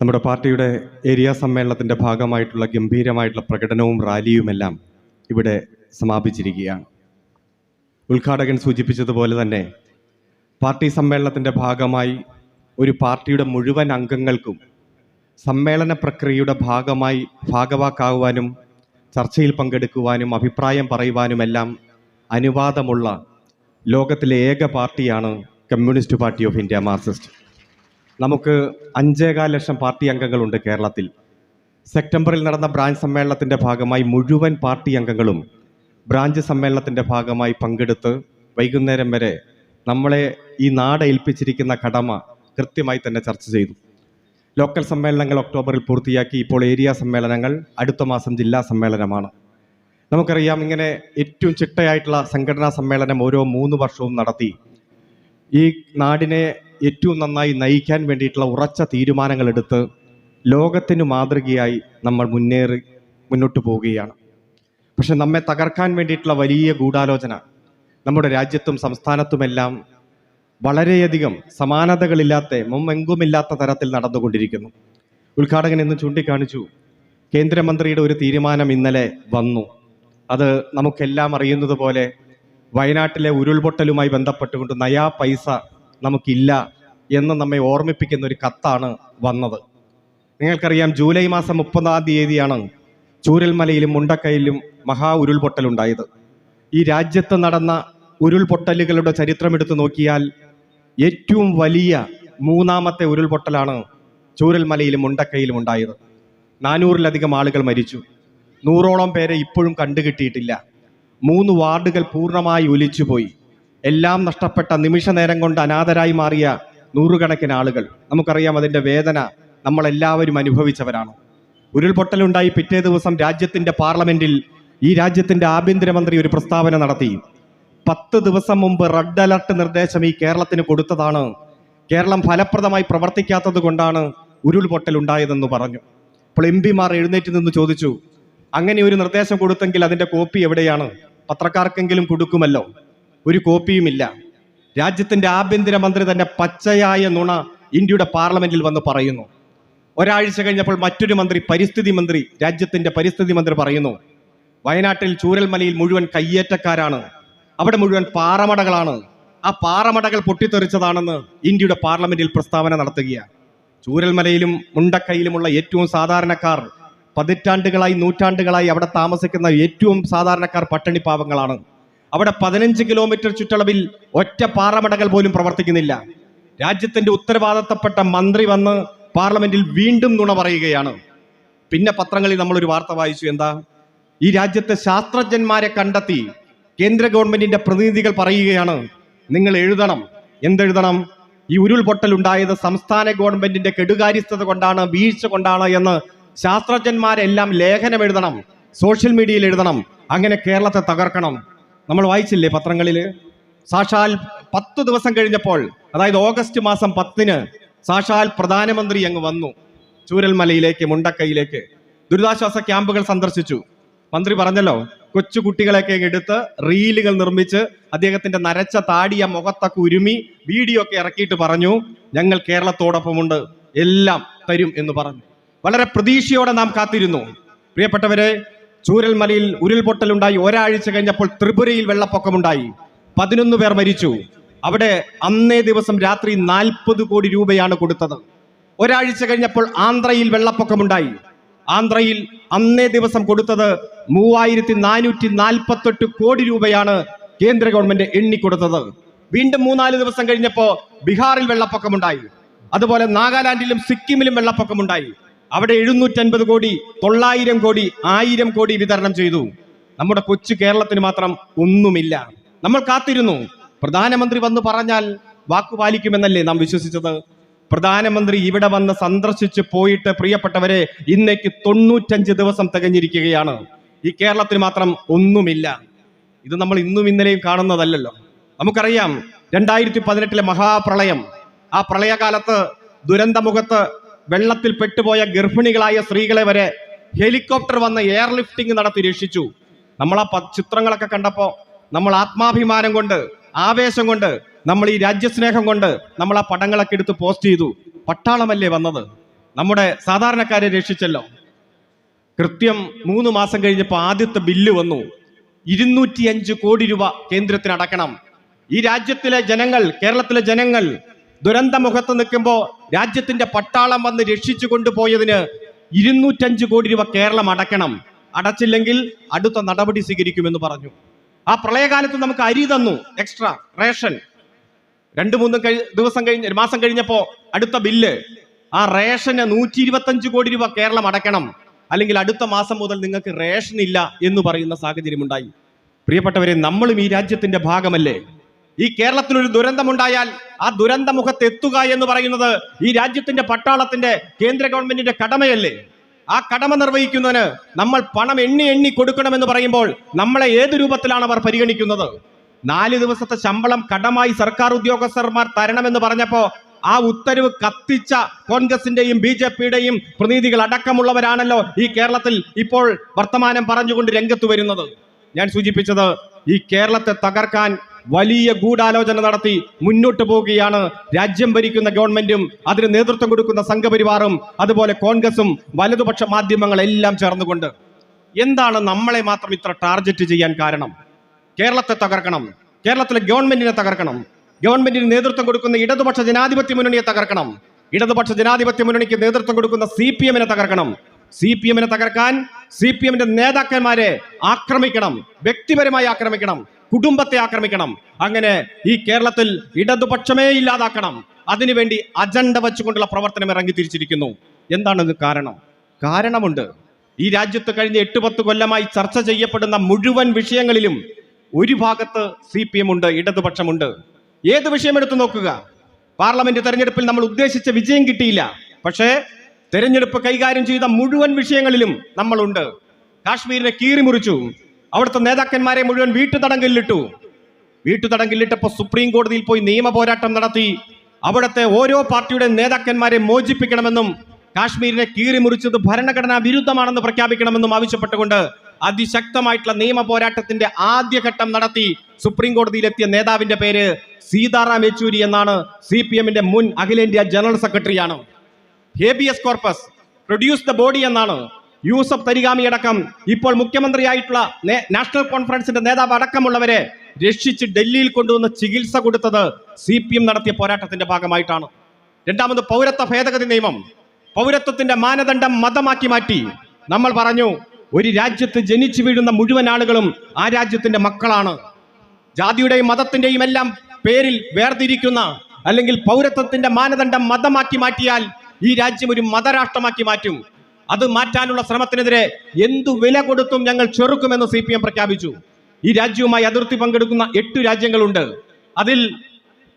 നമ്മുടെ പാർട്ടിയുടെ ഏരിയ സമ്മേളനത്തിൻ്റെ ഭാഗമായിട്ടുള്ള ഗംഭീരമായിട്ടുള്ള പ്രകടനവും റാലിയുമെല്ലാം ഇവിടെ സമാപിച്ചിരിക്കുകയാണ്. ഉദ്ഘാടകൻ സൂചിപ്പിച്ചതുപോലെ തന്നെ പാർട്ടി സമ്മേളനത്തിൻ്റെ ഭാഗമായി ഒരു പാർട്ടിയുടെ മുഴുവൻ അംഗങ്ങൾക്കും സമ്മേളന പ്രക്രിയയുടെ ഭാഗവാക്കാകുവാനും ചർച്ചയിൽ പങ്കെടുക്കുവാനും അഭിപ്രായം പറയുവാനുമെല്ലാം അനുവാദമുള്ള ലോകത്തിലെ ഏക പാർട്ടിയാണ് communist party of India Marxist. നമുക്ക് 5.25 ലക്ഷം പാർട്ടി അംഗങ്ങളുണ്ട് കേരളത്തിൽ. സെപ്റ്റംബറിൽ നടന്ന ബ്രാഞ്ച് സമ്മേളനത്തിൻ്റെ ഭാഗമായി മുഴുവൻ പാർട്ടി അംഗങ്ങളും ബ്രാഞ്ച് സമ്മേളനത്തിൻ്റെ ഭാഗമായി പങ്കെടുത്ത് വൈകുന്നേരം വരെ നമ്മളെ ഈ നാട് ഏൽപ്പിച്ചിരിക്കുന്ന കടമ കൃത്യമായി തന്നെ ചർച്ച ചെയ്തു. ലോക്കൽ സമ്മേളനങ്ങൾ ഒക്ടോബറിൽ പൂർത്തിയാക്കി. ഇപ്പോൾ ഏരിയ സമ്മേളനങ്ങൾ അടുത്ത മാസം ജില്ലാ സമ്മേളനമാണ്. നമുക്കറിയാം, ഇങ്ങനെ ഏറ്റവും ചിട്ടയായിട്ടുള്ള സംഘടനാ സമ്മേളനം ഓരോ 3 വർഷവും നടത്തി ഈ നാടിനെ ഏറ്റവും നന്നായി നയിക്കാൻ വേണ്ടിയിട്ടുള്ള ഉറച്ച തീരുമാനങ്ങൾ എടുത്ത് ലോകത്തിന് മാതൃകയായി നമ്മൾ മുന്നോട്ട് പോവുകയാണ്. പക്ഷെ നമ്മെ തകർക്കാൻ വേണ്ടിയിട്ടുള്ള വലിയ ഗൂഢാലോചന നമ്മുടെ രാജ്യത്തും സംസ്ഥാനത്തുമെല്ലാം വളരെയധികം സമാനതകളില്ലാത്ത മുമ്പെങ്കുമില്ലാത്ത തരത്തിൽ നടന്നുകൊണ്ടിരിക്കുന്നു. ഉദ്ഘാടകൻ ഇന്ന് ചൂണ്ടിക്കാണിച്ചു, കേന്ദ്രമന്ത്രിയുടെ ഒരു തീരുമാനം ഇന്നലെ വന്നു. അത് നമുക്കെല്ലാം അറിയുന്നത് പോലെ വയനാട്ടിലെ ഉരുൾപൊട്ടലുമായി ബന്ധപ്പെട്ടുകൊണ്ട് നയാ പൈസ നമുക്കില്ല എന്ന് നമ്മെ ഓർമ്മിപ്പിക്കുന്ന ഒരു കത്താണ് വന്നത്. നിങ്ങൾക്കറിയാം, ജൂലൈ മാസം 30-ാം തീയതിയാണ് ചൂരൽമലയിലും മുണ്ടക്കയിലും മഹാ ഉരുൾപൊട്ടലുണ്ടായത്. ഈ രാജ്യത്ത് നടന്ന ഉരുൾപൊട്ടലുകളുടെ ചരിത്രമെടുത്ത് നോക്കിയാൽ ഏറ്റവും വലിയ 3ാമത്തെ ഉരുൾപൊട്ടലാണ് ചൂരൽമലയിലും മുണ്ടക്കയിലും ഉണ്ടായത്. 400-ലധികം ആളുകൾ മരിച്ചു. 100ഓളം പേരെ ഇപ്പോഴും കണ്ടുകിട്ടിയിട്ടില്ല. 3 വാർഡുകൾ പൂർണ്ണമായി ഒലിച്ചുപോയി. എല്ലാം നഷ്ടപ്പെട്ട നിമിഷ നേരം കൊണ്ട് അനാഥരായി മാറിയ നൂറുകണക്കിന് ആളുകൾ. നമുക്കറിയാം, അതിൻ്റെ വേദന നമ്മളെല്ലാവരും അനുഭവിച്ചവരാണ്. ഉരുൾപൊട്ടലുണ്ടായി പിറ്റേ ദിവസം രാജ്യത്തിൻ്റെ പാർലമെൻറ്റിൽ ഈ രാജ്യത്തിൻ്റെ ആഭ്യന്തരമന്ത്രി ഒരു പ്രസ്താവന നടത്തി. 10 ദിവസം മുമ്പ് റെഡ് അലർട്ട് നിർദ്ദേശം ഈ കേരളത്തിന് കൊടുത്തതാണ്. കേരളം ഫലപ്രദമായി പ്രവർത്തിക്കാത്തത് കൊണ്ടാണ് ഉരുൾപൊട്ടൽ ഉണ്ടായതെന്ന് പറഞ്ഞു. അപ്പോൾ MP-മാർ എഴുന്നേറ്റ് നിന്ന് ചോദിച്ചു, അങ്ങനെ ഒരു നിർദ്ദേശം കൊടുത്തെങ്കിൽ അതിൻ്റെ കോപ്പി എവിടെയാണ്? പത്രക്കാർക്കെങ്കിലും കൊടുക്കുമല്ലോ. ഒരു കോപ്പിയുമില്ല. രാജ്യത്തിൻ്റെ ആഭ്യന്തരമന്ത്രി തന്നെ പച്ചയായ നുണ ഇന്ത്യയുടെ പാർലമെന്റിൽ വന്ന് പറയുന്നു. ഒരാഴ്ച കഴിഞ്ഞപ്പോൾ മറ്റൊരു മന്ത്രി, രാജ്യത്തിൻ്റെ പരിസ്ഥിതി മന്ത്രി പറയുന്നു, വയനാട്ടിൽ ചൂരൽമലയിൽ മുഴുവൻ കയ്യേറ്റക്കാരാണ്, അവിടെ മുഴുവൻ പാറമടകളാണ്, ആ പാറമടകൾ പൊട്ടിത്തെറിച്ചതാണെന്ന് ഇന്ത്യയുടെ പാർലമെന്റിൽ പ്രസ്താവന നടത്തുകയാണ്. ചൂരൽമലയിലും മുണ്ടക്കയിലുമുള്ള ഏറ്റവും സാധാരണക്കാർ, പതിറ്റാണ്ടുകളായി നൂറ്റാണ്ടുകളായി അവിടെ താമസിക്കുന്ന ഏറ്റവും സാധാരണക്കാർ പട്ടിണി പാവങ്ങളാണ്. അവിടെ 15 കിലോമീറ്റർ ചുറ്റളവിൽ ഒറ്റ പാറമടകൾ പോലും പ്രവർത്തിക്കുന്നില്ല. രാജ്യത്തിന്റെ ഉത്തരവാദിത്തപ്പെട്ട മന്ത്രി വന്ന് പാർലമെന്റിൽ വീണ്ടും നുണ പറയുകയാണ്. പിന്നെ പത്രങ്ങളിൽ നമ്മളൊരു വാർത്ത വായിച്ചു. എന്താ? ഈ രാജ്യത്തെ ശാസ്ത്രജ്ഞന്മാരെ കണ്ടെത്തി കേന്ദ്ര ഗവൺമെന്റിന്റെ പ്രതിനിധികൾ പറയുകയാണ്, നിങ്ങൾ എഴുതണം. എന്തെഴുതണം? ഈ ഉരുൾപൊട്ടൽ ഉണ്ടായത് സംസ്ഥാന ഗവൺമെന്റിന്റെ കെടുകാര്യസ്ഥത കൊണ്ടാണ്, വീഴ്ച കൊണ്ടാണ് എന്ന് ശാസ്ത്രജ്ഞന്മാരെല്ലാം ലേഖനം എഴുതണം, സോഷ്യൽ മീഡിയയിൽ എഴുതണം. അങ്ങനെ കേരളത്തെ തകർക്കണം. നമ്മൾ വായിച്ചില്ലേ പത്രങ്ങളിൽ? സാക്ഷാൽ 10 ദിവസം കഴിഞ്ഞപ്പോൾ, അതായത് ഓഗസ്റ്റ് മാസം 10-ന് സാക്ഷാൽ പ്രധാനമന്ത്രി അങ്ങ് വന്നു ചൂരൽമലയിലേക്ക്, മുണ്ടക്കയിലേക്ക്. ദുരിതാശ്വാസ ക്യാമ്പുകൾ സന്ദർശിച്ചു. മന്ത്രി പറഞ്ഞല്ലോ, കൊച്ചുകുട്ടികളെയൊക്കെ എടുത്ത് റീലുകൾ നിർമ്മിച്ച് അദ്ദേഹത്തിന്റെ നരച്ച താടിയ മുഖത്തൊക്കെ ഉരുമി വീഡിയോ ഒക്കെ ഇറക്കിയിട്ട് പറഞ്ഞു, ഞങ്ങൾ കേരളത്തോടൊപ്പമുണ്ട്, എല്ലാം തരും എന്ന് പറഞ്ഞു. വളരെ പ്രതീക്ഷയോടെ നാം കാത്തിരുന്നു. പ്രിയപ്പെട്ടവരെ, ചൂരൽമലയിൽ ഉരുൾപൊട്ടലുണ്ടായി ഒരാഴ്ച കഴിഞ്ഞപ്പോൾ ത്രിപുരയിൽ വെള്ളപ്പൊക്കമുണ്ടായി. 11 പേർ മരിച്ചു. അവിടെ അന്നേ ദിവസം രാത്രി 40 കോടി രൂപയാണ് കൊടുത്തത്. ഒരാഴ്ച കഴിഞ്ഞപ്പോൾ ആന്ധ്രയിൽ വെള്ളപ്പൊക്കമുണ്ടായി. ആന്ധ്രയിൽ അന്നേ ദിവസം കൊടുത്തത് 3448 കോടി രൂപയാണ് കേന്ദ്ര ഗവൺമെന്റ് എണ്ണിക്കൊടുത്തത്. വീണ്ടും 3-4 ദിവസം കഴിഞ്ഞപ്പോൾ ബീഹാറിൽ വെള്ളപ്പൊക്കമുണ്ടായി. അതുപോലെ നാഗാലാൻഡിലും സിക്കിമിലും വെള്ളപ്പൊക്കമുണ്ടായി. അവിടെ 750 കോടി, 900 കോടി, 1000 കോടി വിതരണം ചെയ്തു. നമ്മുടെ കൊച്ചു കേരളത്തിന് മാത്രം ഒന്നുമില്ല. നമ്മൾ കാത്തിരുന്നു. പ്രധാനമന്ത്രി വന്ന് പറഞ്ഞാൽ വാക്കുപാലിക്കുമെന്നല്ലേ നാം വിശ്വസിച്ചത്? പ്രധാനമന്ത്രി ഇവിടെ വന്ന് സന്ദർശിച്ച് പോയിട്ട് പ്രിയപ്പെട്ടവരെ ഇന്നേക്ക് 95 ദിവസം തികഞ്ഞിരിക്കുകയാണ്. ഈ കേരളത്തിന് മാത്രം ഒന്നുമില്ല. ഇത് നമ്മൾ ഇന്നും ഇന്നലെയും കാണുന്നതല്ലല്ലോ. നമുക്കറിയാം, 2018-ലെ മഹാപ്രളയം. ആ പ്രളയകാലത്ത് ദുരന്തമുഖത്ത് വെള്ളത്തിൽ പെട്ടുപോയ ഗർഭിണികളായ സ്ത്രീകളെ വരെ ഹെലികോപ്റ്റർ വന്ന് എയർലിഫ്റ്റിംഗ് നടത്തി രക്ഷിച്ചു. നമ്മൾ ആ ചിത്രങ്ങളൊക്കെ കണ്ടപ്പോൾ നമ്മൾ ആത്മാഭിമാനം കൊണ്ട്, ആവേശം കൊണ്ട്, നമ്മൾ ഈ രാജ്യസ്നേഹം കൊണ്ട് നമ്മൾ ആ പടങ്ങളൊക്കെ എടുത്ത് പോസ്റ്റ് ചെയ്തു. പട്ടാളമല്ലേ വന്നത്? നമ്മുടെ സാധാരണക്കാരെ രക്ഷിച്ചല്ലോ. കൃത്യം 3 മാസം കഴിഞ്ഞപ്പോൾ ആദ്യത്തെ ബില്ല് വന്നു. 205 കോടി രൂപ കേന്ദ്രത്തിന് അടക്കണം. ഈ രാജ്യത്തിലെ ജനങ്ങൾ, കേരളത്തിലെ ജനങ്ങൾ ദുരന്തമുഖത്ത് നിൽക്കുമ്പോൾ രാജ്യത്തിന്റെ പട്ടാളം വന്ന് രക്ഷിച്ചു കൊണ്ടുപോയതിന് 205 കോടി രൂപ കേരളം അടക്കണം. അടച്ചില്ലെങ്കിൽ അടുത്ത നടപടി സ്വീകരിക്കുമെന്ന് പറഞ്ഞു. ആ പ്രളയകാലത്ത് നമുക്ക് അരി തന്നു, എക്സ്ട്രാ റേഷൻ. 2-3 മാസം കഴിഞ്ഞപ്പോ അടുത്ത ബില്ല്. ആ റേഷന് 125 കോടി രൂപ കേരളം അടക്കണം, അല്ലെങ്കിൽ അടുത്ത മാസം മുതൽ നിങ്ങൾക്ക് റേഷൻ ഇല്ല എന്ന് പറയുന്ന സാഹചര്യം ഉണ്ടായി. പ്രിയപ്പെട്ടവരെ, നമ്മളും ഈ രാജ്യത്തിന്റെ ഭാഗമല്ലേ? ഈ കേരളത്തിലൊരു ദുരന്തമുണ്ടായാൽ ആ ദുരന്തമുഖത്ത് എത്തുക എന്ന് പറയുന്നത് ഈ രാജ്യത്തിന്റെ പട്ടാളത്തിന്റെ, കേന്ദ്ര ഗവൺമെന്റിന്റെ കടമയല്ലേ? ആ കടമ നിർവഹിക്കുന്നതിന് നമ്മൾ പണം എണ്ണി കൊടുക്കണമെന്ന് പറയുമ്പോൾ നമ്മളെ ഏത് രൂപത്തിലാണ് അവർ പരിഗണിക്കുന്നത്? 4 ദിവസത്തെ ശമ്പളം കടമായി സർക്കാർ ഉദ്യോഗസ്ഥന്മാർ തരണമെന്ന് പറഞ്ഞപ്പോ ആ ഉത്തരവ് കത്തിച്ച കോൺഗ്രസിന്റെയും BJPയുടെയും പ്രതിനിധികൾ അടക്കമുള്ളവരാണല്ലോ ഈ കേരളത്തിൽ ഇപ്പോൾ വർത്തമാനം പറഞ്ഞുകൊണ്ട് രംഗത്ത് വരുന്നത്. ഞാൻ സൂചിപ്പിച്ചത്, ഈ കേരളത്തെ തകർക്കാൻ വലിയ ഗൂഢാലോചന നടത്തി മുന്നോട്ട് പോവുകയാണ് രാജ്യം ഭരിക്കുന്ന ഗവൺമെന്റും അതിന് നേതൃത്വം കൊടുക്കുന്ന സംഘപരിവാറും അതുപോലെ കോൺഗ്രസും വലതുപക്ഷ മാധ്യമങ്ങളെല്ലാം ചേർന്നുകൊണ്ട്. എന്താണ് നമ്മളെ മാത്രം ഇത്ര ടാർഗറ്റ് ചെയ്യാൻ കാരണം? കേരളത്തെ തകർക്കണം, കേരളത്തിലെ ഗവൺമെന്റിനെ തകർക്കണം, ഗവൺമെന്റിന് നേതൃത്വം കൊടുക്കുന്ന ഇടതുപക്ഷ ജനാധിപത്യ മുന്നണിയെ തകർക്കണം, ഇടതുപക്ഷ ജനാധിപത്യ മുന്നണിക്ക് നേതൃത്വം കൊടുക്കുന്ന CPM-നെ തകർക്കണം. CPM-നെ തകർക്കാൻ CPM-ന്റെ നേതാക്കന്മാരെ ആക്രമിക്കണം, വ്യക്തിപരമായി ആക്രമിക്കണം, കുടുംബത്തെ ആക്രമിക്കണം. അങ്ങനെ ഈ കേരളത്തിൽ ഇടതുപക്ഷമേ ഇല്ലാതാക്കണം. അതിനുവേണ്ടി അജണ്ട വെച്ചുകൊണ്ടുള്ള പ്രവർത്തനം ഇറങ്ങി തിരിച്ചിരിക്കുന്നു. എന്താണ് കാരണം? കാരണമുണ്ട്. ഈ രാജ്യത്ത് കഴിഞ്ഞ 8-10 കൊല്ലമായി ചർച്ച ചെയ്യപ്പെടുന്ന മുഴുവൻ വിഷയങ്ങളിലും ഒരു ഭാഗത്ത് CPM ഉണ്ട്, ഇടതുപക്ഷമുണ്ട്. ഏത് വിഷയം എടുത്തു നോക്കുക, പാർലമെന്റ് തെരഞ്ഞെടുപ്പിൽ നമ്മൾ ഉദ്ദേശിച്ച വിജയം കിട്ടിയില്ല, പക്ഷേ തെരഞ്ഞെടുപ്പ് കൈകാര്യം ചെയ്ത മുഴുവൻ വിഷയങ്ങളിലും നമ്മളുണ്ട്. കാശ്മീരിനെ കീറിമുറിച്ചു, അവിടുത്തെ നേതാക്കന്മാരെ മുഴുവൻ വീട്ടുതടങ്കലിലിട്ടപ്പോൾ സുപ്രീം കോടതിയിൽ പോയി നിയമ പോരാട്ടം നടത്തി അവിടുത്തെ ഓരോ പാർട്ടിയുടെ നേതാക്കന്മാരെ മോചിപ്പിക്കണമെന്നും കാശ്മീരിനെ കീറിമുറിച്ചത് ഭരണഘടനാ വിരുദ്ധമാണെന്ന് പ്രഖ്യാപിക്കണമെന്നും ആവശ്യപ്പെട്ടുകൊണ്ട് അതിശക്തമായിട്ടുള്ള നിയമ പോരാട്ടത്തിന്റെ ആദ്യഘട്ടം നടത്തി സുപ്രീം കോടതിയിലെത്തിയ നേതാവിന്റെ പേര് സീതാറാം യെച്ചൂരി എന്നാണ്. CPM-ന്റെ മുൻ അഖിലേന്ത്യാ ജനറൽ സെക്രട്ടറിയാണ്. Habeas corpus produce the body എന്നാണ്. യൂസഫ് തരിഗാമി അടക്കം ഇപ്പോൾ മുഖ്യമന്ത്രിയായിട്ടുള്ള നാഷണൽ കോൺഫറൻസിന്റെ നേതാവ് അടക്കമുള്ളവരെ രക്ഷിച്ച് ഡൽഹിയിൽ കൊണ്ടുവന്ന് ചികിത്സ കൊടുത്തത് CPM നടത്തിയ പോരാട്ടത്തിന്റെ ഭാഗമായിട്ടാണ്. രണ്ടാമത് പൗരത്വ ഭേദഗതി നിയമം. പൗരത്വത്തിന്റെ മാനദണ്ഡം മതമാക്കി മാറ്റി. നമ്മൾ പറഞ്ഞു, ഒരു രാജ്യത്ത് ജനിച്ചു വീഴുന്ന മുഴുവൻ ആളുകളും ആ രാജ്യത്തിന്റെ മക്കളാണ്. ജാതിയുടെയും മതത്തിന്റെയും എല്ലാം പേരിൽ വേർതിരിക്കുന്ന, അല്ലെങ്കിൽ പൗരത്വത്തിന്റെ മാനദണ്ഡം മതമാക്കി മാറ്റിയാൽ ഈ രാജ്യം ഒരു മതരാഷ്ട്രമാക്കി മാറ്റും. അത് മാറ്റാനുള്ള ശ്രമത്തിനെതിരെ എന്തു വില കൊടുത്തും ഞങ്ങൾ ചെറുക്കുമെന്ന് CPM പ്രഖ്യാപിച്ചു. ഈ രാജ്യവുമായി അതിർത്തി പങ്കെടുക്കുന്ന 8 രാജ്യങ്ങളുണ്ട്. അതിൽ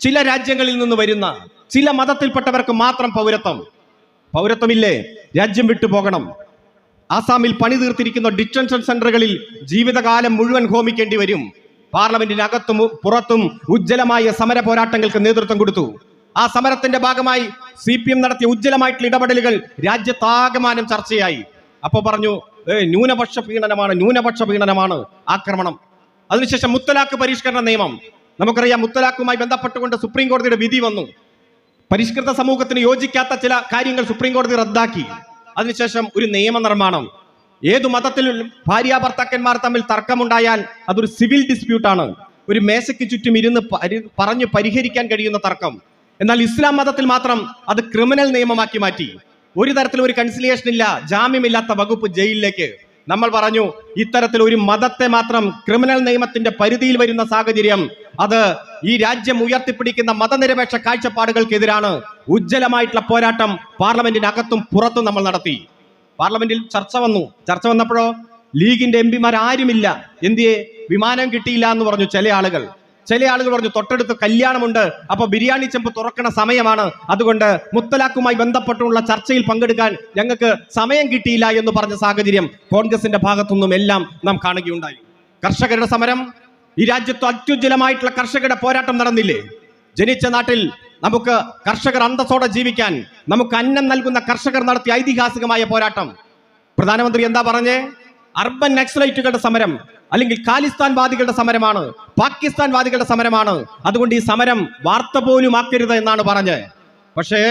ചില രാജ്യങ്ങളിൽ നിന്ന് വരുന്ന ചില മതത്തിൽപ്പെട്ടവർക്ക് മാത്രം പൗരത്വമില്ലേ, രാജ്യം വിട്ടു പോകണം. ആസാമിൽ പണി തീർത്തിരിക്കുന്ന ഡിറ്റൻഷൻ സെന്ററുകളിൽ ജീവിതകാലം മുഴുവൻ ഹോമിക്കേണ്ടി വരും. പാർലമെന്റിനകത്തും പുറത്തും ഉജ്ജ്വലമായ സമര പോരാട്ടങ്ങൾക്ക് നേതൃത്വം കൊടുത്തു. ആ സമരത്തിന്റെ ഭാഗമായി CPM നടത്തിയ ഉജ്ജ്വലമായിട്ടുള്ള ഇടപെടലുകൾ രാജ്യത്താകമാനം ചർച്ചയായി. അപ്പൊ പറഞ്ഞു, ന്യൂനപക്ഷ പീഡനമാണ് ആക്രമണം. അതിനുശേഷം മുത്തലാഖ് പരിഷ്കരണ നിയമം. നമുക്കറിയാം, മുത്തലാഖുമായി ബന്ധപ്പെട്ടുകൊണ്ട് സുപ്രീം കോടതിയുടെ വിധി വന്നു. പരിഷ്കൃത സമൂഹത്തിന് യോജിക്കാത്ത ചില കാര്യങ്ങൾ സുപ്രീം കോടതി റദ്ദാക്കി. അതിനുശേഷം ഒരു നിയമനിർമ്മാണം. ഏതു മതത്തിലും ഭാര്യ ഭർത്താക്കന്മാർ തമ്മിൽ തർക്കമുണ്ടായാൽ അതൊരു സിവിൽ ഡിസ്പ്യൂട്ടാണ്, ഒരു മേശയ്ക്ക് ചുറ്റും ഇരുന്ന് പറഞ്ഞു പരിഹരിക്കാൻ കഴിയുന്ന തർക്കം. എന്നാൽ ഇസ്ലാം മതത്തിൽ മാത്രം അത് ക്രിമിനൽ നിയമമാക്കി മാറ്റി. ഒരു തരത്തിലും ഒരു കൺസിലിയേഷൻ ഇല്ല, ജാമ്യമില്ലാത്ത വകുപ്പ് ജയിലിലേക്ക്. നമ്മൾ പറഞ്ഞു, ഇത്തരത്തിൽ ഒരു മതത്തെ മാത്രം ക്രിമിനൽ നിയമത്തിന്റെ പരിധിയിൽ വരുന്ന സാഹചര്യം അത് ഈ രാജ്യം ഉയർത്തിപ്പിടിക്കുന്ന മതനിരപേക്ഷ കാഴ്ചപ്പാടുകൾക്കെതിരാണ്. ഉജ്ജ്വലമായിട്ടുള്ള പോരാട്ടം പാർലമെന്റിനകത്തും പുറത്തും നമ്മൾ നടത്തി. പാർലമെന്റിൽ ചർച്ച വന്നപ്പോഴോ ലീഗിന്റെ MP-മാർ ആരുമില്ല. എന്തിയെ? വിമാനം കിട്ടിയില്ല എന്ന് പറഞ്ഞു ചില ആളുകൾ പറഞ്ഞു തൊട്ടടുത്ത് കല്യാണമുണ്ട്, അപ്പൊ ബിരിയാണി ചെമ്പ് തുറക്കണ സമയമാണ്, അതുകൊണ്ട് മുത്തലാഖുമായി ബന്ധപ്പെട്ടുള്ള ചർച്ചയിൽ പങ്കെടുക്കാൻ ഞങ്ങൾക്ക് സമയം കിട്ടിയില്ല എന്ന് പറഞ്ഞ സാഹചര്യം കോൺഗ്രസിന്റെ ഭാഗത്തുനിന്നും എല്ലാം നാം കാണുകയുണ്ടായി. കർഷകരുടെ സമരം. ഈ രാജ്യത്ത് അത്യുജ്വലമായിട്ടുള്ള കർഷകരുടെ പോരാട്ടം നടന്നില്ലേ? ജനിച്ച നാട്ടിൽ നമുക്ക് കർഷകർ അന്തസ്സോടെ ജീവിക്കാൻ നമുക്ക് അന്നം നൽകുന്ന കർഷകർ നടത്തിയ ഐതിഹാസികമായ പോരാട്ടം. പ്രധാനമന്ത്രി എന്താ പറഞ്ഞേ? അർബൻ നക്സലൈറ്റുകളുടെ സമരം, അല്ലെങ്കിൽ ഖാലിസ്ഥാൻവാദികളുടെ സമരമാണ്, പാകിസ്ഥാൻവാദികളുടെ സമരമാണ്, അതുകൊണ്ട് ഈ സമരം വാർത്ത പോലും ആക്കരുത് എന്നാണ് പറഞ്ഞത്. പക്ഷേ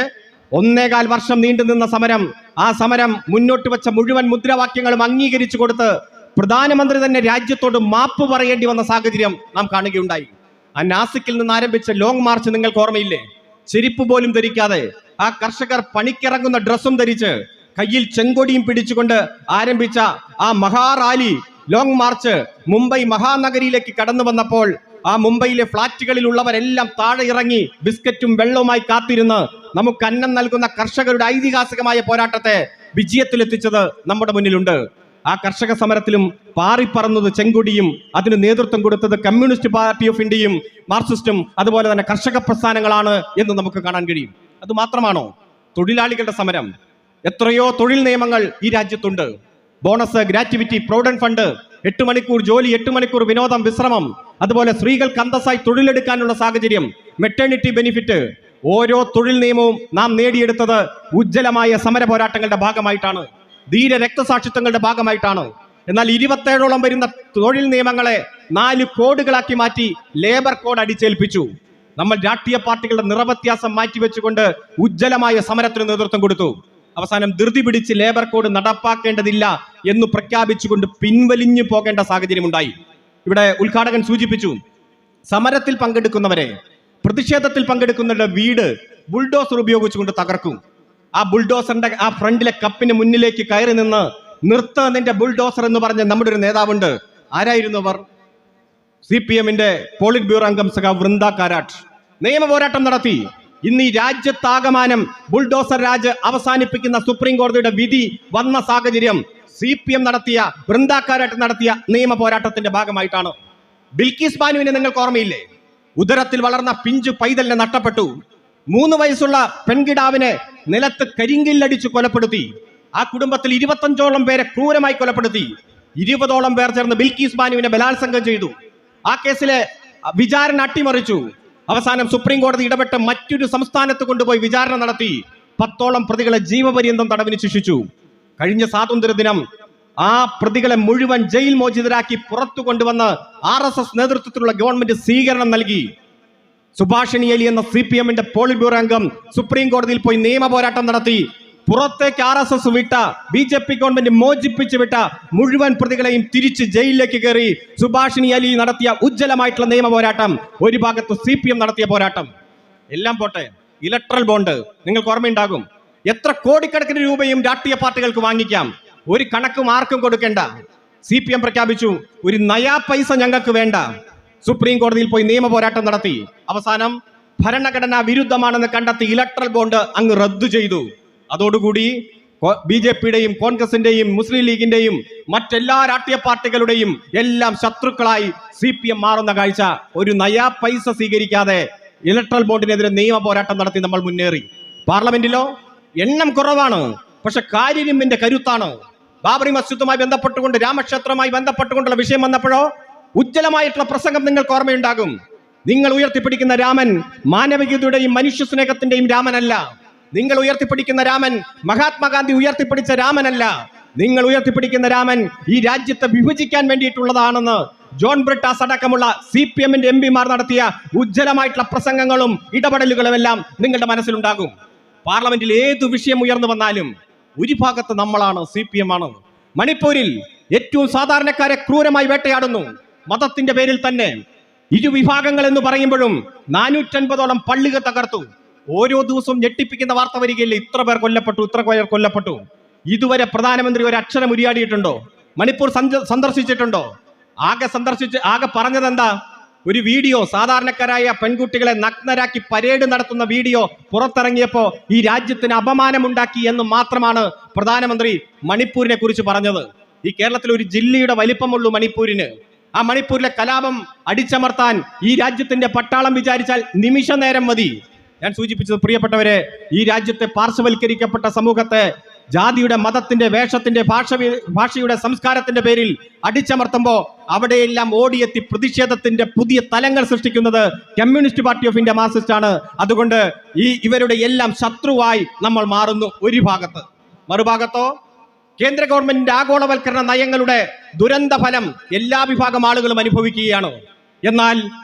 1.25 വർഷം നീണ്ടുനിന്ന സമരം, ആ സമരം മുന്നോട്ട് വെച്ച മുഴുവൻ മുദ്രാവാക്യങ്ങളും അംഗീകരിച്ചു കൊടുത്ത് പ്രധാനമന്ത്രി തന്നെ രാജ്യത്തോട് മാപ്പ് പറയേണ്ടി വന്ന സാഹചര്യം നാം കാണുകയുണ്ടായി. ആ നാസിക്കിൽ നിന്ന് ആരംഭിച്ച ലോങ് മാർച്ച് നിങ്ങൾക്ക് ഓർമ്മയില്ലേ? ചെരുപ്പ് പോലും ധരിക്കാതെ ആ കർഷകർ പണിക്കിറങ്ങുന്ന ഡ്രസ്സും ധരിച്ച് കയ്യിൽ ചെങ്കൊടിയും പിടിച്ചുകൊണ്ട് ആരംഭിച്ച ആ മഹാറാലി ലോങ് മാർച്ച് മുംബൈ മഹാനഗരിയിലേക്ക് കടന്നു വന്നപ്പോൾ ആ മുംബൈയിലെ ഫ്ളാറ്റുകളിലുള്ളവരെല്ലാം താഴെ ഇറങ്ങി ബിസ്ക്കറ്റും വെള്ളവുമായി കാത്തിരുന്ന് നമുക്ക് അന്നം നൽകുന്ന കർഷകരുടെ ഐതിഹാസികമായ പോരാട്ടത്തെ വിജയത്തിലെത്തിച്ചത് നമ്മുടെ മുന്നിലുണ്ട്. ആ കർഷക സമരത്തിലും പാറിപ്പറന്നത് ചെങ്കൊടിയും അതിന് നേതൃത്വം കൊടുത്തത് കമ്മ്യൂണിസ്റ്റ് പാർട്ടി ഓഫ് ഇന്ത്യയും മാർക്സിസ്റ്റും അതുപോലെ തന്നെ കർഷക പ്രസ്ഥാനങ്ങളാണ് എന്ന് നമുക്ക് കാണാൻ കഴിയും. അത് മാത്രമാണോ? തൊഴിലാളികളുടെ സമരം. എത്രയോ തൊഴിൽ നിയമങ്ങൾ ഈ രാജ്യത്തുണ്ട്. ബോണസ്, ഗ്രാറ്റുവിറ്റി, പ്രൊവിഡന്റ് ഫണ്ട്, 8 മണിക്കൂർ ജോലി, 8 മണിക്കൂർ വിനോദം, വിശ്രമം, അതുപോലെ സ്ത്രീകൾക്ക് അന്തസ്സായി തൊഴിലെടുക്കാനുള്ള സാഹചര്യം, മെറ്റേണിറ്റി ബെനിഫിറ്റ്. ഓരോ തൊഴിൽ നിയമവും നാം നേടിയെടുത്തത് ഉജ്ജ്വലമായ സമര പോരാട്ടങ്ങളുടെ ഭാഗമായിട്ടാണ്, ധീര രക്തസാക്ഷിത്വങ്ങളുടെ ഭാഗമായിട്ടാണ്. എന്നാൽ 27ഓളം വരുന്ന തൊഴിൽ നിയമങ്ങളെ 4 കോഡുകളാക്കി മാറ്റി ലേബർ കോഡ് അടിച്ചേൽപ്പിച്ചു. നമ്മൾ രാഷ്ട്രീയ പാർട്ടികളുടെ നിറവ്യത്യാസം മാറ്റിവെച്ചുകൊണ്ട് ഉജ്ജ്വലമായ സമരത്തിന് നേതൃത്വം കൊടുത്തു. അവസാനം ധൃതി പിടിച്ച് ലേബർ കോഡ് നടപ്പാക്കേണ്ടതില്ല എന്ന് പ്രഖ്യാപിച്ചുകൊണ്ട് പിൻവലിഞ്ഞു പോകേണ്ട സാഹചര്യമുണ്ടായി. ഇവിടെ ഉദ്ഘാടകൻ സൂചിപ്പിച്ചു, സമരത്തിൽ പങ്കെടുക്കുന്നവരെ, പ്രതിഷേധത്തിൽ പങ്കെടുക്കുന്നവരുടെ വീട് ബുൾഡോസർ ഉപയോഗിച്ചുകൊണ്ട് തകർക്കും. ആ ബുൾഡോസറിന്റെ ആ ഫ്രണ്ടിലെ കപ്പിന് മുന്നിലേക്ക് കയറി നിന്ന് നിർത്ത നിന്റെ ബുൾഡോസർ എന്ന് പറഞ്ഞ നമ്മുടെ ഒരു നേതാവുണ്ട്. ആരായിരുന്നു അവർ? CPM-ന്റെ പോളിറ്റ് ബ്യൂറോ അംഗം സഖാവ് വൃന്ദ കാരാട്ട് നിയമ പോരാട്ടം നടത്തി. ഇന്ന് ഈ രാജ്യത്താകമാനം ബുൾഡോസർ രാജ് അവസാനിപ്പിക്കുന്ന സുപ്രീം കോടതിയുടെ വിധി വന്ന സാഹചര്യം CPM നടത്തിയ, വൃന്ദ കാരാട്ട് നടത്തിയ നിയമ പോരാട്ടത്തിന്റെ ഭാഗമായിട്ടാണ്. ബിൽക്കിസ് ബാനുവിനെ നിങ്ങൾക്ക് ഓർമ്മയില്ലേ? ഉദരത്തിൽ വളർന്ന പിഞ്ചു പൈതലിനെ നഷ്ടപ്പെട്ടു. 3 വയസ്സുള്ള പെൺകിടാവിനെ നിലത്ത് കരിങ്കില്ലടിച്ചു കൊലപ്പെടുത്തി. ആ കുടുംബത്തിൽ 25ഓളം പേരെ ക്രൂരമായി കൊലപ്പെടുത്തി. 20ഓളം പേർ ചേർന്ന് ബിൽക്കിസ് ബാനുവിനെ ബലാത്സംഗം ചെയ്തു. ആ കേസിലെ വിചാരണ അട്ടിമറിച്ചു. അവസാനം സുപ്രീം കോടതി ഇടപെട്ട് മറ്റൊരു സംസ്ഥാനത്ത് കൊണ്ടുപോയി വിചാരണ നടത്തി 10ഓളം പ്രതികളെ ജീവപര്യന്തം തടവിന് ശിക്ഷിച്ചു. കഴിഞ്ഞ സ്വാതന്ത്ര്യ ദിനം ആ പ്രതികളെ മുഴുവൻ ജയിൽ മോചിതരാക്കി പുറത്തു കൊണ്ടുവന്ന് RSS നേതൃത്വത്തിലുള്ള ഗവൺമെന്റ് സ്വീകരണം നൽകി. സുഭാഷിണി അലി എന്ന CPM-ന്റെ പോളിറ്റ് ബ്യൂറോ അംഗം സുപ്രീം കോടതിയിൽ പോയി നിയമ പോരാട്ടം നടത്തി. പുറത്തേക്ക് RSS വിട്ട, BJP ഗവൺമെന്റ് മോചിപ്പിച്ചു വിട്ട മുഴുവൻ പ്രതികളെയും തിരിച്ച് ജയിലിലേക്ക് കയറി സുഭാഷിണി അലി നടത്തിയ ഉജ്ജ്വലമായിട്ടുള്ള നിയമ പോരാട്ടം. ഒരു ഭാഗത്ത് CPM നടത്തിയ പോരാട്ടം. എല്ലാം പോട്ടെ, ഇലക്ട്രൽ ബോണ്ട് നിങ്ങൾക്ക് ഓർമ്മയുണ്ടാകും. എത്ര കോടിക്കണക്കിന് രൂപയും രാഷ്ട്രീയ പാർട്ടികൾക്ക് വാങ്ങിക്കാം, ഒരു കണക്കും ആർക്കും കൊടുക്കേണ്ട. CPM പ്രഖ്യാപിച്ചു, ഒരു നയാ പൈസ ഞങ്ങൾക്ക് വേണ്ട. സുപ്രീം കോടതിയിൽ പോയി നിയമ പോരാട്ടം നടത്തി. അവസാനം ഭരണഘടനാ വിരുദ്ധമാണെന്ന് കണ്ടെത്തി ഇലക്ട്രൽ ബോണ്ട് അങ്ങ് റദ്ദു ചെയ്തു. അതോടുകൂടി BJP-യുടെയും കോൺഗ്രസിന്റെയും മുസ്ലിം ലീഗിന്റെയും മറ്റെല്ലാ രാഷ്ട്രീയ പാർട്ടികളുടെയും എല്ലാം ശത്രുക്കളായി CPM മാറുന്ന കാഴ്ച. ഒരു നയാ പൈസ സ്വീകരിക്കാതെ ഇലക്ട്രൽ ബോണ്ടിനെതിരെ നിയമ പോരാട്ടം നടത്തി നമ്മൾ മുന്നേറി. പാർലമെന്റിലോ എണ്ണം കുറവാണ്, പക്ഷെ കാര്യനിമ്മിന്റെ കരുത്താണ്. ബാബറി മസ്ജിദുമായി ബന്ധപ്പെട്ടുകൊണ്ട്, രാമക്ഷേത്രവുമായി ബന്ധപ്പെട്ടുകൊണ്ടുള്ള വിഷയം വന്നപ്പോഴോ ഉജ്ജ്വലമായിട്ടുള്ള പ്രസംഗം നിങ്ങൾക്ക് ഓർമ്മയുണ്ടാകും. നിങ്ങൾ ഉയർത്തിപ്പിടിക്കുന്ന രാമൻ മാനവികതയുടെയും മനുഷ്യ സ്നേഹത്തിന്റെയും രാമനല്ല. നിങ്ങൾ ഉയർത്തിപ്പിടിക്കുന്ന രാമൻ മഹാത്മാഗാന്ധി ഉയർത്തിപ്പിടിച്ച രാമനല്ല. നിങ്ങൾ ഉയർത്തിപ്പിടിക്കുന്ന രാമൻ ഈ രാജ്യത്തെ വിഭജിക്കാൻ വേണ്ടിയിട്ടുള്ളതാണെന്ന് ജോൺ ബ്രിട്ടാസ് അടക്കമുള്ള CPM-ന്റെ MP-മാർ നടത്തിയ ഉജ്ജ്വലമായിട്ടുള്ള പ്രസംഗങ്ങളും ഇടപെടലുകളും എല്ലാം നിങ്ങളുടെ മനസ്സിലുണ്ടാകും. പാർലമെന്റിൽ ഏതു വിഷയം ഉയർന്നു വന്നാലും ഒരു ഭാഗത്ത് നമ്മളാണ്, CPM ആണ്. മണിപ്പൂരിൽ ഏറ്റവും സാധാരണക്കാരെ ക്രൂരമായി വേട്ടയാടുന്നു, മതത്തിന്റെ പേരിൽ തന്നെ. ഇരുവിഭാഗങ്ങൾ എന്ന് പറയുമ്പോഴും 450ഓളം പള്ളികൾ തകർത്തു. ഓരോ ദിവസവും ഞെട്ടിപ്പിക്കുന്ന വാർത്ത വരികയില്ല, ഇത്ര പേർ കൊല്ലപ്പെട്ടു, ഇത്ര പേർ കൊല്ലപ്പെട്ടു. ഇതുവരെ പ്രധാനമന്ത്രി ഒരു അക്ഷരം ഉരിയാടിയിട്ടുണ്ടോ? മണിപ്പൂർ സന്ദർശിച്ചിട്ടുണ്ടോ? ആകെ പറഞ്ഞതെന്താ? ഒരു വീഡിയോ, സാധാരണക്കാരായ പെൺകുട്ടികളെ നഗ്നരാക്കി പരേഡ് നടത്തുന്ന വീഡിയോ പുറത്തിറങ്ങിയപ്പോ ഈ രാജ്യത്തിന് അപമാനമുണ്ടാക്കി എന്ന് മാത്രമാണ് പ്രധാനമന്ത്രി മണിപ്പൂരിനെ കുറിച്ച് പറഞ്ഞത്. ഈ കേരളത്തിൽ ഒരു ജില്ലയുടെ വലിപ്പമുള്ളൂ മണിപ്പൂരിന്. ആ മണിപ്പൂരിലെ കലാപം അടിച്ചമർത്താൻ ഈ രാജ്യത്തിന്റെ പട്ടാളം വിചാരിച്ചാൽ നിമിഷ നേരം മതി. ഞാൻ സൂചിപ്പിച്ചത്, പ്രിയപ്പെട്ടവരെ, ഈ രാജ്യത്തെ പാർശ്വവൽക്കരിക്കപ്പെട്ട സമൂഹത്തെ ജാതിയുടെ, മതത്തിന്റെ, വേഷത്തിന്റെ, ഭാഷയുടെ, സംസ്കാരത്തിന്റെ പേരിൽ അടിച്ചമർത്തുമ്പോൾ അവിടെയെല്ലാം ഓടിയെത്തി പ്രതിഷേധത്തിന്റെ പുതിയ തലങ്ങൾ സൃഷ്ടിക്കുന്നത് communist party of India, Marxist ആണ്. അതുകൊണ്ട് ഇവരുടെ എല്ലാം ശത്രുവായി നമ്മൾ മാറുന്നു ഒരു ഭാഗത്ത്. മറുഭാഗത്തോ കേന്ദ്ര ഗവൺമെന്റിന്റെ ആഗോളവൽക്കരണ നയങ്ങളുടെ ദുരന്ത ഫലം എല്ലാ വിഭാഗം ആളുകളും അനുഭവിക്കുകയാണ്. എന്നാൽ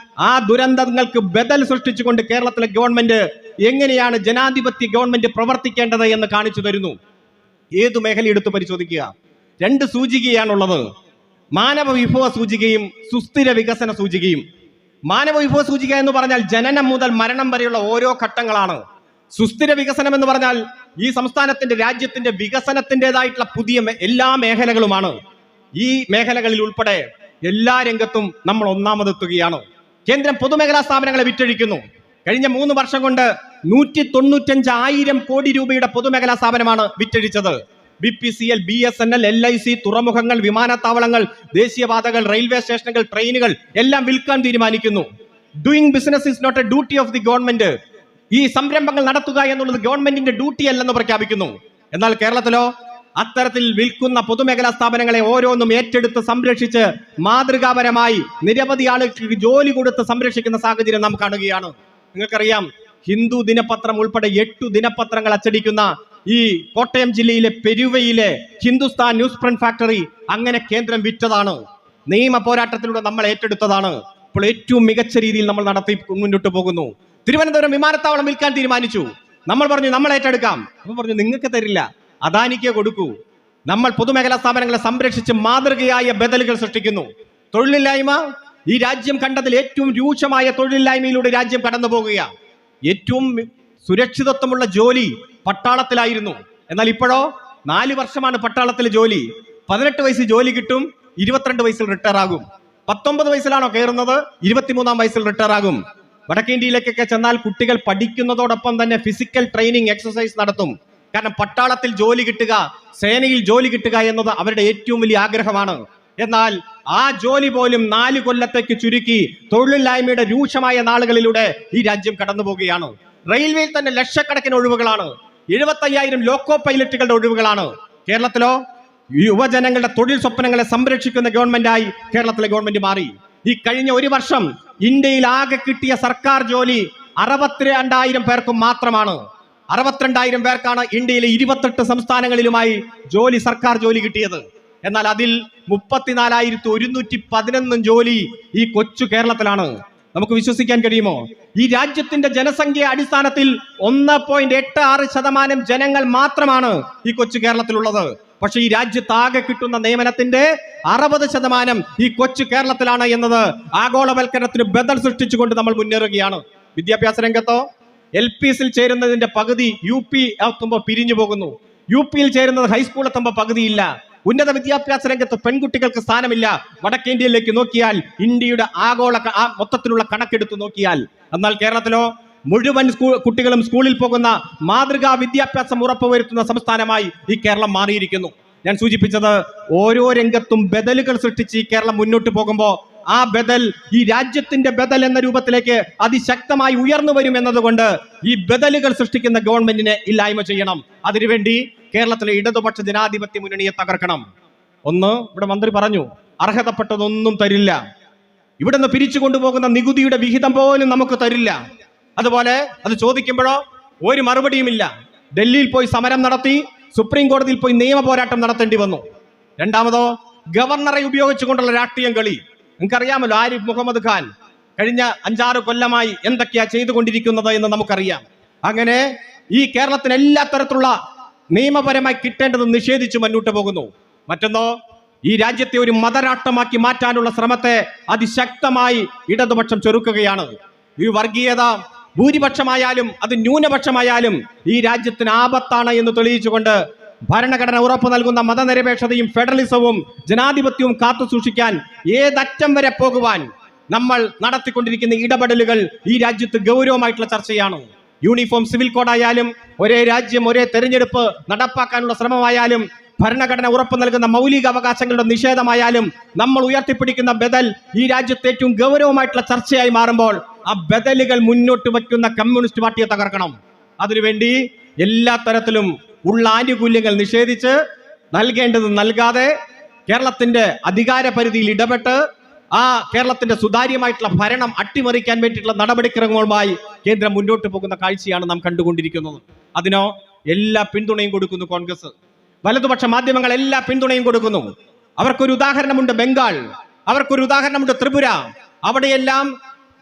ആ ദുരന്തങ്ങൾക്ക് ബദൽ സൃഷ്ടിച്ചുകൊണ്ട് കേരളത്തിലെ ഗവൺമെന്റ് എങ്ങനെയാണ് ജനാധിപത്യ ഗവൺമെന്റ് പ്രവർത്തിക്കേണ്ടത് എന്ന് കാണിച്ചു തരുന്നു. ഏതു മേഖല എടുത്ത് പരിശോധിക്കുക, 2 സൂചികയാണുള്ളത്. മാനവ വിഭവ സൂചികയും സുസ്ഥിര വികസന സൂചികയും. മാനവ വിഭവ സൂചിക എന്ന് പറഞ്ഞാൽ ജനനം മുതൽ മരണം വരെയുള്ള ഓരോ ഘട്ടങ്ങളാണ്. സുസ്ഥിര വികസനം എന്ന് പറഞ്ഞാൽ ഈ സംസ്ഥാനത്തിന്റെ രാജ്യത്തിന്റെ വികസനത്തിൻ്റെതായിട്ടുള്ള പുതിയ എല്ലാ മേഖലകളുമാണ്. ഈ മേഖലകളിൽ ഉൾപ്പെടെ എല്ലാ രംഗത്തും നമ്മൾ ഒന്നാമതെത്തുകയാണ്. കേന്ദ്രം പൊതുമേഖലാ സ്ഥാപനങ്ങളെ വിറ്റഴിക്കുന്നു. കഴിഞ്ഞ 3 വർഷം കൊണ്ട് 195,000 കോടി രൂപയുടെ പൊതുമേഖലാ സ്ഥാപനമാണ് വിറ്റഴിച്ചത്. BPCL, BSNL, LIC, തുറമുഖങ്ങൾ, വിമാനത്താവളങ്ങൾ, ദേശീയപാതകൾ, റെയിൽവേ സ്റ്റേഷനുകൾ, ട്രെയിനുകൾ എല്ലാം വിൽക്കാൻ തീരുമാനിക്കുന്നു. Doing business is not a duty of the government. ഈ സംരംഭങ്ങൾ നടത്തുക എന്നുള്ളത് ഗവൺമെന്റിന്റെ ഡ്യൂട്ടി അല്ലെന്ന് പ്രഖ്യാപിക്കുന്നു. എന്നാൽ കേരളത്തിലോ അത്തരത്തിൽ വിൽക്കുന്ന പൊതുമേഖലാ സ്ഥാപനങ്ങളെ ഓരോന്നും ഏറ്റെടുത്ത് സംരക്ഷിച്ച് മാതൃകാപരമായി നിരവധി ആളുകൾക്ക് ജോലി കൊടുത്ത് സംരക്ഷിക്കുന്ന സാഹചര്യം നാം കാണുകയാണ്. നിങ്ങൾക്കറിയാം, ഹിന്ദു ദിനപത്രം ഉൾപ്പെടെ 8 ദിനപത്രങ്ങൾ അച്ചടിക്കുന്ന ഈ കോട്ടയം ജില്ലയിലെ പെരുവയിലെ ഹിന്ദുസ്ഥാൻ ന്യൂസ് പ്രിന്റ് ഫാക്ടറി അങ്ങനെ കേന്ദ്രം വിറ്റതാണ്. നിയമ പോരാട്ടത്തിലൂടെ നമ്മൾ ഏറ്റെടുത്തതാണ്. ഇപ്പോൾ ഏറ്റവും മികച്ച രീതിയിൽ നമ്മൾ നടത്തി മുന്നോട്ട് പോകുന്നു. തിരുവനന്തപുരം വിമാനത്താവളം വിൽക്കാൻ തീരുമാനിച്ചു. നമ്മൾ പറഞ്ഞു നമ്മൾ ഏറ്റെടുക്കാം. നമ്മൾ പറഞ്ഞു നിങ്ങൾക്ക് തരില്ല, അദാനിക്ക് കൊടുക്കൂ. നമ്മൾ പൊതുമേഖലാ സ്ഥാപനങ്ങളെ സംരക്ഷിച്ച് മാതൃകയായ ബദലുകൾ സൃഷ്ടിക്കുന്നു. തൊഴിലില്ലായ്മ ഈ രാജ്യം കണ്ടതിൽ ഏറ്റവും രൂക്ഷമായ തൊഴിലില്ലായ്മയിലൂടെ രാജ്യം കടന്നു പോകുകയാണ്. ഏറ്റവും സുരക്ഷിതത്വമുള്ള ജോലി പട്ടാളത്തിലായിരുന്നു. എന്നാൽ ഇപ്പോഴോ 4 വർഷമാണ് പട്ടാളത്തിലെ ജോലി. 18 വയസ്സിൽ ജോലി കിട്ടും, 22 വയസ്സിൽ റിട്ടയർ ആകും. 19 വയസ്സിലാണോ കയറുന്നത്, 23-ാം വയസ്സിൽ റിട്ടയർ ആകും. വടക്കേന്ത്യയിലേക്കൊക്കെ ചെന്നാൽ കുട്ടികൾ പഠിക്കുന്നതോടൊപ്പം തന്നെ ഫിസിക്കൽ ട്രെയിനിങ് എക്സസൈസ് നടത്തും. കാരണം പട്ടാളത്തിൽ ജോലി കിട്ടുക, സേനയിൽ ജോലി കിട്ടുക എന്നത് അവരുടെ ഏറ്റവും വലിയ ആഗ്രഹമാണ്. എന്നാൽ ആ ജോലി പോലും 4 കൊല്ലത്തേക്ക് ചുരുക്കി തൊഴിലില്ലായ്മയുടെ രൂക്ഷമായ നാളുകളിലൂടെ ഈ രാജ്യം കടന്നു പോവുകയാണ്. റെയിൽവേയിൽ തന്നെ ലക്ഷക്കണക്കിന് ഒഴിവുകളാണ്. 75,000 ലോക്കോ പൈലറ്റുകളുടെ ഒഴിവുകളാണ്. കേരളത്തിലോ യുവജനങ്ങളുടെ തൊഴിൽ സ്വപ്നങ്ങളെ സംരക്ഷിക്കുന്ന ഗവൺമെന്റായി കേരളത്തിലെ ഗവൺമെന്റ് മാറി. ഈ കഴിഞ്ഞ 1 വർഷം ഇന്ത്യയിൽ ആകെ കിട്ടിയ സർക്കാർ ജോലി 62,000 പേർക്ക് മാത്രമാണ്. 62,000 പേർക്കാണ് ഇന്ത്യയിലെ 28 സംസ്ഥാനങ്ങളിലുമായി സർക്കാർ ജോലി കിട്ടിയത്. എന്നാൽ അതിൽ 34,111 ജോലി ഈ കൊച്ചു കേരളത്തിലാണ്. നമുക്ക് വിശ്വസിക്കാൻ കഴിയുമോ? ഈ രാജ്യത്തിന്റെ ജനസംഖ്യ അടിസ്ഥാനത്തിൽ 1.86% ജനങ്ങൾ മാത്രമാണ് ഈ കൊച്ചു കേരളത്തിലുള്ളത്. പക്ഷെ ഈ രാജ്യത്താകെ കിട്ടുന്ന നിയമനത്തിന്റെ 60% ഈ കൊച്ചു കേരളത്തിലാണ് എന്നത് ആഗോളവൽക്കരണത്തിന് ബദൽ സൃഷ്ടിച്ചുകൊണ്ട് നമ്മൾ മുന്നേറുകയാണ്. വിദ്യാഭ്യാസ രംഗത്തോ LPSൽ ചേരുന്നതിന്റെ പകുതി UP എത്തുമ്പോൾ പിരിഞ്ഞു പോകുന്നു. UPയിൽ ചേരുന്നത് ഹൈസ്കൂൾ എത്തുമ്പോൾ പകുതിയില്ല. ഉന്നത വിദ്യാഭ്യാസ രംഗത്ത് പെൺകുട്ടികൾക്ക് സ്ഥാനമില്ല. വടക്കേന്ത്യയിലേക്ക് നോക്കിയാൽ ഇന്ത്യയുടെ ആഗോള മൊത്തത്തിലുള്ള കണക്കെടുത്ത് നോക്കിയാൽ, എന്നാൽ കേരളത്തിലോ മുഴുവൻ കുട്ടികളും സ്കൂളിൽ പോകുന്ന മാതൃകാ വിദ്യാഭ്യാസം ഉറപ്പുവരുത്തുന്ന സംസ്ഥാനമായി ഈ കേരളം മാറിയിരിക്കുന്നു. ഞാൻ സൂചിപ്പിച്ചത് ഓരോ രംഗത്തും ബദലുകൾ സൃഷ്ടിച്ച് ഈ കേരളം മുന്നോട്ട് പോകുമ്പോൾ ആ ബദൽ ഈ രാജ്യത്തിന്റെ ബദൽ എന്ന രൂപത്തിലേക്ക് അതിശക്തമായി ഉയർന്നു വരും എന്നതുകൊണ്ട് ഈ ബദലുകൾ സൃഷ്ടിക്കുന്ന ഗവൺമെന്റിനെ ഇല്ലായ്മ ചെയ്യണം. അതിനുവേണ്ടി കേരളത്തിലെ ഇടതുപക്ഷ ജനാധിപത്യ മുന്നണിയെ തകർക്കണം. ഒന്ന്, ഇവിടെ മന്ത്രി പറഞ്ഞു അർഹതപ്പെട്ടതൊന്നും തരില്ല. ഇവിടുന്ന് പിരിച്ചു കൊണ്ടുപോകുന്ന നികുതിയുടെ വിഹിതം പോലും നമുക്ക് തരില്ല. അതുപോലെ അത് ചോദിക്കുമ്പോഴോ ഒരു മറുപടിയുമില്ല. ഡൽഹിയിൽ പോയി സമരം നടത്തി, സുപ്രീം കോടതിയിൽ പോയി നിയമ പോരാട്ടം നടത്തേണ്ടി വന്നു. രണ്ടാമതോ ഗവർണറെ ഉപയോഗിച്ചുകൊണ്ടുള്ള രാഷ്ട്രീയം കളി. നിങ്ങൾക്കറിയാമല്ലോ, ആരിഫ് മുഹമ്മദ് ഖാൻ കഴിഞ്ഞ 5-6 കൊല്ലമായി എന്തൊക്കെയാ ചെയ്തുകൊണ്ടിരിക്കുന്നത് എന്ന് നമുക്കറിയാം. അങ്ങനെ ഈ കേരളത്തിന് എല്ലാ തരത്തിലുള്ള നിയമപരമായി കിട്ടേണ്ടത് നിഷേധിച്ച് മുന്നോട്ട് പോകുന്നു. മറ്റൊന്നോ, ഈ രാജ്യത്തെ ഒരു മതരാഷ്ട്രമാക്കി മാറ്റാനുള്ള ശ്രമത്തെ അതിശക്തമായി ഇടതുപക്ഷം ചെറുക്കുകയാണ്. ഈ വർഗീയത ഭൂരിപക്ഷമായാലും അത് ന്യൂനപക്ഷമായാലും ഈ രാജ്യത്തിന് ആപത്താണ് എന്ന് തെളിയിച്ചുകൊണ്ട് ഭരണഘടന ഉറപ്പു നൽകുന്ന മതനിരപേക്ഷതയും ഫെഡറലിസവും ജനാധിപത്യവും കാത്തു സൂക്ഷിക്കാൻ ഏതറ്റം വരെ പോകുവാൻ നമ്മൾ നടത്തിക്കൊണ്ടിരിക്കുന്ന ഇടപെടലുകൾ ഈ രാജ്യത്ത് ഗൗരവമായിട്ടുള്ള ചർച്ചയാണ്. യൂണിഫോം സിവിൽ കോഡായാലും, ഒരേ രാജ്യം ഒരേ തെരഞ്ഞെടുപ്പ് നടപ്പാക്കാനുള്ള ശ്രമമായാലും, ഭരണഘടന ഉറപ്പു നൽകുന്ന മൗലിക അവകാശങ്ങളുടെ നിഷേധമായാലും, നമ്മൾ ഉയർത്തിപ്പിടിക്കുന്ന ബദൽ ഈ രാജ്യത്തെ ഏറ്റവും ഗൗരവമായിട്ടുള്ള ചർച്ചയായി മാറുമ്പോൾ ആ ബദലുകൾ മുന്നോട്ട് വയ്ക്കുന്ന കമ്മ്യൂണിസ്റ്റ് പാർട്ടിയെ തകർക്കണം. അതിനുവേണ്ടി എല്ലാ തരത്തിലും ഉള്ള ആനുകൂല്യങ്ങൾ നിഷേധിച്ച് നൽകേണ്ടത് നൽകാതെ കേരളത്തിന്റെ അധികാര പരിധിയിൽ ഇടപെട്ട് ആ കേരളത്തിന്റെ സുതാര്യമായിട്ടുള്ള ഭരണം അട്ടിമറിക്കാൻ വേണ്ടിയിട്ടുള്ള നടപടിക്രമങ്ങളുമായി കേന്ദ്രം മുന്നോട്ട് പോകുന്ന കാഴ്ചയാണ് നാം കണ്ടുകൊണ്ടിരിക്കുന്നത്. അതിനോ എല്ലാ പിന്തുണയും കൊടുക്കുന്നു കോൺഗ്രസ്. വലതുപക്ഷ മാധ്യമങ്ങൾ എല്ലാ പിന്തുണയും കൊടുക്കുന്നു. അവർക്കൊരു ഉദാഹരണമുണ്ട് ബംഗാൾ, അവർക്കൊരു ഉദാഹരണമുണ്ട് ത്രിപുര. അവിടെയെല്ലാം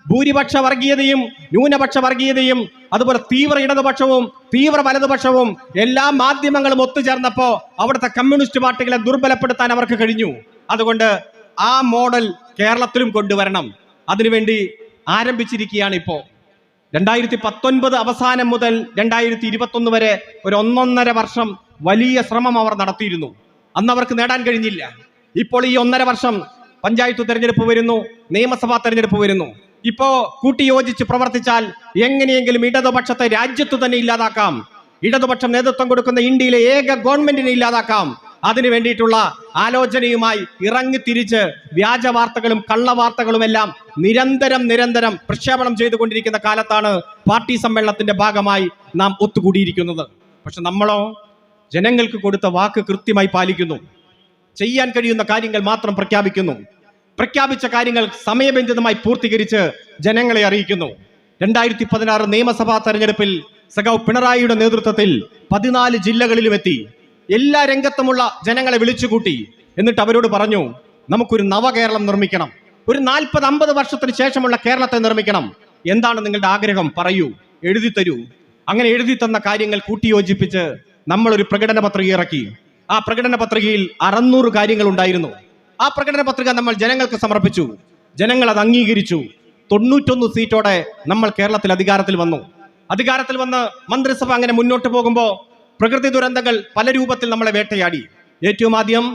ഭൂരിപക്ഷ വർഗീയതയും ന്യൂനപക്ഷ വർഗീയതയും അതുപോലെ തീവ്ര ഇടതുപക്ഷവും തീവ്ര വലതുപക്ഷവും എല്ലാ മാധ്യമങ്ങളും ഒത്തുചേർന്നപ്പോ അവിടുത്തെ കമ്മ്യൂണിസ്റ്റ് പാർട്ടികളെ ദുർബലപ്പെടുത്താൻ അവർക്ക് കഴിഞ്ഞു. അതുകൊണ്ട് ആ മോഡൽ കേരളത്തിലും കൊണ്ടുവരണം. അതിനുവേണ്ടി ആരംഭിച്ചിരിക്കുകയാണ് ഇപ്പോൾ. 2019 അവസാനം മുതൽ 2021 വരെ ഒരു 1.5 വർഷം വലിയ ശ്രമം അവർ നടത്തിയിരുന്നു. അന്ന് അവർക്ക് നേടാൻ കഴിഞ്ഞില്ല. ഇപ്പോൾ ഈ 1.5 വർഷം പഞ്ചായത്ത് തെരഞ്ഞെടുപ്പ് വരുന്നു, നിയമസഭാ തെരഞ്ഞെടുപ്പ് വരുന്നു. ഇപ്പോ കൂട്ടിയോജിച്ച് പ്രവർത്തിച്ചാൽ എങ്ങനെയെങ്കിലും ഇടതുപക്ഷത്തെ രാജ്യത്ത് തന്നെ ഇല്ലാതാക്കാം. ഇടതുപക്ഷം നേതൃത്വം കൊടുക്കുന്ന ഇന്ത്യയിലെ ഏക ഗവൺമെന്റിനെ ഇല്ലാതാക്കാം. അതിനു വേണ്ടിയിട്ടുള്ള ആലോചനയുമായി ഇറങ്ങിത്തിരിച്ച് വ്യാജ വാർത്തകളും കള്ളവാർത്തകളുമെല്ലാം നിരന്തരം പ്രക്ഷേപണം ചെയ്തുകൊണ്ടിരിക്കുന്ന കാലത്താണ് പാർട്ടി സമ്മേളനത്തിന്റെ ഭാഗമായി നാം ഒത്തുകൂടിയിരിക്കുന്നത്. പക്ഷെ നമ്മളോ ജനങ്ങൾക്ക് കൊടുത്ത വാക്ക് കൃത്യമായി പാലിക്കുന്നു. ചെയ്യാൻ കഴിയുന്ന കാര്യങ്ങൾ മാത്രം പ്രഖ്യാപിക്കുന്നു. പ്രഖ്യാപിച്ച കാര്യങ്ങൾ സമയബന്ധിതമായി പൂർത്തീകരിച്ച് ജനങ്ങളെ അറിയിക്കുന്നു. 2016 നിയമസഭാ തെരഞ്ഞെടുപ്പിൽ സഖാവ് പിണറായിയുടെ നേതൃത്വത്തിൽ 14 ജില്ലകളിലും എത്തി. എല്ലാ രംഗത്തുമുള്ള ജനങ്ങളെ വിളിച്ചുകൂട്ടി. എന്നിട്ട് അവരോട് പറഞ്ഞു, നമുക്കൊരു നവകേരളം നിർമ്മിക്കണം, ഒരു 40-50 വർഷത്തിന് ശേഷമുള്ള കേരളത്തെ നിർമ്മിക്കണം. എന്താണ് നിങ്ങളുടെ ആഗ്രഹം? പറയൂ, എഴുതി തരൂ. അങ്ങനെ എഴുതി തന്ന കാര്യങ്ങൾ കൂട്ടിയോജിപ്പിച്ച് നമ്മളൊരു പ്രകടന പത്രിക ഇറക്കി. ആ പ്രകടന പത്രികയിൽ 600 കാര്യങ്ങൾ ഉണ്ടായിരുന്നു. ആ പ്രകടന പത്രിക നമ്മൾ ജനങ്ങൾക്ക് സമർപ്പിച്ചു. ജനങ്ങൾ അത് അംഗീകരിച്ചു. 91 സീറ്റോടെ നമ്മൾ കേരളത്തിൽ അധികാരത്തിൽ വന്നു. അധികാരത്തിൽ വന്ന് മന്ത്രിസഭ അങ്ങനെ മുന്നോട്ട് പോകുമ്പോൾ പ്രകൃതി ദുരന്തങ്ങൾ പല രൂപത്തിൽ നമ്മളെ വേട്ടയാടി. ഏറ്റവും ആദ്യം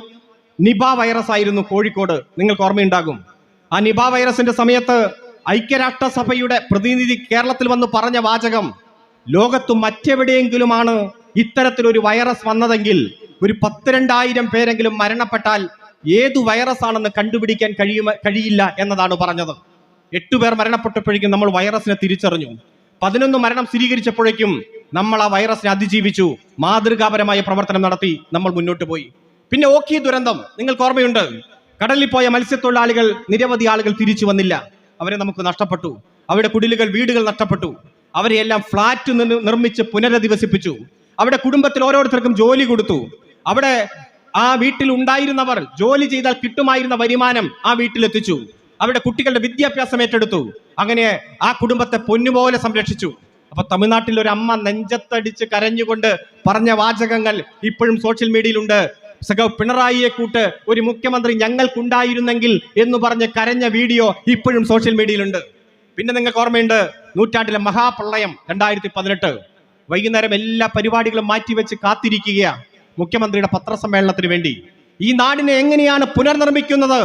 നിപ വൈറസ് ആയിരുന്നു കോഴിക്കോട്. നിങ്ങൾക്ക് ഓർമ്മയുണ്ടാകും. ആ നിപ വൈറസിന്റെ സമയത്ത് ഐക്യരാഷ്ട്രസഭയുടെ പ്രതിനിധി കേരളത്തിൽ വന്ന് പറഞ്ഞ വാചകം, ലോകത്ത് മറ്റെവിടെയെങ്കിലുമാണ് ഇത്തരത്തിലൊരു വൈറസ് വന്നതെങ്കിൽ ഒരു 12,000 പേരെങ്കിലും മരണപ്പെട്ടാൽ ഏതു വൈറസ് ആണെന്ന് കണ്ടുപിടിക്കാൻ കഴിയില്ല എന്നതാണ് പറഞ്ഞത്. 8 പേർ മരണപ്പെട്ടപ്പോഴേക്കും നമ്മൾ വൈറസിനെ തിരിച്ചറിഞ്ഞു. 11 മരണം സ്ഥിരീകരിച്ചപ്പോഴേക്കും നമ്മൾ ആ വൈറസിനെ അതിജീവിച്ചു. മാതൃകാപരമായ പ്രവർത്തനം നടത്തി നമ്മൾ മുന്നോട്ട് പോയി. പിന്നെ ഓഖി ദുരന്തം നിങ്ങൾക്ക് ഓർമ്മയുണ്ട്. കടലിൽ പോയ മത്സ്യത്തൊഴിലാളികൾ, നിരവധി ആളുകൾ തിരിച്ചു വന്നില്ല. അവരെ നമുക്ക് നഷ്ടപ്പെട്ടു. അവരുടെ കുടിലുകൾ, വീടുകൾ നഷ്ടപ്പെട്ടു. അവരെയെല്ലാം ഫ്ലാറ്റ് നിർമ്മിച്ച് പുനരധിവസിപ്പിച്ചു. അവിടെ കുടുംബത്തിൽ ഓരോരുത്തർക്കും ജോലി കൊടുത്തു. അവിടെ ആ വീട്ടിൽ ഉണ്ടായിരുന്നവർ ജോലി ചെയ്താൽ കിട്ടുമായിരുന്ന വരുമാനം ആ വീട്ടിലെത്തിച്ചു. അവിടെ കുട്ടികളുടെ വിദ്യാഭ്യാസം ഏറ്റെടുത്തു. അങ്ങനെ ആ കുടുംബത്തെ പൊന്നുപോലെ സംരക്ഷിച്ചു. അപ്പൊ തമിഴ്നാട്ടിൽ ഒരു അമ്മ നെഞ്ചത്തടിച്ച് കരഞ്ഞുകൊണ്ട് പറഞ്ഞ വാചകങ്ങൾ ഇപ്പോഴും സോഷ്യൽ മീഡിയയിലുണ്ട്. സഖാവ് പിണറായിയെ കൂട്ട് ഒരു മുഖ്യമന്ത്രി ഞങ്ങൾക്കുണ്ടായിരുന്നെങ്കിൽ എന്ന് പറഞ്ഞ് കരഞ്ഞ വീഡിയോ ഇപ്പോഴും സോഷ്യൽ മീഡിയയിലുണ്ട്. പിന്നെ നിങ്ങൾക്ക് ഓർമ്മയുണ്ട്, നൂറ്റാണ്ടിലെ മഹാപ്രളയം 2018. വൈകുന്നേരം എല്ലാ പരിപാടികളും മാറ്റിവെച്ച് കാത്തിരിക്കുകയാണ് മുഖ്യമന്ത്രിയുടെ പത്രസമ്മേളനത്തിന് വേണ്ടി. ഈ നാടിനെ എങ്ങനെയാണ് പുനർനിർമ്മിക്കുന്നത്,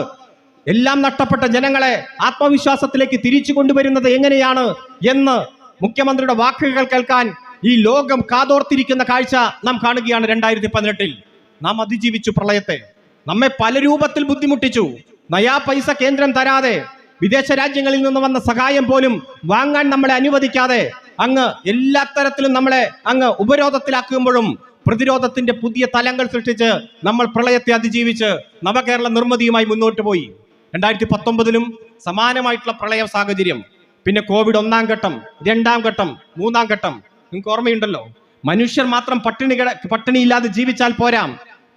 എല്ലാം നഷ്ടപ്പെട്ട ജനങ്ങളെ ആത്മവിശ്വാസത്തിലേക്ക് തിരിച്ചു കൊണ്ടുവരുന്നത് എങ്ങനെയാണ് എന്ന് മുഖ്യമന്ത്രിയുടെ വാക്കുകൾ കേൾക്കാൻ ഈ ലോകം കാതോർത്തിരിക്കുന്ന കാഴ്ച നാം കാണുകയാണ്. 2018 നാം അതിജീവിച്ചു പ്രളയത്തെ. നമ്മെ പല രൂപത്തിൽ ബുദ്ധിമുട്ടിച്ചു. നയാ പൈസ കേന്ദ്രം തരാതെ, വിദേശ രാജ്യങ്ങളിൽ നിന്ന് വന്ന സഹായം പോലും വാങ്ങാൻ നമ്മളെ അനുവദിക്കാതെ അങ്ങ് എല്ലാ തരത്തിലും നമ്മളെ അങ്ങ് ഉപരോധത്തിലാക്കുമ്പോഴും പ്രതിരോധത്തിന്റെ പുതിയ തലങ്ങൾ സൃഷ്ടിച്ച് നമ്മൾ പ്രളയത്തെ അതിജീവിച്ച് നവകേരള നിർമ്മിതിയുമായി മുന്നോട്ട് പോയി. 2019 സമാനമായിട്ടുള്ള പ്രളയ സാഹചര്യം. പിന്നെ കോവിഡ് 1ാം ഘട്ടം, 2ാം ഘട്ടം, 3ാം ഘട്ടം. നിങ്ങൾക്ക് ഓർമ്മയുണ്ടല്ലോ. മനുഷ്യർ മാത്രം പട്ടിണിയില്ലാതെ ജീവിച്ചാൽ പോരാ,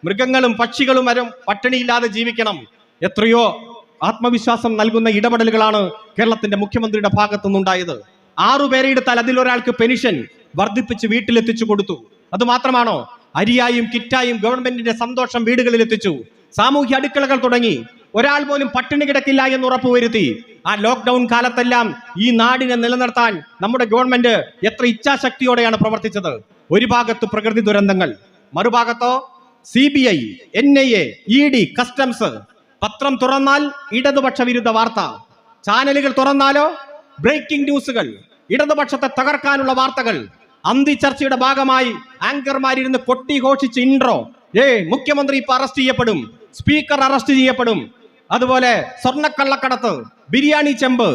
മൃഗങ്ങളും പക്ഷികളും വരും പട്ടിണിയില്ലാതെ ജീവിക്കണം. എത്രയോ ആത്മവിശ്വാസം നൽകുന്ന ഇടപെടലുകളാണ് കേരളത്തിന്റെ മുഖ്യമന്ത്രിയുടെ ഭാഗത്തുനിന്നുണ്ടായത്. 6 പേരെ എടുത്താൽ അതിലൊരാൾക്ക് പെൻഷൻ വർദ്ധിപ്പിച്ച് വീട്ടിലെത്തിച്ചു കൊടുത്തു. അത് മാത്രമാണോ, അരിയായും കിറ്റായും ഗവൺമെന്റിന്റെ സന്തോഷം വീടുകളിൽ എത്തിച്ചു. സാമൂഹ്യ അടുക്കളകൾ തുടങ്ങി. ഒരാൾ പോലും പട്ടിണി കിടക്കില്ല എന്ന് ഉറപ്പുവരുത്തി. ആ ലോക്ക്ഡൌൺ കാലത്തെല്ലാം ഈ നാടിനെ നിലനിർത്താൻ നമ്മുടെ ഗവൺമെന്റ് എത്ര ഇച്ഛാശക്തിയോടെയാണ് പ്രവർത്തിച്ചത്. ഒരു ഭാഗത്ത് പ്രകൃതി ദുരന്തങ്ങൾ, മറുഭാഗത്തോ CBI, NIA, ED, കസ്റ്റംസ്. പത്രം തുറന്നാൽ ഇടതുപക്ഷ വിരുദ്ധ വാർത്ത, ചാനലുകൾ തുറന്നാലോ ബ്രേക്കിംഗ് ന്യൂസുകൾ, ഇടതുപക്ഷത്തെ തകർക്കാനുള്ള വാർത്തകൾ. അന്തിച്ചർച്ചയുടെ ഭാഗമായി ആങ്കർമാരിരുന്ന് കൊട്ടിഘോഷിച്ച് ഇൻട്രോ, മുഖ്യമന്ത്രി ഇപ്പൊ അറസ്റ്റ് ചെയ്യപ്പെടും, സ്പീക്കർ അറസ്റ്റ് ചെയ്യപ്പെടും. അതുപോലെ സ്വർണ്ണക്കള്ളക്കടത്ത്, ബിരിയാണി ചെമ്പ്,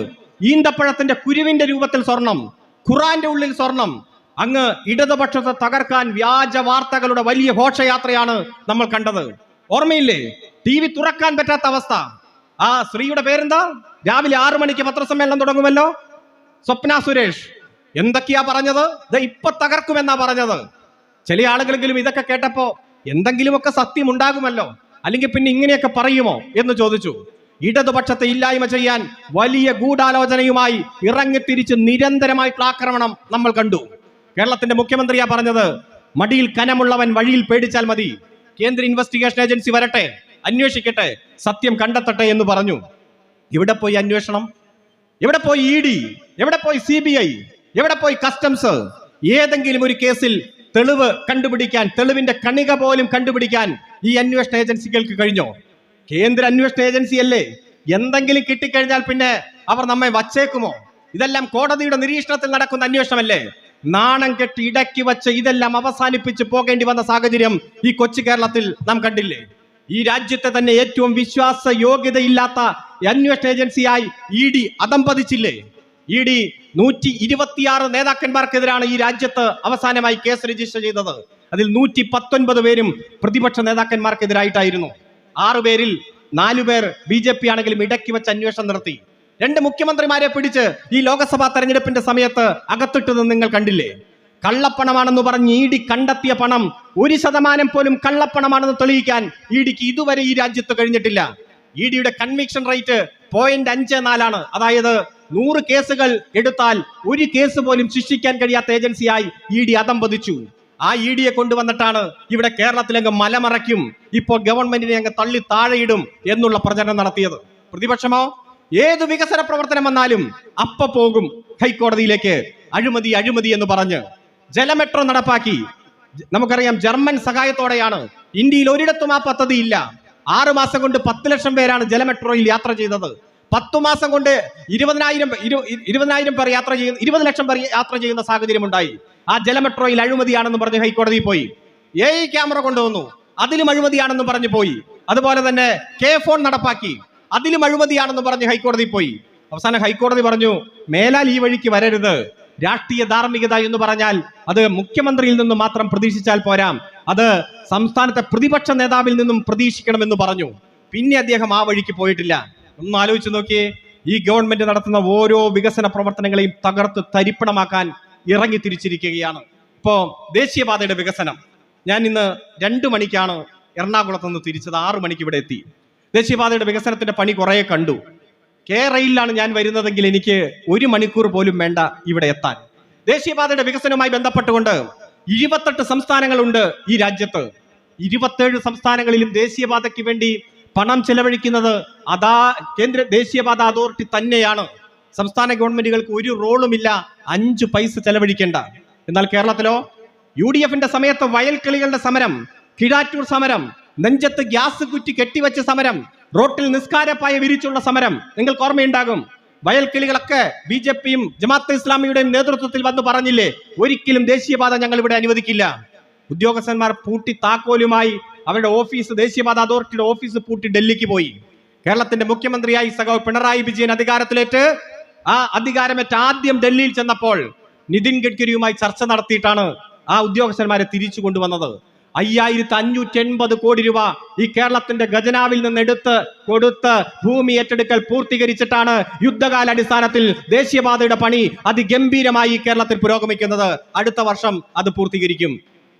ഈന്തപ്പഴത്തിന്റെ കുരുവിന്റെ രൂപത്തിൽ സ്വർണം, ഖുറാന്റെ ഉള്ളിൽ സ്വർണം. അങ്ങ് ഇടതുപക്ഷത്തെ തകർക്കാൻ വ്യാജ വാർത്തകളുടെ വലിയ ഘോഷയാത്രയാണ് നമ്മൾ കണ്ടത്. ഓർമ്മയില്ലേ? TV തുറക്കാൻ പറ്റാത്ത അവസ്ഥ. ആ സ്ത്രീയുടെ പേരെന്താ? രാവിലെ 6 മണിക്ക് പത്രസമ്മേളനം തുടങ്ങുമല്ലോ, സ്വപ്ന സുരേഷ്. എന്തൊക്കെയാ പറഞ്ഞത്? ഇപ്പൊ തകർക്കുമെന്നാ പറഞ്ഞത്. ചില ആളുകളെങ്കിലും ഇതൊക്കെ കേട്ടപ്പോ എന്തെങ്കിലുമൊക്കെ സത്യം ഉണ്ടാകുമല്ലോ, അല്ലെങ്കിൽ പിന്നെ ഇങ്ങനെയൊക്കെ പറയുമോ എന്ന് ചോദിച്ചു. ഇടതുപക്ഷത്തെ ഇല്ലായ്മ ചെയ്യാൻ വലിയ ഗൂഢാലോചനയുമായി ഇറങ്ങിത്തിരിച്ച് നിരന്തരമായിട്ടുള്ള ആക്രമണം നമ്മൾ കണ്ടു. കേരളത്തിന്റെ മുഖ്യമന്ത്രിയാ പറഞ്ഞത്, മടിയിൽ കനമുള്ളവൻ വഴിയിൽ പേടിച്ചാൽ മതി, കേന്ദ്ര ഇൻവെസ്റ്റിഗേഷൻ ഏജൻസി വരട്ടെ, അന്വേഷിക്കട്ടെ, സത്യം കണ്ടെത്തട്ടെ എന്ന് പറഞ്ഞു. ഇവിടെ പോയി അന്വേഷണം? എവിടെ പോയി ED? എവിടെ പോയി CBI? എവിടെ പോയി കസ്റ്റംസ്? ഏതെങ്കിലും ഒരു കേസിൽ തെളിവ് കണ്ടുപിടിക്കാൻ, തെളിവിന്റെ കണിക പോലും കണ്ടുപിടിക്കാൻ ഈ അന്വേഷണ ഏജൻസികൾക്ക് കഴിഞ്ഞോ? കേന്ദ്ര അന്വേഷണ ഏജൻസിയല്ലേ, എന്തെങ്കിലും കിട്ടിക്കഴിഞ്ഞാൽ പിന്നെ അവർ നമ്മെ വച്ചേക്കുമോ? ഇതെല്ലാം കോടതിയുടെ നിരീക്ഷണത്തിൽ നടക്കുന്ന അന്വേഷണമല്ലേ? നാണം കെട്ടി ഇടയ്ക്ക് വച്ച് ഇതെല്ലാം അവസാനിപ്പിച്ച് പോകേണ്ടി വന്ന സാഹചര്യം ഈ കൊച്ചു കേരളത്തിൽ നാം കണ്ടില്ലേ? ഈ രാജ്യത്തെ തന്നെ ഏറ്റവും വിശ്വാസ യോഗ്യതയില്ലാത്ത അന്വേഷണ ഏജൻസിയായി ED അധംപതിച്ചില്ലേ? ED 126 നേതാക്കന്മാർക്കെതിരാണ് ഈ രാജ്യത്ത് അവസാനമായി കേസ് രജിസ്റ്റർ ചെയ്തത്. അതിൽ 119 പേരും പ്രതിപക്ഷ നേതാക്കന്മാർക്കെതിരായിട്ടായിരുന്നു. 6 പേരിൽ 4 പേർ BJP ആണെങ്കിലും ഇടയ്ക്ക് വെച്ച് അന്വേഷണം നടത്തി. 2 മുഖ്യമന്ത്രിമാരെ പിടിച്ച് ഈ ലോക്സഭാ തെരഞ്ഞെടുപ്പിന്റെ സമയത്ത് അകത്തിട്ടത് നിങ്ങൾ കണ്ടില്ലേ? കള്ളപ്പണമാണെന്ന് പറഞ്ഞ് ED കണ്ടെത്തിയ പണം 1% പോലും കള്ളപ്പണമാണെന്ന് തെളിയിക്കാൻ EDക്ക് ഇതുവരെ ഈ രാജ്യത്ത് കഴിഞ്ഞിട്ടില്ല. EDയുടെ കൺവിക്ഷൻ റേറ്റ് 0.54 അതായത് 100 കേസുകൾ എടുത്താൽ 1 കേസ് പോലും ശിക്ഷിക്കാൻ കഴിയാത്ത ഏജൻസിയായി ED അധംപതിച്ചു. ആ EDയെ കൊണ്ടുവന്നിട്ടാണ് ഇവിടെ കേരളത്തിലങ്ങ് മലമറയ്ക്കും, ഇപ്പോൾ ഗവൺമെന്റിനെ അങ്ങ് തള്ളി താഴെയിടും എന്നുള്ള പ്രചരണം നടത്തിയത്. പ്രതിപക്ഷമോ ഏത് വികസന പ്രവർത്തനം വന്നാലും അപ്പ പോകും ഹൈക്കോടതിയിലേക്ക്, അഴിമതി അഴിമതി എന്ന് പറഞ്ഞ്. ജലമെട്രോ നടപ്പാക്കി, നമുക്കറിയാം ജർമ്മൻ സഹായത്തോടെയാണ്. ഇന്ത്യയിൽ ഒരിടത്തും ആ പദ്ധതി ഇല്ല. 6 മാസം കൊണ്ട് 10 ലക്ഷം പേരാണ് ജലമെട്രോയിൽ യാത്ര ചെയ്തത്. 10 മാസം കൊണ്ട് 20,000 പേർ യാത്ര ചെയ്യുന്ന 20 ലക്ഷം പേർ യാത്ര ചെയ്യുന്ന സാഹചര്യം ഉണ്ടായി. ആ ജലമെട്രോയിൽ അഴിമതിയാണെന്ന് പറഞ്ഞ് ഹൈക്കോടതിയിൽ പോയി. AI ക്യാമറ കൊണ്ടുവന്നു, അതിലും അഴിമതിയാണെന്ന് പറഞ്ഞു പോയി. അതുപോലെ തന്നെ K-ഫോൺ നടപ്പാക്കി, അതിലും അഴിമതിയാണെന്ന് പറഞ്ഞ് ഹൈക്കോടതി പോയി. അവസാനം ഹൈക്കോടതി പറഞ്ഞു, മേലാൽ ഈ വഴിക്ക് വരരുത്. രാഷ്ട്രീയ ധാർമ്മികത എന്ന് പറഞ്ഞാൽ അത് മുഖ്യമന്ത്രിയിൽ നിന്നും മാത്രം പ്രതീക്ഷിച്ചാൽ പോരാ, അത് സംസ്ഥാനത്തെ പ്രതിപക്ഷ നേതാവിൽ നിന്നും പ്രതീക്ഷിക്കണമെന്ന് പറഞ്ഞു. പിന്നെ അദ്ദേഹം ആ വഴിക്ക് പോയിട്ടില്ല. ഒന്ന് ആലോചിച്ച് നോക്കിയേ, ഈ ഗവൺമെന്റ് നടത്തുന്ന ഓരോ വികസന പ്രവർത്തനങ്ങളെയും തകർത്ത് തരിപ്പണമാക്കാൻ ഇറങ്ങി തിരിച്ചിരിക്കുകയാണ്. ഇപ്പോ ദേശീയപാതയുടെ വികസനം, ഞാൻ ഇന്ന് 2 മണിക്കാണ് എറണാകുളത്ത് നിന്ന് തിരിച്ചത്, 6 മണിക്ക് ഇവിടെ എത്തി. ദേശീയപാതയുടെ വികസനത്തിന്റെ പണി കുറെ കണ്ടു. റെയിലാണ് ഞാൻ വരുന്നതെങ്കിൽ എനിക്ക് 1 മണിക്കൂർ പോലും വേണ്ട ഇവിടെ എത്താൻ. ദേശീയപാതയുടെ വികസനവുമായി ബന്ധപ്പെട്ടുകൊണ്ട് 28 സംസ്ഥാനങ്ങളുണ്ട് ഈ രാജ്യത്ത്. 27 സംസ്ഥാനങ്ങളിലും ദേശീയപാതയ്ക്ക് വേണ്ടി പണം ചെലവഴിക്കുന്നത് കേന്ദ്ര ദേശീയപാത അതോറിറ്റി തന്നെയാണ്. സംസ്ഥാന ഗവൺമെന്റുകൾക്ക് ഒരു റോളുമില്ല, 5 പൈസ ചെലവഴിക്കേണ്ട. എന്നാൽ കേരളത്തിലോ UDFന്റെ സമയത്ത് വയൽക്കിളികളുടെ സമരം, കിഴാറ്റൂർ സമരം, നെഞ്ചത്ത് ഗ്യാസ് കുറ്റി കെട്ടിവെച്ച സമരം, റോട്ടിൽ നിസ്കാരപ്പായ വിരിച്ചുള്ള സമരം നിങ്ങൾക്ക് ഓർമ്മയുണ്ടാകും. വയൽക്കിളികളൊക്കെ BJPയും ജമാഅത്തെ ഇസ്ലാമിയുടെയും നേതൃത്വത്തിൽ വന്ന് പറഞ്ഞില്ലേ, ഒരിക്കലും ദേശീയപാത ഞങ്ങൾ ഇവിടെ അനുവദിക്കില്ല. ഉദ്യോഗസ്ഥന്മാർ പൂട്ടി താക്കോലുമായി അവരുടെ ഓഫീസ്, ദേശീയപാത അതോറിറ്റിയുടെ ഓഫീസ് പൂട്ടി ഡൽഹിക്ക് പോയി. കേരളത്തിന്റെ മുഖ്യമന്ത്രിയായി സഖാവ് പിണറായി വിജയൻ അധികാരത്തിലേറ്റ് ആദ്യം ഡൽഹിയിൽ ചെന്നപ്പോൾ നിതിൻ ഗഡ്കരിയുമായി ചർച്ച നടത്തിയിട്ടാണ് ആ ഉദ്യോഗസ്ഥന്മാരെ തിരിച്ചു കൊണ്ടുവന്നത്. 5580 കോടി രൂപ ഈ കേരളത്തിന്റെ ഖജനാവിൽ നിന്ന് കൊടുത്ത് ഭൂമി ഏറ്റെടുക്കൽ പൂർത്തീകരിച്ചിട്ടാണ് യുദ്ധകാലാടിസ്ഥാനത്തിൽ ദേശീയപാതയുടെ പണി അതിഗംഭീരമായി കേരളത്തിൽ പുരോഗമിക്കുന്നത്. അടുത്ത വർഷം അത് പൂർത്തീകരിക്കും.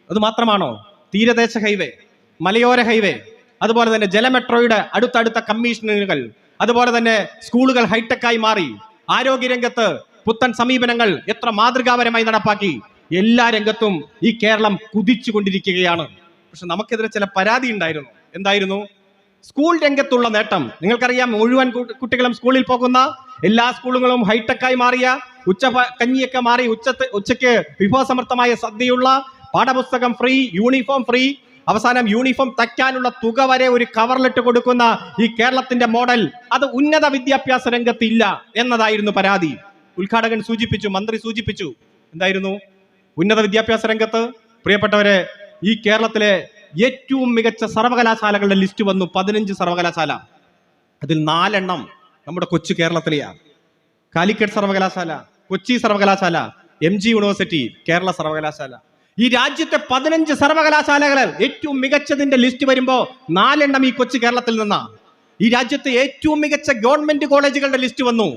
അത് മാത്രമാണോ? തീരദേശ ഹൈവേ, മലയോര ഹൈവേ, അതുപോലെ തന്നെ ജലമെട്രോയുടെ അടുത്തടുത്ത കമ്മീഷനുകൾ, അതുപോലെ തന്നെ സ്കൂളുകൾ ഹൈടെക്കായി മാറി. ആരോഗ്യരംഗത്ത് പുത്തൻ സമീപനങ്ങൾ എത്ര മാതൃകാപരമായി നടപ്പാക്കി. എല്ലാ രംഗത്തും ഈ കേരളം കുതിച്ചുകൊണ്ടിരിക്കുകയാണ്. പക്ഷെ നമുക്കെതിരെ ചില പരാതി ഉണ്ടായിരുന്നു. എന്തായിരുന്നു? സ്കൂൾ രംഗത്തുള്ള നേട്ടം നിങ്ങൾക്കറിയാം. മുഴുവൻ കുട്ടികളും സ്കൂളിൽ പോകുന്ന, എല്ലാ സ്കൂളുകളും ഹൈടെക്കായി മാറിയ, കഞ്ഞിയൊക്കെ മാറി, ഉച്ചയ്ക്ക് വിഭവസമൃദ്ധമായ സദ്യയുള്ള, പാഠപുസ്തകം ഫ്രീ, യൂണിഫോം ഫ്രീ, അവസാനം യൂണിഫോം തയ്ക്കാനുള്ള തുക വരെ ഒരു കവറിലിട്ട് കൊടുക്കുന്ന ഈ കേരളത്തിന്റെ മോഡൽ, അത് ഉന്നത വിദ്യാഭ്യാസ രംഗത്ത് ഇല്ല എന്നതായിരുന്നു പരാതി. ഉദ്ഘാടകൻ സൂചിപ്പിച്ചു, മന്ത്രി സൂചിപ്പിച്ചു. എന്തായിരുന്നു? ഉന്നത വിദ്യാഭ്യാസ രംഗത്ത് പ്രിയപ്പെട്ടവരെ, ഈ കേരളത്തിലെ ഏറ്റവും മികച്ച സർവകലാശാലകളുടെ ലിസ്റ്റ് വന്നു. 15 സർവകലാശാല, അതിൽ 4 എണ്ണം നമ്മുടെ കൊച്ചു കേരളത്തിലെയാണ്. കാലിക്കറ്റ് സർവകലാശാല, കൊച്ചി സർവകലാശാല, MG യൂണിവേഴ്സിറ്റി, കേരള സർവകലാശാല. ഈ രാജ്യത്തെ 15 സർവകലാശാലകൾ ഏറ്റവും മികച്ചതിന്റെ ലിസ്റ്റ് വരുമ്പോ 4 എണ്ണം ഈ കൊച്ചു കേരളത്തിൽ നിന്നാണ്. ഈ രാജ്യത്തെ ഏറ്റവും മികച്ച ഗവൺമെന്റ് കോളേജുകളുടെ ലിസ്റ്റ് വന്നു.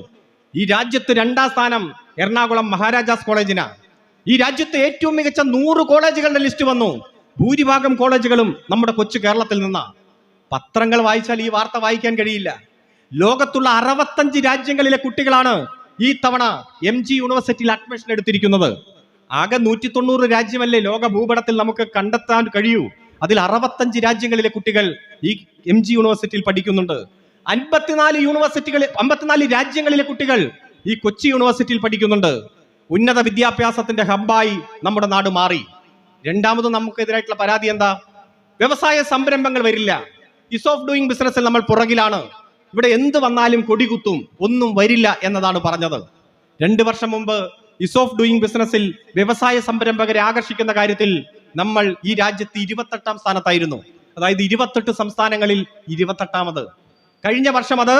ഈ രാജ്യത്ത് 2ാം സ്ഥാനം എറണാകുളം മഹാരാജാസ് കോളേജിനാണ്. ഈ രാജ്യത്തെ ഏറ്റവും മികച്ച 100 കോളേജുകളുടെ ലിസ്റ്റ് വന്നു. ഭൂരിഭാഗം കോളേജുകളും നമ്മുടെ കൊച്ചു കേരളത്തിൽ നിന്നാണ്. പത്രങ്ങൾ വായിച്ചാൽ ഈ വാർത്ത വായിക്കാൻ കഴിയില്ല. ലോകത്തുള്ള 65 രാജ്യങ്ങളിലെ കുട്ടികളാണ് ഈ തവണ MG യൂണിവേഴ്സിറ്റിയിൽ അഡ്മിഷൻ എടുത്തിരിക്കുന്നത്. ആകെ 190 രാജ്യമല്ലേ ലോക ഭൂപടത്തിൽ നമുക്ക് കണ്ടെത്താൻ കഴിയൂ. അതിൽ 65 രാജ്യങ്ങളിലെ കുട്ടികൾ ഈ MG യൂണിവേഴ്സിറ്റിയിൽ പഠിക്കുന്നുണ്ട്. 54 രാജ്യങ്ങളിലെ കുട്ടികൾ ഈ കൊച്ചി യൂണിവേഴ്സിറ്റിയിൽ പഠിക്കുന്നുണ്ട്. ഉന്നത വിദ്യാഭ്യാസത്തിന്റെ ഹബ്ബായി നമ്മുടെ നാട് മാറി. രണ്ടാമത് നമുക്കെതിരായിട്ടുള്ള പരാതി എന്താ? വ്യവസായ സംരംഭങ്ങൾ വരില്ല. ഈസ് ഓഫ് ഡൂയിങ് ബിസിനസ്സിൽ നമ്മൾ പുറകിലാണ്. ഇവിടെ എന്ത് വന്നാലും കൊടികുത്തും, ഒന്നും വരില്ല എന്നതാണ് പറഞ്ഞത്. 2 വർഷം മുമ്പ് ഈസ് ഓഫ് ഡൂയിങ് ബിസിനസ്സിൽ വ്യവസായ സംരംഭകരെ ആകർഷിക്കുന്ന കാര്യത്തിൽ നമ്മൾ ഈ രാജ്യത്ത് 28ാം സ്ഥാനത്തായിരുന്നു. അതായത് 28 സംസ്ഥാനങ്ങളിൽ 28ാമത്. കഴിഞ്ഞ വർഷം അത്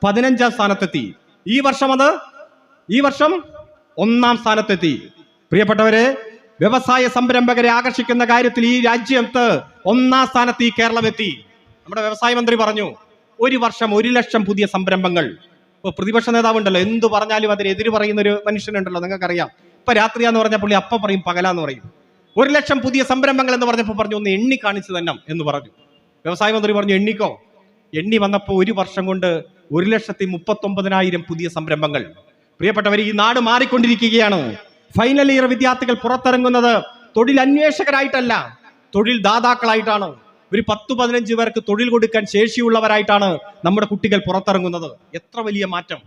15ാം സ്ഥാനത്തെത്തി. ഈ വർഷം 1ാം സ്ഥാനത്തെത്തി. പ്രിയപ്പെട്ടവരെ, വ്യവസായ സംരംഭകരെ ആകർഷിക്കുന്ന കാര്യത്തിൽ ഈ രാജ്യത്ത് 1ാം സ്ഥാനത്ത് ഈ കേരളം എത്തി. നമ്മുടെ വ്യവസായ മന്ത്രി പറഞ്ഞു, ഒരു വർഷം 1 ലക്ഷം പുതിയ സംരംഭങ്ങൾ. ഇപ്പൊ പ്രതിപക്ഷ നേതാവുണ്ടല്ലോ, എന്ത് പറഞ്ഞാലും അതിനെതിര് പറയുന്ന ഒരു മനുഷ്യനുണ്ടല്ലോ, നിങ്ങൾക്കറിയാം. ഇപ്പൊ രാത്രിയാന്ന് പറഞ്ഞ പുള്ളി അപ്പ പറയും പകലാന്ന് പറയും. 1 ലക്ഷം പുതിയ സംരംഭങ്ങൾ എന്ന് പറഞ്ഞപ്പോൾ പറഞ്ഞു, ഒന്ന് എണ്ണി കാണിച്ചു തന്നെ എന്ന് പറഞ്ഞു. വ്യവസായ മന്ത്രി പറഞ്ഞു, എണ്ണിക്കോ. എണ്ണി വന്നപ്പോൾ 1 വർഷം കൊണ്ട് 1,39,000 പുതിയ സംരംഭങ്ങൾ. പ്രിയപ്പെട്ടവർ, ഈ നാട് മാറിക്കൊണ്ടിരിക്കുകയാണ്. ഫൈനൽ ഇയർ വിദ്യാർത്ഥികൾ പുറത്തിറങ്ങുന്നത് തൊഴിൽ അന്വേഷകരായിട്ടല്ല, തൊഴിൽ ദാതാക്കളായിട്ടാണ്. ഒരു 10-15 പേർക്ക് തൊഴിൽ കൊടുക്കാൻ ശേഷിയുള്ളവരായിട്ടാണ് നമ്മുടെ കുട്ടികൾ പുറത്തിറങ്ങുന്നത്. എത്ര വലിയ മാറ്റം!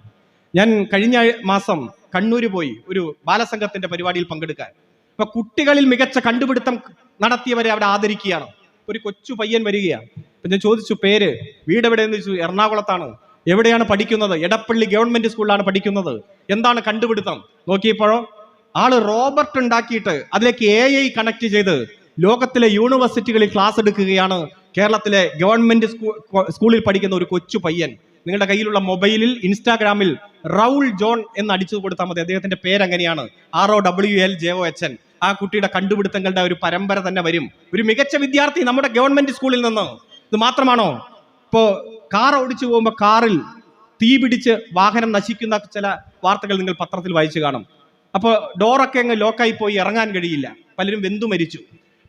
ഞാൻ കഴിഞ്ഞ മാസം കണ്ണൂര് പോയി ഒരു ബാലസംഘത്തിന്റെ പരിപാടിയിൽ പങ്കെടുക്കാൻ. അപ്പൊ കുട്ടികളിൽ മികച്ച കണ്ടുപിടുത്തം നടത്തിയവരെ അവിടെ ആദരിക്കുകയാണ്. ഒരു കൊച്ചു പയ്യൻ വരികയാണ്. അപ്പൊ ഞാൻ ചോദിച്ചു, പേര്, വീട് എവിടെയെന്ന് ചോദിച്ചു. എറണാകുളത്താണ്. എവിടെയാണ് പഠിക്കുന്നത്? എടപ്പള്ളി ഗവൺമെന്റ് സ്കൂളിലാണ് പഠിക്കുന്നത്. എന്താണ് കണ്ടുപിടുത്തം? നോക്കിയപ്പോഴോ ആള് റോബർട്ട് ഉണ്ടാക്കിയിട്ട് അതിലേക്ക് AI കണക്ട് ചെയ്ത് ലോകത്തിലെ യൂണിവേഴ്സിറ്റികളിൽ ക്ലാസ് എടുക്കുകയാണ്. കേരളത്തിലെ ഗവൺമെന്റ് സ്കൂളിൽ പഠിക്കുന്ന ഒരു കൊച്ചു പയ്യൻ. നിങ്ങളുടെ കയ്യിലുള്ള മൊബൈലിൽ ഇൻസ്റ്റാഗ്രാമിൽ റൗൾ ജോൺ എന്ന് അടിച്ചു കൊടുത്താൽ മതി. അദ്ദേഹത്തിന്റെ പേരെങ്ങനെയാണ്? ROWLJOHN. ആ കുട്ടിയുടെ കണ്ടുപിടുത്തങ്ങളുടെ ഒരു പരമ്പര തന്നെ വരും. ഒരു മികച്ച വിദ്യാർത്ഥി നമ്മുടെ ഗവൺമെന്റ് സ്കൂളിൽ നിന്ന്. ഇത് മാത്രമാണോ? ഇപ്പോ കാർ ഓടിച്ചു പോകുമ്പോൾ കാറിൽ തീ പിടിച്ച് വാഹനം നശിക്കുന്ന ചില വാർത്തകൾ നിങ്ങൾ പത്രത്തിൽ വായിച്ചു കാണും. അപ്പോൾ ഡോറൊക്കെ അങ്ങ് ലോക്കായി പോയി ഇറങ്ങാൻ കഴിയില്ല, പലരും വെന്തു മരിച്ചു.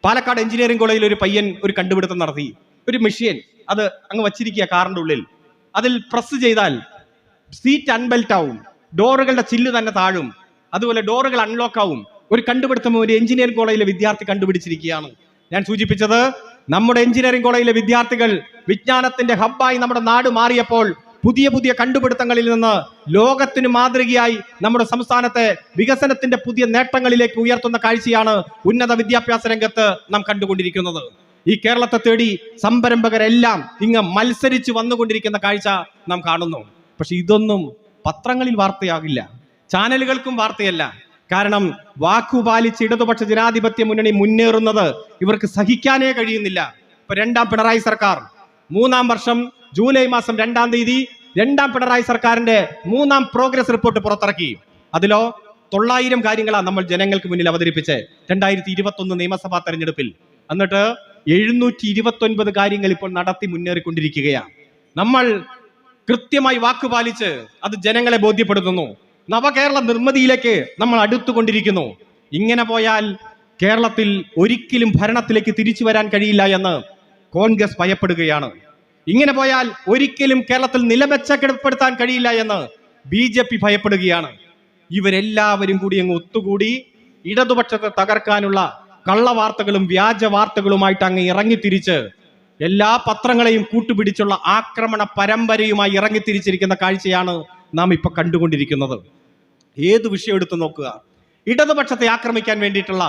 പാലക്കാട് എഞ്ചിനീയറിംഗ് കോളേജിൽ ഒരു പയ്യൻ ഒരു കണ്ടുപിടുത്തം നടത്തി. ഒരു മെഷീൻ അത് അങ്ങ് വച്ചിരിക്കുക കാറിന്റെ ഉള്ളിൽ. അതിൽ പ്രസ് ചെയ്താൽ സീറ്റ് അൺബെൽറ്റ് ആവും, ഡോറുകളുടെ ചില്ല് തന്നെ താഴും, അതുപോലെ ഡോറുകൾ അൺലോക്ക് ആവും. ഒരു കണ്ടുപിടുത്തം ഒരു എഞ്ചിനീയറിംഗ് കോളേജിലെ വിദ്യാർത്ഥി കണ്ടുപിടിച്ചിരിക്കുകയാണ്. ഞാൻ സൂചിപ്പിച്ചത്, നമ്മുടെ എഞ്ചിനീയറിംഗ് കോളേജിലെ വിദ്യാർത്ഥികൾ വിജ്ഞാനത്തിന്റെ ഹബ്ബായി നമ്മുടെ നാട് മാറിയപ്പോൾ പുതിയ പുതിയ കണ്ടുപിടുത്തങ്ങളിൽ നിന്ന് ലോകത്തിന് മാതൃകയായി നമ്മുടെ സംസ്ഥാനത്തെ വികസനത്തിന്റെ പുതിയ നേട്ടങ്ങളിലേക്ക് ഉയർത്തുന്ന കാഴ്ചയാണ് ഉന്നത വിദ്യാഭ്യാസ രംഗത്ത് നാം കണ്ടുകൊണ്ടിരിക്കുന്നത്. ഈ കേരളത്തെ തേടി സംരംഭകരെല്ലാം ഇങ്ങ് മത്സരിച്ച് വന്നുകൊണ്ടിരിക്കുന്ന കാഴ്ച നാം കാണുന്നു. പക്ഷെ ഇതൊന്നും പത്രങ്ങളിൽ വാർത്തയാകില്ല, ചാനലുകൾക്കും വാർത്തയല്ല. കാരണം വാക്കുപാലിച്ച് ഇടതുപക്ഷ ജനാധിപത്യ മുന്നണി മുന്നേറുന്നത് ഇവർക്ക് സഹിക്കാനേ കഴിയുന്നില്ല. ഇപ്പൊ 2ാം പിണറായി സർക്കാർ 3ാം വർഷം ജൂലൈ മാസം 2ാം തീയതി 2ാം പിണറായി സർക്കാരിന്റെ 3ാം പ്രോഗ്രസ് റിപ്പോർട്ട് പുറത്തിറക്കി. അതിലോ 900 കാര്യങ്ങളാണ് നമ്മൾ ജനങ്ങൾക്ക് മുന്നിൽ അവതരിപ്പിച്ച് 2021 നിയമസഭാ തെരഞ്ഞെടുപ്പിൽ. എന്നിട്ട് 729 കാര്യങ്ങൾ ഇപ്പോൾ നടത്തി മുന്നേറിക്കൊണ്ടിരിക്കുകയാണ്. നമ്മൾ കൃത്യമായി വാക്കുപാലിച്ച് അത് ജനങ്ങളെ ബോധ്യപ്പെടുത്തുന്നു. നവകേരള നിർമ്മിതിയിലേക്ക് നമ്മൾ അടുത്തുകൊണ്ടിരിക്കുന്നു. ഇങ്ങനെ പോയാൽ കേരളത്തിൽ ഒരിക്കലും ഭരണത്തിലേക്ക് തിരിച്ചു വരാൻ കഴിയില്ല എന്ന് കോൺഗ്രസ് ഭയപ്പെടുകയാണ്. ഇങ്ങനെ പോയാൽ ഒരിക്കലും കേരളത്തിൽ നിലമെച്ചപ്പെടുത്താൻ കഴിയില്ല എന്ന് BJP ഭയപ്പെടുകയാണ്. ഇവരെല്ലാവരും കൂടി അങ്ങ് ഒത്തുകൂടി ഇടതുപക്ഷത്തെ തകർക്കാനുള്ള കള്ളവാർത്തകളും വ്യാജ വാർത്തകളുമായിട്ട് അങ്ങ് ഇറങ്ങിത്തിരിച്ച് എല്ലാ പത്രങ്ങളെയും കൂട്ടുപിടിച്ചുള്ള ആക്രമണ പരമ്പരയുമായി ഇറങ്ങിത്തിരിച്ചിരിക്കുന്ന കാഴ്ചയാണ് നാം ഇപ്പൊ കണ്ടുകൊണ്ടിരിക്കുന്നത്. ഏത് വിഷയം എടുത്തു നോക്കുക, ഇടതുപക്ഷത്തെ ആക്രമിക്കാൻ വേണ്ടിയിട്ടുള്ള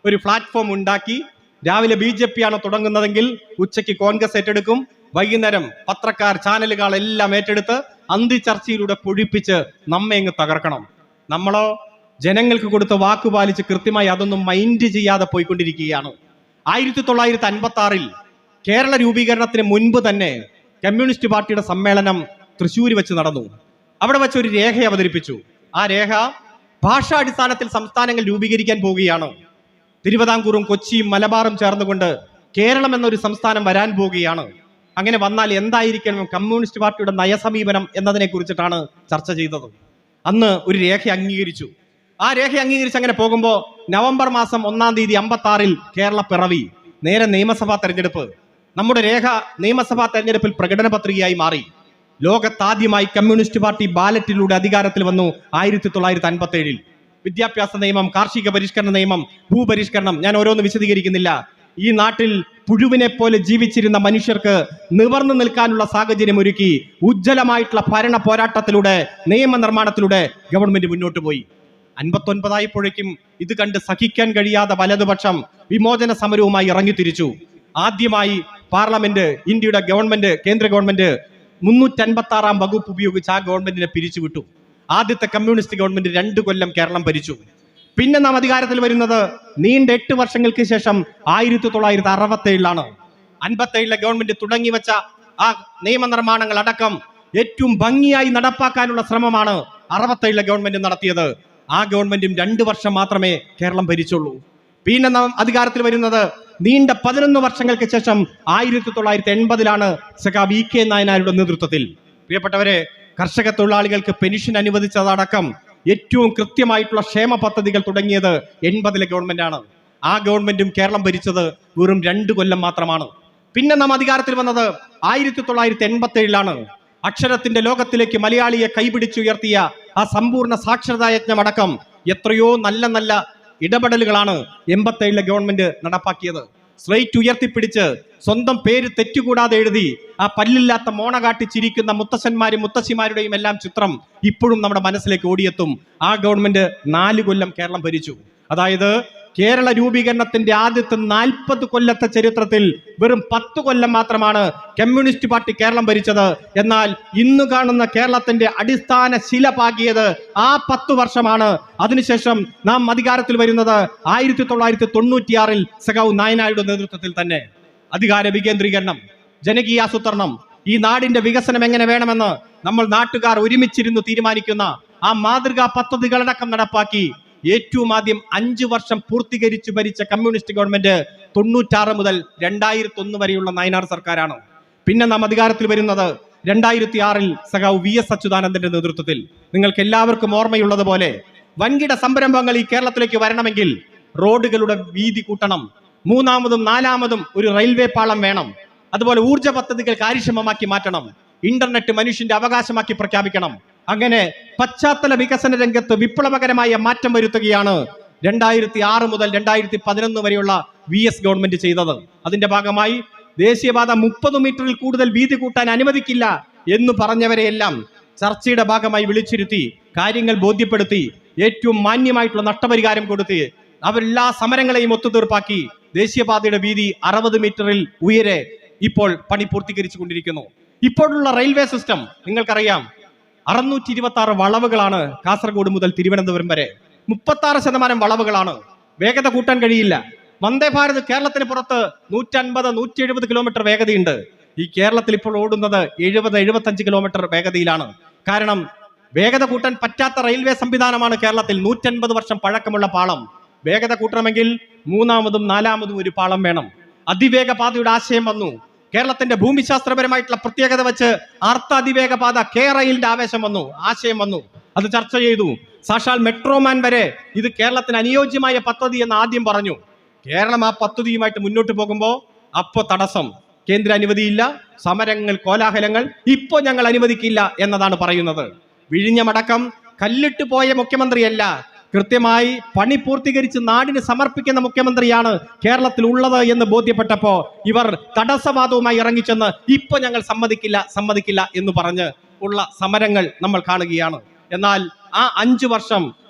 ഒരു പ്ലാറ്റ്ഫോം ഉണ്ടാക്കി രാവിലെ BJP ആണ് തുടങ്ങുന്നതെങ്കിൽ ഉച്ചയ്ക്ക് കോൺഗ്രസ് ഏറ്റെടുക്കും, വൈകുന്നേരം പത്രക്കാർ ചാനലുകൾ എല്ലാം ഏറ്റെടുത്ത് അന്തിചർച്ചയിലൂടെ പൊഴിപ്പിച്ച് നമ്മെ അങ്ങ് തകർക്കണം. നമ്മളോ ജനങ്ങൾക്ക് കൊടുത്ത വാക്കുപാലിച്ച് കൃത്യമായി അതൊന്നും മൈൻഡ് ചെയ്യാതെ പോയിക്കൊണ്ടിരിക്കുകയാണ്. 1956 കേരള രൂപീകരണത്തിന് മുൻപ് തന്നെ കമ്മ്യൂണിസ്റ്റ് പാർട്ടിയുടെ സമ്മേളനം തൃശ്ശൂർ വെച്ച് നടന്നു. അവിടെ വെച്ച് ഒരു രേഖ അവതരിപ്പിച്ചു. ആ രേഖ ഭാഷാടിസ്ഥാനത്തിൽ സംസ്ഥാനങ്ങൾ രൂപീകരിക്കാൻ പോവുകയാണ്. തിരുവിതാംകൂറും കൊച്ചിയും മലബാറും ചേർന്നുകൊണ്ട് കേരളം എന്നൊരു സംസ്ഥാനം വരാൻ പോവുകയാണ്. അങ്ങനെ വന്നാൽ എന്തായിരിക്കണം കമ്മ്യൂണിസ്റ്റ് പാർട്ടിയുടെ നയസമീപനം എന്നതിനെ കുറിച്ചിട്ടാണ് ചർച്ച ചെയ്തത്. അന്ന് ഒരു രേഖ അംഗീകരിച്ചു. ആ രേഖ അംഗീകരിച്ച് അങ്ങനെ പോകുമ്പോൾ നവംബർ മാസം 1-ാം തീയതി 56 കേരള പിറവി, നേരെ നിയമസഭാ തെരഞ്ഞെടുപ്പ്. നമ്മുടെ രേഖ നിയമസഭാ തെരഞ്ഞെടുപ്പിൽ പ്രകടന പത്രികയായി മാറി. ലോകത്താദ്യമായി കമ്മ്യൂണിസ്റ്റ് പാർട്ടി ബാലറ്റിലൂടെ അധികാരത്തിൽ വന്നു 1957. വിദ്യാഭ്യാസ നിയമം, കാർഷിക പരിഷ്കരണ നിയമം, ഭൂപരിഷ്കരണം, ഞാൻ ഓരോന്ന് വിശദീകരിക്കുന്നില്ല. ഈ നാട്ടിൽ പുഴുവിനെ പോലെ ജീവിച്ചിരുന്ന മനുഷ്യർക്ക് നിവർന്നു നിൽക്കാനുള്ള സാഹചര്യം ഒരുക്കി ഉജ്ജ്വലമായിട്ടുള്ള ഭരണ പോരാട്ടത്തിലൂടെ, നിയമനിർമ്മാണത്തിലൂടെ ഗവൺമെന്റ് മുന്നോട്ട് പോയി. 59 ആയപ്പോഴേക്കും ഇത് കണ്ട് സഹിക്കാൻ കഴിയാതെ വലതുപക്ഷം വിമോചന സമരവുമായി ഇറങ്ങിത്തിരിച്ചു. ആദ്യമായി പാർലമെന്റ്, ഇന്ത്യയുടെ ഗവൺമെന്റ്, കേന്ദ്ര ഗവൺമെന്റ് 356 വകുപ്പ് ഉപയോഗിച്ച് ആ ഗവൺമെന്റിനെ പിരിച്ചുവിട്ടു. ആദ്യത്തെ കമ്മ്യൂണിസ്റ്റ് ഗവൺമെന്റ് 2 കൊല്ലം കേരളം ഭരിച്ചു. പിന്നെ നാം അധികാരത്തിൽ വരുന്നത് നീണ്ട 8 വർഷങ്ങൾക്ക് ശേഷം 1967 57 ഗവൺമെന്റ് തുടങ്ങിവെച്ച ആ നിയമനിർമ്മാണങ്ങൾ അടക്കം ഏറ്റവും ഭംഗിയായി നടപ്പാക്കാനുള്ള ശ്രമമാണ് 67 ഗവൺമെന്റ് നടത്തിയത്. ആ ഗവൺമെന്റും 2 വർഷം മാത്രമേ കേരളം ഭരിച്ചുള്ളൂ. പിന്നെ നാം അധികാരത്തിൽ വരുന്നത് നീണ്ട 11 വർഷങ്ങൾക്ക് ശേഷം 1980 സഖാവ് ഇ കെ നായനാരുടെ നേതൃത്വത്തിൽ. പ്രിയപ്പെട്ടവരെ, കർഷക തൊഴിലാളികൾക്ക് പെൻഷൻ അനുവദിച്ചതടക്കം ഏറ്റവും കൃത്യമായിട്ടുള്ള ക്ഷേമ പദ്ധതികൾ തുടങ്ങിയത് 80 ഗവൺമെന്റാണ്. ആ ഗവൺമെന്റും കേരളം ഭരിച്ചത് വെറും 2 കൊല്ലം മാത്രമാണ്. പിന്നെ നാം അധികാരത്തിൽ വന്നത് 1987 അക്ഷരത്തിന്റെ ലോകത്തിലേക്ക് മലയാളിയെ കൈപിടിച്ചുയർത്തിയ ആ സമ്പൂർണ്ണ സാക്ഷരതാ യജ്ഞമടക്കം എത്രയോ നല്ല നല്ല ഇടപെടലുകളാണ് 87 ഗവൺമെന്റ് നടപ്പാക്കിയത്. സ്ലേറ്റ് ഉയർത്തിപ്പിടിച്ച് സ്വന്തം പേര് തെറ്റുകൂടാതെ എഴുതി ആ പല്ലില്ലാത്ത മോണ കാട്ടി ചിരിക്കുന്ന മുത്തശ്ശന്മാരും മുത്തശ്ശിമാരുടെയും എല്ലാം ചിത്രം ഇപ്പോഴും നമ്മുടെ മനസ്സിലേക്ക് ഓടിയെത്തും. ആ ഗവൺമെന്റ് 4 കൊല്ലം കേരളം ഭരിച്ചു. അതായത് കേരള രൂപീകരണത്തിന്റെ ആദ്യത്തെ 40 കൊല്ലത്തെ ചരിത്രത്തിൽ വെറും 10 കൊല്ലം മാത്രമാണ് കമ്മ്യൂണിസ്റ്റ് പാർട്ടി കേരളം ഭരിച്ചത്. എന്നാൽ ഇന്ന് കാണുന്ന കേരളത്തിന്റെ അടിസ്ഥാന ശില പാകിയത് ആ 10 വർഷമാണ്. അതിനുശേഷം നാം അധികാരത്തിൽ വരുന്നത് 1996 സഖാവ് നായനാരുടെ നേതൃത്വത്തിൽ തന്നെ. അധികാര വികേന്ദ്രീകരണം, ജനകീയാസൂത്രണം, ഈ നാടിന്റെ വികസനം എങ്ങനെ വേണമെന്ന് നമ്മൾ നാട്ടുകാർ ഒരുമിച്ചിരുന്ന് തീരുമാനിക്കുന്ന ആ മാതൃകാ പദ്ധതികളടക്കം നടപ്പാക്കി ഏറ്റവും ആദ്യം 5 വർഷം പൂർത്തീകരിച്ചു ഭരിച്ച കമ്മ്യൂണിസ്റ്റ് ഗവൺമെന്റ് 96 മുതൽ 2001 വരെയുള്ള നായനാർ സർക്കാരാണ്. പിന്നെ നാം അധികാരത്തിൽ വരുന്നത് 2006 സഖാവ് VS അച്യുതാനന്ദന്റെ നേതൃത്വത്തിൽ. നിങ്ങൾക്ക് എല്ലാവർക്കും ഓർമ്മയുള്ളതുപോലെ വൻകിട സംരംഭങ്ങൾ ഈ കേരളത്തിലേക്ക് വരണമെങ്കിൽ റോഡുകളുടെ വീതി കൂട്ടണം, 3ാമതും 4ാമതും ഒരു റെയിൽവേ പാളം വേണം, അതുപോലെ ഊർജ്ജ പദ്ധതികൾ കാര്യക്ഷമമാക്കി മാറ്റണം, ഇന്റർനെറ്റ് മനുഷ്യന്റെ അവകാശമാക്കി പ്രഖ്യാപിക്കണം. അങ്ങനെ പശ്ചാത്തല വികസന രംഗത്ത് വിപ്ലവകരമായ മാറ്റം വരുത്തുകയാണ് 2006 മുതൽ 2011 വരെയുള്ള VS ഗവൺമെന്റ് ചെയ്തത്. അതിന്റെ ഭാഗമായി ദേശീയപാത 30 മീറ്ററിൽ കൂടുതൽ വീതി കൂട്ടാൻ അനുവദിക്കില്ല എന്ന് പറഞ്ഞവരെയെല്ലാം ചർച്ചയുടെ ഭാഗമായി വിളിച്ചിരുത്തി കാര്യങ്ങൾ ബോധ്യപ്പെടുത്തി ഏറ്റവും മാന്യമായിട്ടുള്ള നഷ്ടപരിഹാരം കൊടുത്ത് അവരെല്ലാ സമരങ്ങളെയും ഒത്തുതീർപ്പാക്കി ദേശീയപാതയുടെ വീതി 60 മീറ്ററിൽ ഉയരെ ഇപ്പോൾ പണി പൂർത്തീകരിച്ചു കൊണ്ടിരിക്കുന്നു. ഇപ്പോഴുള്ള റെയിൽവേ സിസ്റ്റം നിങ്ങൾക്കറിയാം, 626 വളവുകളാണ് കാസർഗോഡ് മുതൽ തിരുവനന്തപുരം വരെ. 36% വളവുകളാണ്. വേഗത കൂട്ടാൻ കഴിയില്ല. വന്ദേ ഭാരത് കേരളത്തിന് പുറത്ത് 150-170 കിലോമീറ്റർ വേഗതയുണ്ട്. ഈ കേരളത്തിൽ ഇപ്പോൾ ഓടുന്നത് 70-75 കിലോമീറ്റർ വേഗതയിലാണ്. കാരണം വേഗത കൂട്ടാൻ പറ്റാത്ത റെയിൽവേ സംവിധാനമാണ് കേരളത്തിൽ. 150 വർഷം പഴക്കമുള്ള പാളം. വേഗത കൂട്ടണമെങ്കിൽ 3ാമതും 4ാമതും ഒരു പാളം വേണം. അതിവേഗ പാതയുടെ ആശയം വന്നു. കേരളത്തിന്റെ ഭൂമിശാസ്ത്രപരമായിട്ടുള്ള പ്രത്യേകത വെച്ച് അർദ്ധ അതിവേഗ പാത കെ റെയിലിന്റെ ആശയം വന്നു. അത് ചർച്ച ചെയ്തു. സാക്ഷാൽ മെട്രോമാൻ വരെ ഇത് കേരളത്തിന് അനുയോജ്യമായ പദ്ധതി എന്ന് ആദ്യം പറഞ്ഞു. കേരളം ആ പദ്ധതിയുമായിട്ട് മുന്നോട്ട് പോകുമ്പോൾ അപ്പോ തടസ്സം, കേന്ദ്ര അനുമതിയില്ല, സമരങ്ങൾ, കോലാഹലങ്ങൾ. ഇപ്പോ ഞങ്ങൾ അനുവദിക്കില്ല എന്നതാണ് പറയുന്നത്. വിഴിഞ്ഞമടക്കം കല്ലിട്ട് പോയ മുഖ്യമന്ത്രിയല്ല, കൃത്യമായി പണി പൂർത്തീകരിച്ച് നാടിന് സമർപ്പിക്കുന്ന മുഖ്യമന്ത്രിയാണ് കേരളത്തിൽ ഉള്ളത് എന്ന് ബോധ്യപ്പെട്ടപ്പോ ഇവർ തടസ്സവാദവുമായി ഇറങ്ങിച്ചെന്ന് ഇപ്പൊ ഞങ്ങൾ സമ്മതിക്കില്ല എന്ന് പറഞ്ഞ് ഉള്ള സമരങ്ങൾ നമ്മൾ കാണുകയാണ്. എന്നാൽ ആ 5 വർഷം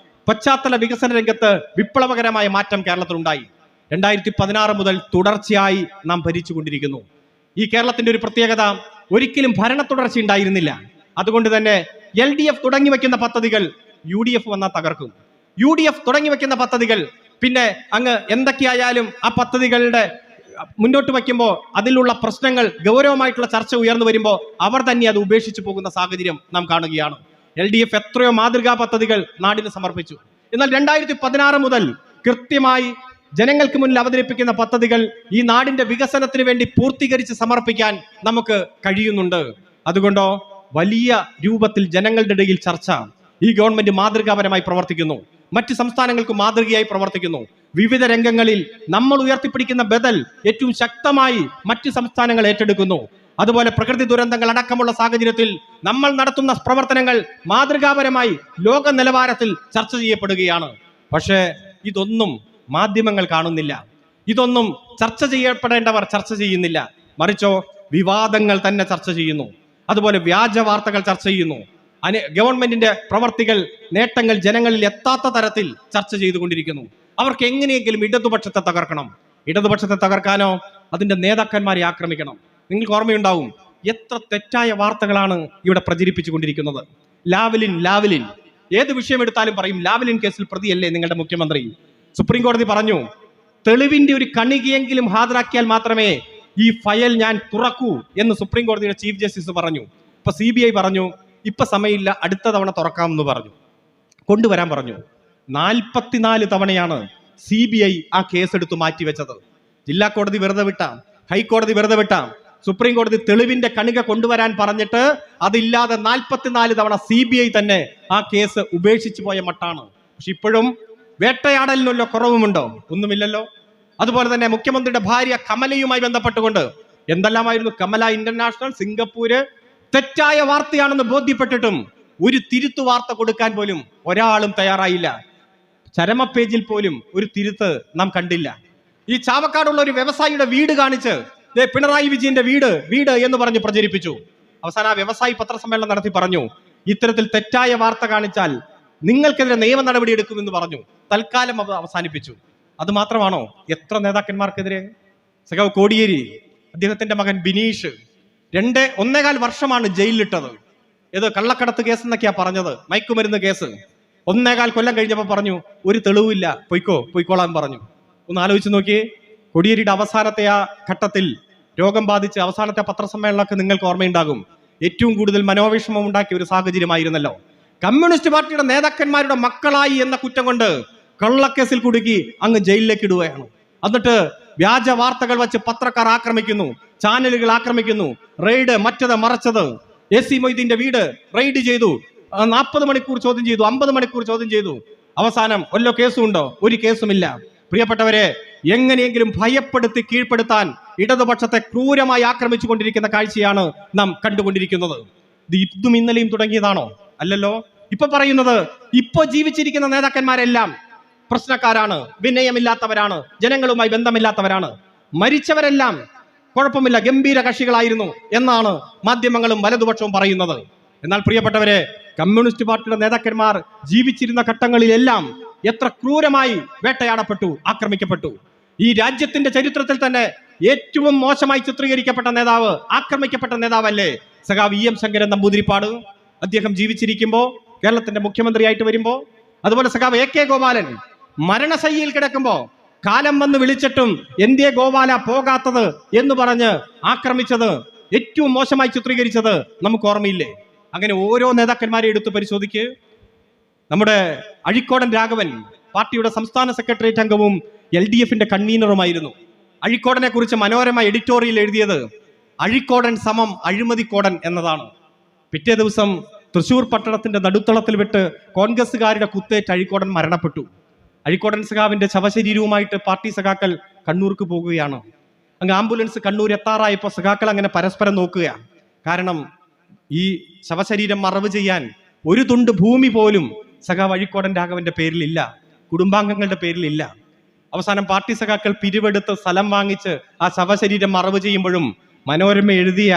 പശ്ചാത്തല വികസന രംഗത്ത് വിപ്ലവകരമായ മാറ്റം കേരളത്തിലുണ്ടായി. 2016 മുതൽ തുടർച്ചയായി നാം ഭരിച്ചുകൊണ്ടിരിക്കുന്നു. ഈ കേരളത്തിന്റെ ഒരു പ്രത്യേകത, ഒരിക്കലും ഭരണ തുടർച്ച ഉണ്ടായിരുന്നില്ല. അതുകൊണ്ട് തന്നെ LDF തുടങ്ങി വെക്കുന്ന പദ്ധതികൾ UDF വന്നാൽ തകർക്കും. UDF തുടങ്ങി വെക്കുന്ന പദ്ധതികൾ പിന്നെ അങ്ങ് എന്തൊക്കെയായാലും ആ പദ്ധതികളുടെ മുന്നോട്ട് വയ്ക്കുമ്പോൾ അതിലുള്ള പ്രശ്നങ്ങൾ, ഗൗരവമായിട്ടുള്ള ചർച്ച ഉയർന്നു വരുമ്പോൾ അവർ തന്നെ അത് ഉപേക്ഷിച്ചു പോകുന്ന സാഹചര്യം നാം കാണുകയാണ്. LDF എത്രയോ മാതൃകാ പദ്ധതികൾ നാടിന് സമർപ്പിച്ചു. എന്നാൽ 2016 മുതൽ കൃത്യമായി ജനങ്ങൾക്ക് മുന്നിൽ അവതരിപ്പിക്കുന്ന പദ്ധതികൾ ഈ നാടിന്റെ വികസനത്തിന് വേണ്ടി പൂർത്തീകരിച്ച് സമർപ്പിക്കാൻ നമുക്ക് കഴിയുന്നുണ്ട്. അതുകൊണ്ടോ വലിയ രൂപത്തിൽ ജനങ്ങളുടെ ഇടയിൽ ചർച്ച. ഈ ഗവൺമെന്റ് മാതൃകാപരമായി പ്രവർത്തിക്കുന്നു, മറ്റ് സംസ്ഥാനങ്ങൾക്ക് മാതൃകയായി പ്രവർത്തിക്കുന്നു. വിവിധ രംഗങ്ങളിൽ നമ്മൾ ഉയർത്തിപ്പിടിക്കുന്ന ബദൽ ഏറ്റവും ശക്തമായി മറ്റ് സംസ്ഥാനങ്ങൾ ഏറ്റെടുക്കുന്നു. അതുപോലെ പ്രകൃതി ദുരന്തങ്ങൾ അടക്കമുള്ള സാഹചര്യത്തിൽ നമ്മൾ നടത്തുന്ന പ്രവർത്തനങ്ങൾ മാതൃകാപരമായി ലോക നിലവാരത്തിൽ ചർച്ച ചെയ്യപ്പെടുകയാണ്. പക്ഷേ ഇതൊന്നും മാധ്യമങ്ങൾ കാണുന്നില്ല. ഇതൊന്നും ചർച്ച ചെയ്യപ്പെടേണ്ടവർ ചർച്ച ചെയ്യുന്നില്ല. മറിച്ചോ വിവാദങ്ങൾ തന്നെ ചർച്ച ചെയ്യുന്നു. അതുപോലെ വ്യാജ വാർത്തകൾ ചർച്ച ചെയ്യുന്നു. ഗവൺമെന്റിന്റെ പ്രവർത്തികൾ, നേട്ടങ്ങൾ ജനങ്ങളിൽ എത്താത്ത തരത്തിൽ ചർച്ച ചെയ്തുകൊണ്ടിരിക്കുന്നു. അവർക്ക് എങ്ങനെയെങ്കിലും ഇടതുപക്ഷത്തെ തകർക്കണം. ഇടതുപക്ഷത്തെ തകർക്കാനോ അതിന്റെ നേതാക്കന്മാരെ ആക്രമിക്കണം. നിങ്ങൾക്ക് ഓർമ്മയുണ്ടാവും എത്ര തെറ്റായ വാർത്തകളാണ് ഇവിടെ പ്രചരിപ്പിച്ചുകൊണ്ടിരിക്കുന്നത്. ലാവ്ലിൻ ഏത് വിഷയം എടുത്താലും പറയും ലാവ്ലിൻ കേസിൽ പ്രതിയല്ലേ നിങ്ങളുടെ മുഖ്യമന്ത്രി. സുപ്രീം കോടതി പറഞ്ഞു തെളിവിന്റെ ഒരു കണികയെങ്കിലും ഹാജരാക്കിയാൽ മാത്രമേ ഈ ഫയൽ ഞാൻ തുറക്കൂ എന്ന് സുപ്രീം കോടതിയുടെ ചീഫ് ജസ്റ്റിസ് പറഞ്ഞു. ഇപ്പൊ CBI പറഞ്ഞു ഇപ്പൊ സമയമില്ല, അടുത്ത തവണ തുറക്കാമെന്ന് പറഞ്ഞു, കൊണ്ടുവരാൻ പറഞ്ഞു. 44 തവണയാണ് CBI ആ കേസെടുത്ത് മാറ്റിവെച്ചത്. ജില്ലാ കോടതി വെറുതെ വിട്ട, ഹൈക്കോടതി വെറുതെ വിട്ട, സുപ്രീം കോടതി തെളിവിന്റെ കണിക കൊണ്ടുവരാൻ പറഞ്ഞിട്ട് അതില്ലാതെ 44 തവണ CBI തന്നെ ആ കേസ് ഉപേക്ഷിച്ചു പോയ മട്ടാണ്. പക്ഷെ ഇപ്പോഴും വേട്ടയാടലിനുള്ള കുറവുമുണ്ടോ? ഒന്നുമില്ലല്ലോ. അതുപോലെ തന്നെ മുഖ്യമന്ത്രിയുടെ ഭാര്യ കമലയുമായി ബന്ധപ്പെട്ടുകൊണ്ട് എന്തെല്ലാമായിരുന്നു. കമല ഇന്റർനാഷണൽ, സിംഗപ്പൂര് തെറ്റായ വാർത്തയാണെന്ന് ബോധ്യപ്പെട്ടിട്ടും ഒരു തിരുത്തു വാർത്ത കൊടുക്കാൻ പോലും ഒരാളും തയ്യാറായില്ല. ചരമ പേജിൽ പോലും ഒരു തിരുത്ത് നാം കണ്ടില്ല. ഈ ചാവക്കാടുള്ള ഒരു വ്യവസായിയുടെ വീട് കാണിച്ച് പിണറായി വിജയന്റെ വീട് എന്ന് പറഞ്ഞ് പ്രചരിപ്പിച്ചു. അവസാനം ആ വ്യവസായി പത്രസമ്മേളനം നടത്തി പറഞ്ഞു ഇത്തരത്തിൽ തെറ്റായ വാർത്ത കാണിച്ചാൽ നിങ്ങൾക്കെതിരെ നിയമ നടപടി എടുക്കുമെന്ന് പറഞ്ഞു. തൽക്കാലം അത് അവസാനിപ്പിച്ചു. അത് മാത്രമാണോ? എത്ര നേതാക്കന്മാർക്കെതിരെ. സഖാവ് കോടിയേരി, അദ്ദേഹത്തിന്റെ മകൻ ബിനീഷ് 1.25 വർഷമാണ് ജയിലിലിട്ടത്. ഏത് കള്ളക്കടത്ത് കേസ് എന്നൊക്കെയാ പറഞ്ഞത്, മയക്കുമരുന്ന് കേസ്. 1.25 കൊല്ലം കഴിഞ്ഞപ്പോൾ പറഞ്ഞു ഒരു തെളിവില്ല, പൊയ്ക്കോളാൻ പറഞ്ഞു. ഒന്ന് ആലോചിച്ച് നോക്കിയേ. കോടിയേരിയുടെ അവസാനത്തെ ആ ഘട്ടത്തിൽ രോഗം ബാധിച്ച് അവസാനത്തെ പത്രസമ്മേളനമൊക്കെ നിങ്ങൾക്ക് ഓർമ്മയുണ്ടാകും. ഏറ്റവും കൂടുതൽ മനോവിഷമം ഉണ്ടാക്കിയ ഒരു സാഹചര്യമായിരുന്നല്ലോ. കമ്മ്യൂണിസ്റ്റ് പാർട്ടിയുടെ നേതാക്കന്മാരുടെ മക്കളായി എന്ന കുറ്റം കൊണ്ട് കള്ളക്കേസിൽ കുടുക്കി അങ്ങ് ജയിലിലേക്ക് ഇടുകയാണ്. എന്നിട്ട് വ്യാജ വാർത്തകൾ വെച്ച് പത്രക്കാർ ആക്രമിക്കുന്നു, ചാനലുകൾ ആക്രമിക്കുന്നു, റെയ്ഡ് മറ്റത് മറച്ചത്. AC മൊയ്തീന്റെ വീട് റെയ്ഡ് ചെയ്തു, 40 മണിക്കൂർ ചോദ്യം ചെയ്തു, 50 മണിക്കൂർ ചോദ്യം ചെയ്തു. അവസാനം വല്ല കേസും ഉണ്ടോ? ഒരു കേസുമില്ല. പ്രിയപ്പെട്ടവരെ, എങ്ങനെയെങ്കിലും ഭയപ്പെടുത്തി കീഴ്പ്പെടുത്താൻ ഇടതുപക്ഷത്തെ ക്രൂരമായി ആക്രമിച്ചു കൊണ്ടിരിക്കുന്ന കാഴ്ചയാണ് നാം കണ്ടുകൊണ്ടിരിക്കുന്നത്. ഇത് ഇന്നും ഇന്നലെയും തുടങ്ങിയതാണോ? അല്ലല്ലോ. ഇപ്പൊ പറയുന്നത് ഇപ്പൊ ജീവിച്ചിരിക്കുന്ന നേതാക്കന്മാരെല്ലാം പ്രശ്നക്കാരാണ്, വിനയമില്ലാത്തവരാണ്, ജനങ്ങളുമായി ബന്ധമില്ലാത്തവരാണ്. മരിച്ചവരെല്ലാം കുഴപ്പമില്ല, ഗംഭീര കക്ഷികളായിരുന്നു എന്നാണ് മാധ്യമങ്ങളും വലതുപക്ഷവും പറയുന്നത്. എന്നാൽ പ്രിയപ്പെട്ടവരെ, കമ്മ്യൂണിസ്റ്റ് പാർട്ടിയുടെ നേതാക്കന്മാർ ജീവിച്ചിരുന്ന ഘട്ടങ്ങളിലെല്ലാം എത്ര ക്രൂരമായി വേട്ടയാടപ്പെട്ടു, ആക്രമിക്കപ്പെട്ടു. ഈ രാജ്യത്തിന്റെ ചരിത്രത്തിൽ തന്നെ ഏറ്റവും മോശമായി ചിത്രീകരിക്കപ്പെട്ട നേതാവ്, ആക്രമിക്കപ്പെട്ട നേതാവല്ലേ സഖാവ് EM ശങ്കരൻ നമ്പൂതിരിപ്പാട്. അദ്ദേഹം ജീവിച്ചിരിക്കുമ്പോ, കേരളത്തിന്റെ മുഖ്യമന്ത്രിയായിട്ട് വരുമ്പോ, അതുപോലെ സഖാവ് AK ഗോപാലൻ മരണശയ്യയിൽ കിടക്കുമ്പോ കാലം വന്ന് വിളിച്ചിട്ടും എന്തേ ഗോപാല പോകാത്തത് എന്ന് പറഞ്ഞ് ആക്രമിച്ചത്, ഏറ്റവും മോശമായി ചിത്രീകരിച്ചത് നമുക്ക് ഓർമ്മയില്ലേ? അങ്ങനെ ഓരോ നേതാക്കന്മാരെ എടുത്ത് പരിശോധിക്ക്. നമ്മുടെ അഴീക്കോടൻ രാഘവൻ പാർട്ടിയുടെ സംസ്ഥാന സെക്രട്ടേറിയറ്റ് അംഗവും LDFന്റെ കൺവീനറുമായിരുന്നു. അഴീക്കോടനെ കുറിച്ച് മനോരമ എഡിറ്റോറിയൽ എഴുതിയത് അഴീക്കോടൻ സമം അഴിമതിക്കോടൻ എന്നതാണ്. പിറ്റേ ദിവസം തൃശൂർ പട്ടണത്തിന്റെ നടുത്തളത്തിൽ വിട്ട് കോൺഗ്രസുകാരുടെ കുത്തേറ്റ് അഴീക്കോടൻ മരണപ്പെട്ടു. അഴീക്കോടൻ സഖാവിന്റെ ശവശരീരവുമായിട്ട് പാർട്ടി സഖാക്കൾ കണ്ണൂർക്ക് പോകുകയാണ്. അങ്ങ് ആംബുലൻസ് കണ്ണൂർ എത്താറായപ്പോൾ സഖാക്കൾ അങ്ങനെ പരസ്പരം നോക്കുകയാണ്. കാരണം ഈ ശവശരീരം മറവ് ചെയ്യാൻ ഒരു തുണ്ട് ഭൂമി പോലും സഖാവ് അഴീക്കോടൻ രാഘവന്റെ പേരിലില്ല, കുടുംബാംഗങ്ങളുടെ പേരിലില്ല. അവസാനം പാർട്ടി സഖാക്കൾ പിരിവെടുത്ത് സ്ഥലം വാങ്ങിച്ച് ആ ശവശരീരം മറവ് ചെയ്യുമ്പോഴും മനോരമ എഴുതിയ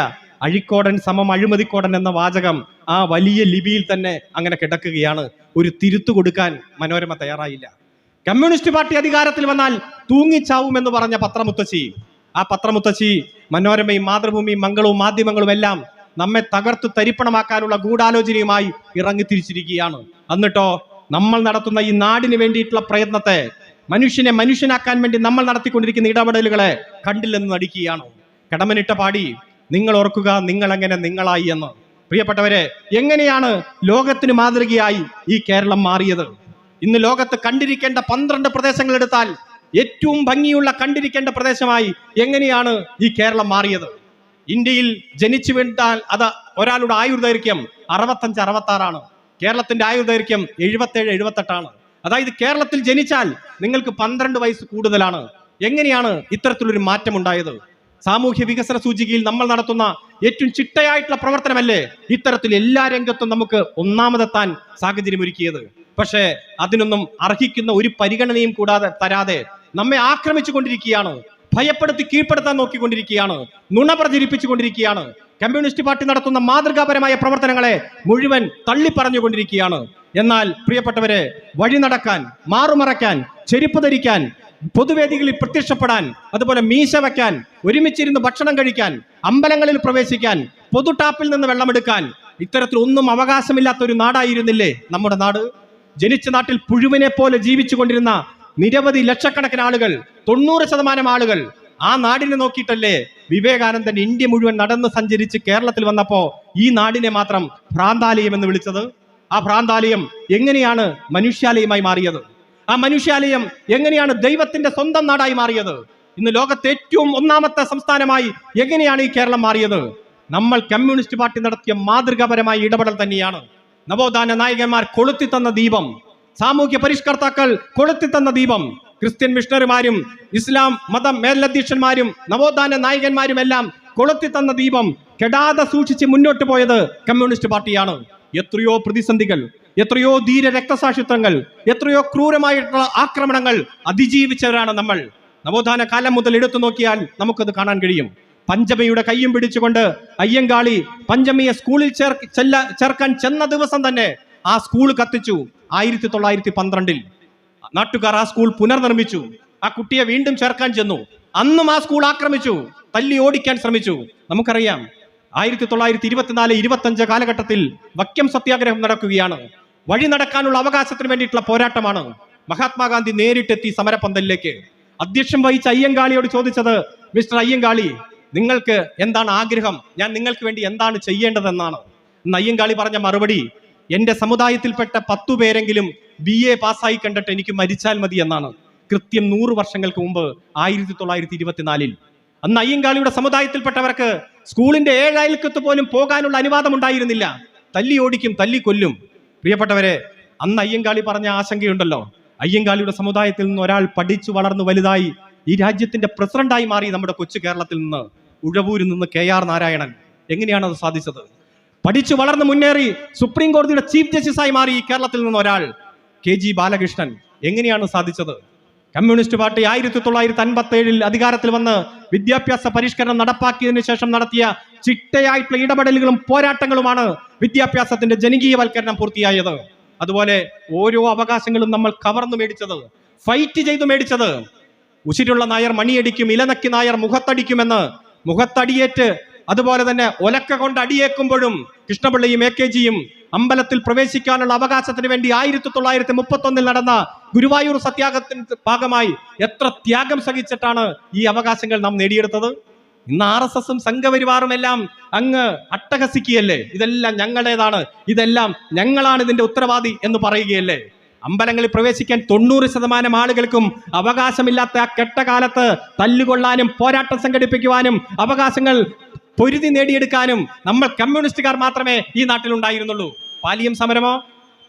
അഴീക്കോടൻ സമം അഴിമതിക്കോടൻ എന്ന വാചകം ആ വലിയ ലിപിയിൽ തന്നെ അങ്ങനെ കിടക്കുകയാണ്. ഒരു തിരുത്തു കൊടുക്കാൻ മനോരമ തയ്യാറായില്ല. കമ്മ്യൂണിസ്റ്റ് പാർട്ടി അധികാരത്തിൽ വന്നാൽ തൂങ്ങിച്ചാവുമെന്ന് പറഞ്ഞ പത്രമുത്തശ്ശി, ആ പത്രമുത്തശ്ശി മനോരമയും മാതൃഭൂമിയും മംഗളവും മാധ്യമങ്ങളും എല്ലാം നമ്മെ തകർത്തു തരിപ്പണമാക്കാനുള്ള ഗൂഢാലോചനയുമായി ഇറങ്ങിത്തിരിച്ചിരിക്കുകയാണ്. എന്നിട്ടോ നമ്മൾ നടത്തുന്ന ഈ നാടിന് വേണ്ടിയിട്ടുള്ള പ്രയത്നത്തെ, മനുഷ്യനെ മനുഷ്യനാക്കാൻ വേണ്ടി നമ്മൾ നടത്തിക്കൊണ്ടിരിക്കുന്ന ഇടപെടലുകളെ കണ്ടില്ലെന്ന് നടിക്കുകയാണ്. കടമനിട്ട പാടി നിങ്ങൾ ഓർക്കുക നിങ്ങൾ എങ്ങനെ നിങ്ങളായി എന്ന്. പ്രിയപ്പെട്ടവരെ, എങ്ങനെയാണ് ലോകത്തിന് മാതൃകയായി ഈ കേരളം മാറിയത്? ഇന്ന് ലോകത്ത് കണ്ടിരിക്കേണ്ട 12 പ്രദേശങ്ങൾ എടുത്താൽ ഏറ്റവും ഭംഗിയുള്ള കണ്ടിരിക്കേണ്ട പ്രദേശമായി എങ്ങനെയാണ് ഈ കേരളം മാറിയത്? ഇന്ത്യയിൽ ജനിച്ചു വീണ്ടാൽ അത് ഒരാളുടെ ആയുർദൈർഘ്യം 65-66 കേരളത്തിന്റെ ആയുർദൈർഘ്യം 77-78. അതായത് കേരളത്തിൽ ജനിച്ചാൽ നിങ്ങൾക്ക് 12 വയസ്സ് കൂടുതലാണ്. എങ്ങനെയാണ് ഇത്തരത്തിലൊരു മാറ്റം ഉണ്ടായത്? സാമൂഹ്യ വികസന സൂചികയിൽ നമ്മൾ നടത്തുന്ന ഏറ്റവും ചിട്ടയായിട്ടുള്ള പ്രവർത്തനമല്ലേ ഇത്തരത്തിൽ എല്ലാ രംഗത്തും നമുക്ക് ഒന്നാമതെത്താൻ സാഹചര്യം ഒരുക്കിയത്? പക്ഷേ അതിനൊന്നും അർഹിക്കുന്ന ഒരു പരിഗണനയും കൂടാതെ തരാതെ നമ്മെ ആക്രമിച്ചു കൊണ്ടിരിക്കുകയാണ്, ഭയപ്പെടുത്തി കീഴ്പ്പെടുത്താൻ നോക്കിക്കൊണ്ടിരിക്കുകയാണ്, നുണ പ്രചരിപ്പിച്ചു കൊണ്ടിരിക്കുകയാണ്. കമ്മ്യൂണിസ്റ്റ് പാർട്ടി നടത്തുന്ന മാതൃകാപരമായ പ്രവർത്തനങ്ങളെ മുഴുവൻ തള്ളിപ്പറഞ്ഞുകൊണ്ടിരിക്കുകയാണ്. എന്നാൽ പ്രിയപ്പെട്ടവരെ, വഴി നടക്കാൻ, മാറുമറയ്ക്കാൻ, ചെരുപ്പ് ധരിക്കാൻ, പൊതുവേദികളിൽ പ്രത്യക്ഷപ്പെടാൻ, അതുപോലെ മീശ വയ്ക്കാൻ, ഒരുമിച്ചിരുന്ന് ഭക്ഷണം കഴിക്കാൻ, അമ്പലങ്ങളിൽ പ്രവേശിക്കാൻ, പൊതു ടാപ്പിൽ നിന്ന് വെള്ളമെടുക്കാൻ, ഇത്തരത്തിൽ ഒന്നും അവകാശമില്ലാത്ത ഒരു നാടായിരുന്നില്ലേ നമ്മുടെ നാട്? ജനിച്ച നാട്ടിൽ പുഴുവിനെ പോലെ ജീവിച്ചു കൊണ്ടിരുന്ന നിരവധി ലക്ഷക്കണക്കിന് ആളുകൾ, 90% ആളുകൾ ആ നാടിനെ നോക്കിയിട്ടല്ലേ വിവേകാനന്ദൻ ഇന്ത്യ മുഴുവൻ നടന്ന് സഞ്ചരിച്ച് കേരളത്തിൽ വന്നപ്പോ ഈ നാടിനെ മാത്രം ഭ്രാന്താലയം എന്ന് വിളിച്ചത്? ആ ഭ്രാന്താലയം എങ്ങനെയാണ് മനുഷ്യാലയമായി മാറിയത്? ആ മനുഷ്യാലയം എങ്ങനെയാണ് ദൈവത്തിന്റെ സ്വന്തം നാടായി മാറിയത്? ഇന്ന് ലോകത്തെ ഏറ്റവും ഒന്നാമത്തെ സംസ്ഥാനമായി എങ്ങനെയാണ് ഈ കേരളം മാറിയത്? നമ്മൾ കമ്മ്യൂണിസ്റ്റ് പാർട്ടി നടത്തിയ മാതൃകാപരമായ ഇടപെടൽ തന്നെയാണ്. നവോത്ഥാന നായകന്മാർ കൊളുത്തിത്തന്ന ദീപം, സാമൂഹ്യ പരിഷ്കർത്താക്കൾ കൊളുത്തിത്തന്ന ദീപം, ക്രിസ്ത്യൻ മിഷണറിമാരും ഇസ്ലാം മത മേലധ്യക്ഷന്മാരും നവോത്ഥാന നായകന്മാരും എല്ലാം കൊളുത്തിത്തന്ന ദീപം കെടാതെ സൂക്ഷിച്ച് മുന്നോട്ട് പോയത് കമ്മ്യൂണിസ്റ്റ് പാർട്ടിയാണ്. എത്രയോ പ്രതിസന്ധികൾ, എത്രയോ ധീര രക്തസാക്ഷിത്വങ്ങൾ, എത്രയോ ക്രൂരമായിട്ടുള്ള ആക്രമണങ്ങൾ അതിജീവിച്ചവരാണ് നമ്മൾ. നവോത്ഥാന കാലം മുതൽ എടുത്തു നോക്കിയാൽ നമുക്കത് കാണാൻ കഴിയും. പഞ്ചമിയുടെ കയ്യും പിടിച്ചുകൊണ്ട് അയ്യങ്കാളി പഞ്ചമിയെ സ്കൂളിൽ ചേർക്കാൻ ചെന്ന ദിവസം തന്നെ ആ സ്കൂൾ കത്തിച്ചു. 1912 നാട്ടുകാർ ആ സ്കൂൾ പുനർനിർമ്മിച്ചു. ആ കുട്ടിയെ വീണ്ടും ചേർക്കാൻ ചെന്നു. അന്നും ആ സ്കൂൾ ആക്രമിച്ചു, തല്ലി ഓടിക്കാൻ ശ്രമിച്ചു. നമുക്കറിയാം 1924-25 കാലഘട്ടത്തിൽ വക്യം സത്യാഗ്രഹം നടക്കുകയാണ്. വഴി നടക്കാനുള്ള അവകാശത്തിന് വേണ്ടിയിട്ടുള്ള പോരാട്ടമാണ്. മഹാത്മാഗാന്ധി നേരിട്ടെത്തി സമരപന്തലിലേക്ക്. അധ്യക്ഷം വഹിച്ച അയ്യങ്കാളിയോട് ചോദിച്ചത്, മിസ്റ്റർ അയ്യങ്കാളി, നിങ്ങൾക്ക് എന്താണ് ആഗ്രഹം? ഞാൻ നിങ്ങൾക്ക് വേണ്ടി എന്താണ് ചെയ്യേണ്ടതെന്നാണ്. അയ്യങ്കാളി പറഞ്ഞ മറുപടി, എന്റെ സമുദായത്തിൽപ്പെട്ട 10 പേരെങ്കിലും BA പാസ്സായി കണ്ടിട്ട് എനിക്ക് മരിച്ചാൽ മതി എന്നാണ്. കൃത്യം 100 വർഷങ്ങൾക്ക് മുമ്പ് 1924 അന്ന് അയ്യങ്കാളിയുടെ സമുദായത്തിൽപ്പെട്ടവർക്ക് സ്കൂളിന്റെ 7 അയൽക്കത്ത് പോലും പോകാനുള്ള അനുവാദം ഉണ്ടായിരുന്നില്ല. തല്ലി ഓടിക്കും, തല്ലി കൊല്ലും. പ്രിയപ്പെട്ടവരെ, അന്ന് അയ്യങ്കാളി പറഞ്ഞ ആശങ്കയുണ്ടല്ലോ. അയ്യങ്കാളിയുടെ സമുദായത്തിൽ നിന്ന് ഒരാൾ പഠിച്ചു വളർന്നു വലുതായി ഈ രാജ്യത്തിന്റെ പ്രസിഡന്റായി മാറി നമ്മുടെ കൊച്ചു കേരളത്തിൽ നിന്ന്, ഉഴവൂരിൽ നിന്ന് KR നാരായണൻ. എങ്ങനെയാണ് അത് സാധിച്ചത്? പഠിച്ചു വളർന്ന് മുന്നേറി സുപ്രീം കോടതിയുടെ ചീഫ് ജസ്റ്റിസായി മാറി ഈ കേരളത്തിൽ നിന്ന് ഒരാൾ, KG ബാലകൃഷ്ണൻ. എങ്ങനെയാണ് സാധിച്ചത്? കമ്മ്യൂണിസ്റ്റ് പാർട്ടി 1957 അധികാരത്തിൽ വന്ന് വിദ്യാഭ്യാസ പരിഷ്കരണം നടപ്പാക്കിയതിനു ശേഷം നടത്തിയ ചിട്ടയായിട്ടുള്ള ഇടപെടലുകളും പോരാട്ടങ്ങളുമാണ് വിദ്യാഭ്യാസത്തിന്റെ ജനകീയവൽക്കരണം പൂർത്തിയായത്. അതുപോലെ ഓരോ അവകാശങ്ങളും നമ്മൾ കവർന്നു മേടിച്ചത്, ഫൈറ്റ് ചെയ്തു മേടിച്ചത്. ഉശിരുള്ള നായർ മണിയടിക്കും, ഇലനക്കി നായർ മുഖത്തടിക്കുമെന്ന് മുഖത്തടിയേറ്റ്, അതുപോലെ തന്നെ ഒലക്ക കൊണ്ട് അടിയേക്കുമ്പോഴും കൃഷ്ണപിള്ളയും AKGയും അമ്പലത്തിൽ പ്രവേശിക്കാനുള്ള അവകാശത്തിന് വേണ്ടി 1931 നടന്ന ഗുരുവായൂർ സത്യാഗ്രഹത്തിന്റെ ഭാഗമായി എത്ര ത്യാഗം സഹിച്ചിട്ടാണ് ഈ അവകാശങ്ങൾ നാം നേടിയെടുത്തത്. ഇന്ന് RSSും സംഘപരിവാറും എല്ലാം അങ്ങ് അട്ടഹസിക്കുകയല്ലേ, ഇതെല്ലാം ഞങ്ങളുടേതാണ്, ഇതെല്ലാം ഞങ്ങളാണ് ഇതിന്റെ ഉത്തരവാദി എന്ന് പറയുകയല്ലേ. അമ്പലങ്ങളിൽ പ്രവേശിക്കാൻ 90% ആളുകൾക്കും അവകാശമില്ലാത്ത ആ കെട്ടകാലത്ത് തല്ലുകൊള്ളാനും പോരാട്ടം സംഘടിപ്പിക്കുവാനും അവകാശങ്ങൾ പൊരുതി നേടിയെടുക്കാനും നമ്മൾ കമ്മ്യൂണിസ്റ്റുകാർ മാത്രമേ ഈ നാട്ടിലുണ്ടായിരുന്നുള്ളൂ. പാലിയം സമരമോ?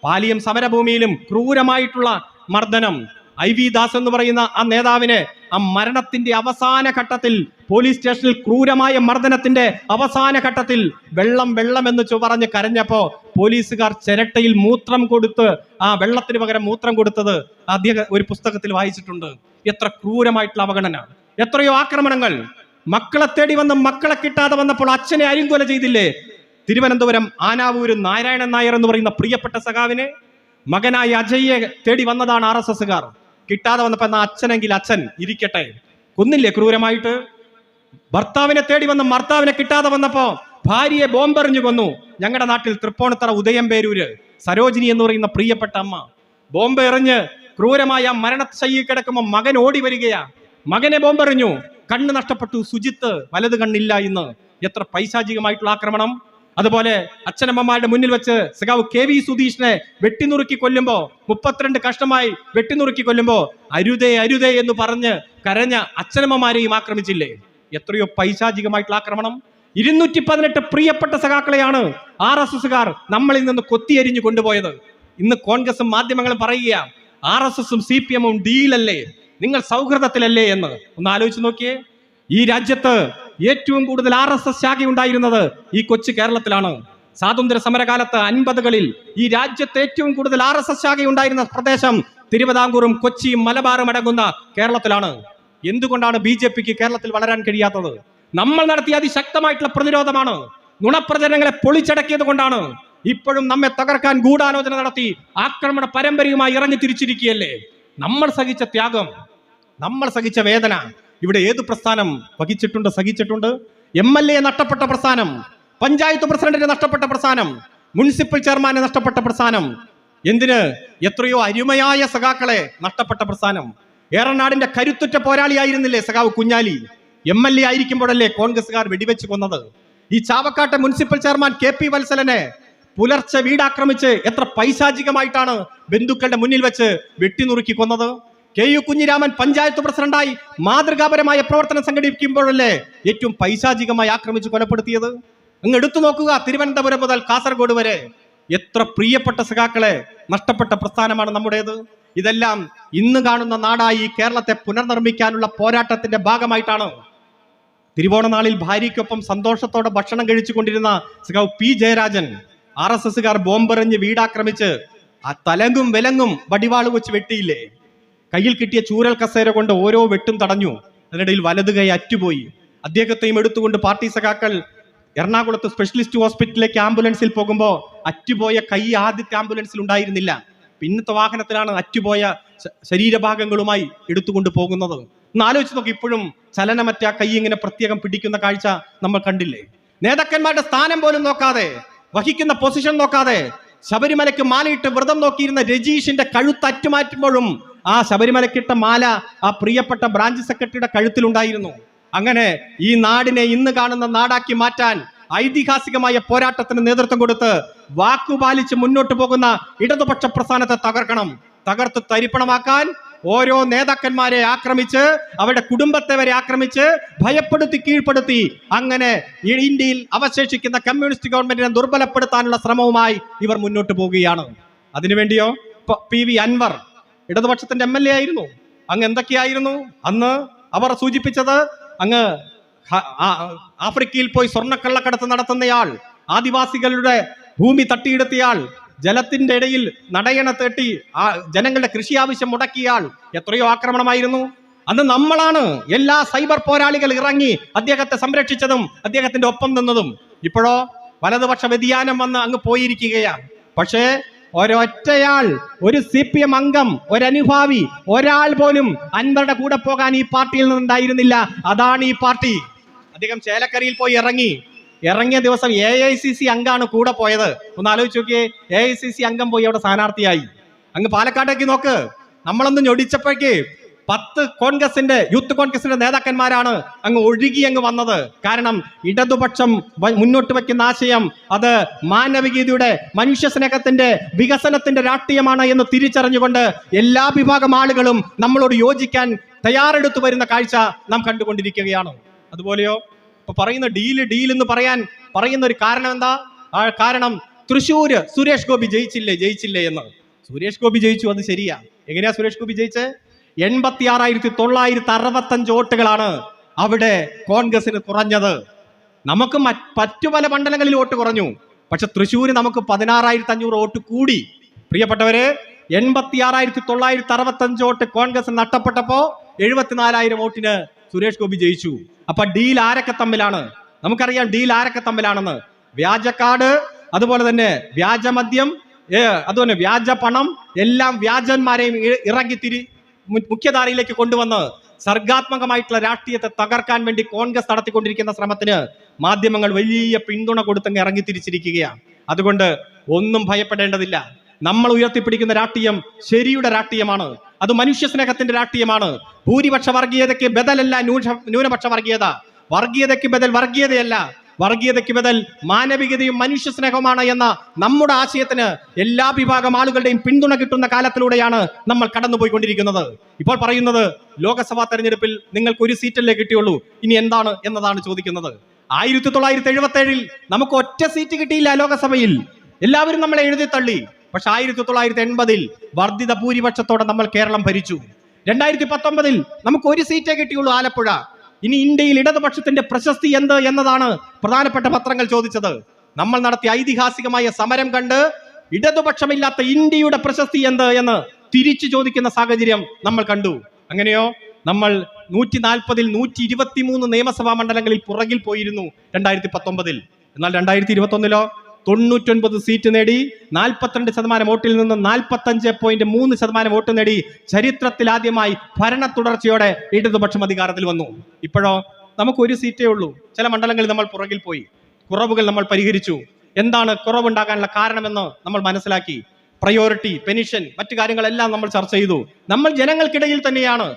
പാലിയം സമരഭൂമിയിലും ക്രൂരമായിട്ടുള്ള മർദ്ദനം. IV ദാസ് എന്ന് പറയുന്ന ആ നേതാവിനെ ആ മരണത്തിന്റെ അവസാന ഘട്ടത്തിൽ പോലീസ് സ്റ്റേഷനിൽ ക്രൂരമായ മർദ്ദനത്തിന്റെ അവസാന ഘട്ടത്തിൽ വെള്ളം വെള്ളം എന്ന് പറഞ്ഞ് കരഞ്ഞപ്പോ പോലീസുകാർ ചിരട്ടയിൽ മൂത്രം കൊടുത്ത് ആ വെള്ളത്തിന് പകരം മൂത്രം കൊടുത്തത് അദ്ദേഹം ഒരു പുസ്തകത്തിൽ വായിച്ചിട്ടുണ്ട്. എത്ര ക്രൂരമായിട്ടുള്ള അവഗണന, എത്രയോ ആക്രമണങ്ങൾ. മക്കളെ തേടി വന്ന് മക്കളെ കിട്ടാതെ വന്നപ്പോൾ അച്ഛനെ അരിങ്കൊല ചെയ്തില്ലേ? തിരുവനന്തപുരം ആനാവൂര് നാരായണൻ നായർ എന്ന് പറയുന്ന പ്രിയപ്പെട്ട സഖാവിനെ മകനായ അജയ്യെ തേടി വന്നതാണ് RSSുകാർ. കിട്ടാതെ വന്നപ്പോ എന്നാ അച്ഛനെങ്കിൽ അച്ഛൻ ഇരിക്കട്ടെ, കൊന്നില്ലേ ക്രൂരമായിട്ട്? ഭർത്താവിനെ തേടി വന്ന ഭർത്താവിനെ കിട്ടാതെ വന്നപ്പോ ഭാര്യയെ ബോംബെറിഞ്ഞു കൊന്നു. ഞങ്ങളുടെ നാട്ടിൽ തൃപ്പൂണിത്തറ ഉദയംപേരൂര് സരോജിനി എന്ന് പറയുന്ന പ്രിയപ്പെട്ട അമ്മ ബോംബ് എറിഞ്ഞ് ക്രൂരമായ മരണശയ്യയിൽ കിടക്കുമ്പോൾ മകൻ ഓടി വരികയാ. മകനെ ബോംബെറിഞ്ഞു, കണ്ണ് നഷ്ടപ്പെട്ടു, സുജിത്ത് വലത് കണ്ണില്ല ഇന്ന്. എത്ര പൈശാചികമായിട്ടുള്ള ആക്രമണം. അതുപോലെ അച്ഛനമ്മമാരുടെ മുന്നിൽ വെച്ച് സഖാവ് KV സുധീഷിനെ വെട്ടിനുറുക്കി കൊല്ലുമ്പോ, 32 കഷ്ണമായി വെട്ടിനുറുക്കി കൊല്ലുമ്പോ അരുതേ അരുതേ എന്ന് പറഞ്ഞ് കരഞ്ഞ അച്ഛനമ്മമാരെയും ആക്രമിച്ചില്ലേ? എത്രയോ പൈശാചികമായിട്ടുള്ള ആക്രമണം. 218 പ്രിയപ്പെട്ട സഖാക്കളെയാണ് RSSുകാർ നമ്മളിൽ നിന്ന് കൊത്തിയരിഞ്ഞു കൊണ്ടുപോയത്. ഇന്ന് കോൺഗ്രസും മാധ്യമങ്ങളും പറയുക RSSും CPMഉം ഡീലല്ലേ, നിങ്ങൾ സൗഹൃദത്തിലല്ലേ എന്ന്. ഒന്ന് ആലോചിച്ച് നോക്കിയേ. ഈ രാജ്യത്ത് ഏറ്റവും കൂടുതൽ RSS ശാഖയുണ്ടായിരുന്നത് ഈ കൊച്ചു കേരളത്തിലാണ്. സ്വാതന്ത്ര്യ സമരകാലത്ത് 50കളിൽ ഈ രാജ്യത്ത് ഏറ്റവും കൂടുതൽ RSS ശാഖയുണ്ടായിരുന്ന പ്രദേശം തിരുവിതാംകൂറും കൊച്ചിയും മലബാറും അടങ്ങുന്ന കേരളത്തിലാണ്. എന്തുകൊണ്ടാണ് BJPക്ക് കേരളത്തിൽ വളരാൻ കഴിയാത്തത്? നമ്മൾ നടത്തിയ അതിശക്തമായിട്ടുള്ള പ്രതിരോധമാണ്. നുണപ്രചരണങ്ങളെ പൊളിച്ചടക്കിയത് കൊണ്ടാണ് ഇപ്പോഴും നമ്മെ തകർക്കാൻ ഗൂഢാലോചന നടത്തി ആക്രമണ പരമ്പരയുമായി ഇറങ്ങി തിരിച്ചിരിക്കുകയല്ലേ. നമ്മൾ സഹിച്ച ത്യാഗം, നമ്മൾ സഹിച്ച വേദന ഇവിടെ ഏത് പ്രസ്ഥാനം സഹിച്ചിട്ടുണ്ട്? MLA നഷ്ടപ്പെട്ട പ്രസ്ഥാനം, പഞ്ചായത്ത് പ്രസിഡന്റിന് നഷ്ടപ്പെട്ട പ്രസ്ഥാനം, മുനിസിപ്പൽ ചെയർമാനെ നഷ്ടപ്പെട്ട പ്രസ്ഥാനം, എന്തിന് എത്രയോ അരുമയായ സഖാക്കളെ നഷ്ടപ്പെട്ട പ്രസ്ഥാനം. ഏറനാടിന്റെ കരുത്തുറ്റ പോരാളിയായിരുന്നില്ലേ സഖാവ് കുഞ്ഞാലി? MLA ആയിരിക്കുമ്പോഴല്ലേ കോൺഗ്രസ്സുകാർ വെടിവെച്ച് കൊന്നത്? ഈ ചാവക്കാട്ടെ മുനിസിപ്പൽ ചെയർമാൻ KP വത്സലനെ പുലർച്ചെ വീടാക്രമിച്ച് എത്ര പൈശാചികമായിട്ടാണ് ബന്ധുക്കളുടെ മുന്നിൽ വെച്ച് വെട്ടിനുറുക്കി കൊന്നത്? KU കുഞ്ഞിരാമൻ പഞ്ചായത്ത് പ്രസിഡന്റായി മാതൃകാപരമായ പ്രവർത്തനം സംഘടിപ്പിക്കുമ്പോഴല്ലേ ഏറ്റവും പൈശാചികമായി ആക്രമിച്ച് കൊലപ്പെടുത്തിയത്? അങ്ങ് എടുത്തു നോക്കുക, തിരുവനന്തപുരം മുതൽ കാസർഗോഡ് വരെ എത്ര പ്രിയപ്പെട്ട സഖാക്കളെ നഷ്ടപ്പെട്ട പ്രസ്ഥാനമാണ് നമ്മുടേത്. ഇതെല്ലാം ഇന്ന് കാണുന്ന നാടായി കേരളത്തെ പുനർനിർമ്മിക്കാനുള്ള പോരാട്ടത്തിന്റെ ഭാഗമായിട്ടാണ്. തിരുവോണ നാളിൽ ഭാര്യയ്ക്കൊപ്പം സന്തോഷത്തോടെ ഭക്ഷണം കഴിച്ചുകൊണ്ടിരുന്ന സഖാവ് P ജയരാജൻ RSSകാർ ബോംബെറിഞ്ഞ് വീടാക്രമിച്ച് ആ തലങ്ങും വിലങ്ങും വടിവാള് വെച്ച് വെട്ടിയില്ലേ? കയ്യിൽ കിട്ടിയ ചൂരൽ കസേര കൊണ്ട് ഓരോ വെട്ടും തടഞ്ഞു. അതിനിടയിൽ വലതു കൈ അറ്റുപോയി. അദ്ദേഹത്തെയും എടുത്തുകൊണ്ട് പാർട്ടി സഖാക്കൾ എറണാകുളത്ത് സ്പെഷ്യലിസ്റ്റ് ഹോസ്പിറ്റലിലേക്ക് ആംബുലൻസിൽ പോകുമ്പോൾ അറ്റുപോയ കൈ ആദ്യത്തെ ആംബുലൻസിൽ ഉണ്ടായിരുന്നില്ല. പിന്നത്തെ വാഹനത്തിലാണ് അറ്റുപോയ ശരീരഭാഗങ്ങളുമായി എടുത്തുകൊണ്ട് പോകുന്നത്. ഒന്ന് ആലോചിച്ച് നോക്കി, ഇപ്പോഴും ചലനമറ്റ കൈ ഇങ്ങനെ പ്രത്യേകം പിടിക്കുന്ന കാഴ്ച നമ്മൾ കണ്ടില്ലേ? നേതാക്കന്മാരുടെ സ്ഥാനം പോലും നോക്കാതെ, വഹിക്കുന്ന പൊസിഷൻ നോക്കാതെ ശബരിമലയ്ക്ക് മാലയിട്ട് വ്രതം നോക്കിയിരുന്ന രജീഷിന്റെ കഴുത്ത് അറ്റുമാറ്റുമ്പോഴും ആ ശബരിമലക്കിട്ട മാല ആ പ്രിയപ്പെട്ട ബ്രാഞ്ച് സെക്രട്ടറിയുടെ കഴുത്തിലുണ്ടായിരുന്നു. അങ്ങനെ ഈ നാടിനെ ഇന്ന് കാണുന്ന നാടാക്കി മാറ്റാൻ ഐതിഹാസികമായ പോരാട്ടത്തിന് നേതൃത്വം കൊടുത്ത് വാക്കുപാലിച്ച് മുന്നോട്ട് പോകുന്ന ഇടതുപക്ഷ പ്രസ്ഥാനത്തെ തകർത്ത് തരിപ്പണമാക്കാൻ ഓരോ നേതാക്കന്മാരെ ആക്രമിച്ച്, അവരുടെ കുടുംബത്തെ വരെ ആക്രമിച്ച് ഭയപ്പെടുത്തി കീഴ്പ്പെടുത്തി അങ്ങനെ ഇന്ത്യയിൽ അവശേഷിക്കുന്ന കമ്മ്യൂണിസ്റ്റ് ഗവൺമെന്റിനെ ദുർബലപ്പെടുത്താനുള്ള ശ്രമവുമായി ഇവർ മുന്നോട്ട് പോവുകയാണ്. അതിനുവേണ്ടിയോ PV അൻവർ ഇടതുപക്ഷത്തിന്റെ MLA ആയിരുന്നു. അങ്ങ് എന്തൊക്കെയായിരുന്നു അന്ന് അവർ സൂചിപ്പിച്ചത്? അങ്ങ് ആഫ്രിക്കയിൽ പോയി സ്വർണ്ണക്കള്ളക്കടത്ത് നടത്തുന്നയാൾ, ആദിവാസികളുടെ ഭൂമി തട്ടിയെടുത്തയാൾ, ജലത്തിന്റെ ഇടയിൽ നടയണ തേട്ടി ജനങ്ങളുടെ കൃഷി ആവശ്യം മുടക്കിയാൽ എത്രയോ ആക്രമണമായിരുന്നു. അന്ന് നമ്മളാണ് എല്ലാ സൈബർ പോരാളികൾ ഇറങ്ങി അദ്ദേഹത്തെ സംരക്ഷിച്ചതും അദ്ദേഹത്തിന്റെ ഒപ്പം നിന്നതും. ഇപ്പോഴോ വലതുപക്ഷ വ്യതിയാനം വന്ന് അങ്ങ് പോയിരിക്കുകയാണ്. പക്ഷേ ഒരൊറ്റയാൾ, ഒരു CPM അംഗം, ഒരനുഭാവി, ഒരാൾ പോലും അൻവറുടെ കൂടെ പോകാൻ ഈ പാർട്ടിയിൽ നിന്നുണ്ടായിരുന്നില്ല. അതാണ് ഈ പാർട്ടി. അദ്ദേഹം ചേലക്കരയിൽ പോയി ഇറങ്ങിയ ദിവസം AICC അംഗമാണ് കൂടെ പോയത്. ഒന്ന് ആലോചിച്ച് നോക്കിയേ, AICC അംഗം പോയി അവിടെ സ്ഥാനാർത്ഥിയായി. അങ്ങ് പാലക്കാട്ടേക്ക് നോക്ക്, നമ്മളൊന്ന് ഞൊടിച്ചപ്പോഴേക്ക് 10 യൂത്ത് കോൺഗ്രസിന്റെ നേതാക്കന്മാരാണ് അങ്ങ് ഒഴുകി വന്നത്. കാരണം ഇടതുപക്ഷം മുന്നോട്ട് വയ്ക്കുന്ന ആശയം അത് മാനവികതയുടെ, മനുഷ്യ സ്നേഹത്തിന്റെ, വികസനത്തിന്റെ രാഷ്ട്രീയമാണ് എന്ന് തിരിച്ചറിഞ്ഞുകൊണ്ട് എല്ലാ വിഭാഗം ആളുകളും നമ്മളോട് യോജിക്കാൻ തയ്യാറെടുത്തു വരുന്ന കാഴ്ച നാം കണ്ടുകൊണ്ടിരിക്കുകയാണ്. അതുപോലെയോ ഇപ്പൊ പറയുന്ന ഡീൽ എന്ന് പറയുന്ന ഒരു കാരണം എന്താ? ആ കാരണം തൃശ്ശൂര് സുരേഷ് ഗോപി ജയിച്ചില്ലേ എന്ന്. സുരേഷ് ഗോപി ജയിച്ചു, അത് ശരിയാ. എങ്ങനെയാ സുരേഷ് ഗോപി ജയിച്ചേ? 86,965 വോട്ടുകളാണ് അവിടെ കോൺഗ്രസിന് കുറഞ്ഞത്. നമുക്ക് മറ്റു പല മണ്ഡലങ്ങളിൽ വോട്ട് കുറഞ്ഞു, പക്ഷെ തൃശ്ശൂര് നമുക്ക് 16,500 വോട്ട് കൂടി. പ്രിയപ്പെട്ടവരെ, 86,965 വോട്ട് കോൺഗ്രസ് നഷ്ടപ്പെട്ടപ്പോ 74,000 വോട്ടിന് സുരേഷ് ഗോപി ജയിച്ചു. അപ്പൊ ഡീൽ ആരൊക്കെ തമ്മിലാണ്? നമുക്കറിയാം ഡീൽ ആരൊക്കെ തമ്മിലാണെന്ന്. വ്യാജക്കാട്, അതുപോലെ തന്നെ വ്യാജമദ്യം, അതുപോലെ വ്യാജ പണം, എല്ലാം വ്യാജന്മാരെയും ഇറങ്ങി മുഖ്യധാരയിലേക്ക് കൊണ്ടുവന്ന് സർഗാത്മകമായിട്ടുള്ള രാഷ്ട്രീയത്തെ തകർക്കാൻ വേണ്ടി കോൺഗ്രസ് നടത്തിക്കൊണ്ടിരിക്കുന്ന ശ്രമത്തിന് മാധ്യമങ്ങൾ വലിയ പിന്തുണ കൊടുത്തങ്ങ് ഇറങ്ങി തിരിച്ചിരിക്കുകയാണ്. അതുകൊണ്ട് ഒന്നും ഭയപ്പെടേണ്ടതില്ല. നമ്മൾ ഉയർത്തിപ്പിടിക്കുന്ന രാഷ്ട്രീയം ശരിയുടെ രാഷ്ട്രീയമാണ്. അത് മനുഷ്യ സ്നേഹത്തിന്റെ രാഷ്ട്രീയമാണ്. ഭൂരിപക്ഷ വർഗീയതയ്ക്ക് ബദലല്ല ന്യൂനപക്ഷ വർഗീയത. വർഗീയതയ്ക്ക് ബദൽ വർഗീയതയല്ല, വർഗീയതയ്ക്ക് ബദൽ മാനവികതയും മനുഷ്യ സ്നേഹവുമാണ് എന്ന നമ്മുടെ ആശയത്തിന് എല്ലാ വിഭാഗം ആളുകളുടെയും പിന്തുണ കിട്ടുന്ന കാലത്തിലൂടെയാണ് നമ്മൾ കടന്നുപോയിക്കൊണ്ടിരിക്കുന്നത്. ഇപ്പോൾ പറയുന്നത് ലോക്സഭാ തെരഞ്ഞെടുപ്പിൽ നിങ്ങൾക്ക് 1 സീറ്റല്ലേ കിട്ടിയുള്ളൂ, ഇനി എന്താണ് എന്നതാണ് ചോദിക്കുന്നത്. 1977 നമുക്ക് ഒറ്റ സീറ്റ് കിട്ടിയില്ല ലോക്സഭയിൽ. എല്ലാവരും നമ്മളെ എഴുതി തള്ളി. പക്ഷെ 1980 വർദ്ധിത ഭൂരിപക്ഷത്തോടെ നമ്മൾ കേരളം ഭരിച്ചു. 2019 നമുക്ക് 1 സീറ്റേ കിട്ടിയുള്ളൂ, ആലപ്പുഴ. ഇനി ഇന്ത്യയിൽ ഇടതുപക്ഷത്തിന്റെ പ്രശസ്തി എന്ത് എന്നതാണ് പ്രധാനപ്പെട്ട പത്രങ്ങൾ ചോദിച്ചത്. നമ്മൾ നടത്തിയ ഐതിഹാസികമായ സമരം കണ്ട് ഇടതുപക്ഷമില്ലാത്ത ഇന്ത്യയുടെ പ്രശസ്തി എന്ത് എന്ന് തിരിച്ചു ചോദിക്കുന്ന സാഹചര്യം നമ്മൾ കണ്ടു. അങ്ങനെയോ നമ്മൾ 140-ൽ 123 നിയമസഭാ മണ്ഡലങ്ങളിൽ പുറകിൽ പോയിരുന്നു 2019. എന്നാൽ 2021 99 സീറ്റ് നേടി 42% വോട്ടിൽ നിന്ന് 45.3% വോട്ട് നേടി ചരിത്രത്തിൽ ആദ്യമായി ഭരണ തുടർച്ചയോടെ ഇടതുപക്ഷം അധികാരത്തിൽ വന്നു. ഇപ്പോഴോ നമുക്ക് ഒരു സീറ്റേ ഉള്ളൂ. ചില മണ്ഡലങ്ങളിൽ നമ്മൾ പുറകിൽ പോയി. കുറവുകൾ നമ്മൾ പരിഹരിച്ചു. എന്താണ് കുറവുണ്ടാകാനുള്ള കാരണമെന്ന് നമ്മൾ മനസ്സിലാക്കി. പ്രയോറിറ്റി, പെൻഷൻ, മറ്റു കാര്യങ്ങളെല്ലാം നമ്മൾ ചർച്ച ചെയ്തു. നമ്മൾ ജനങ്ങൾക്കിടയിൽ തന്നെയാണ്.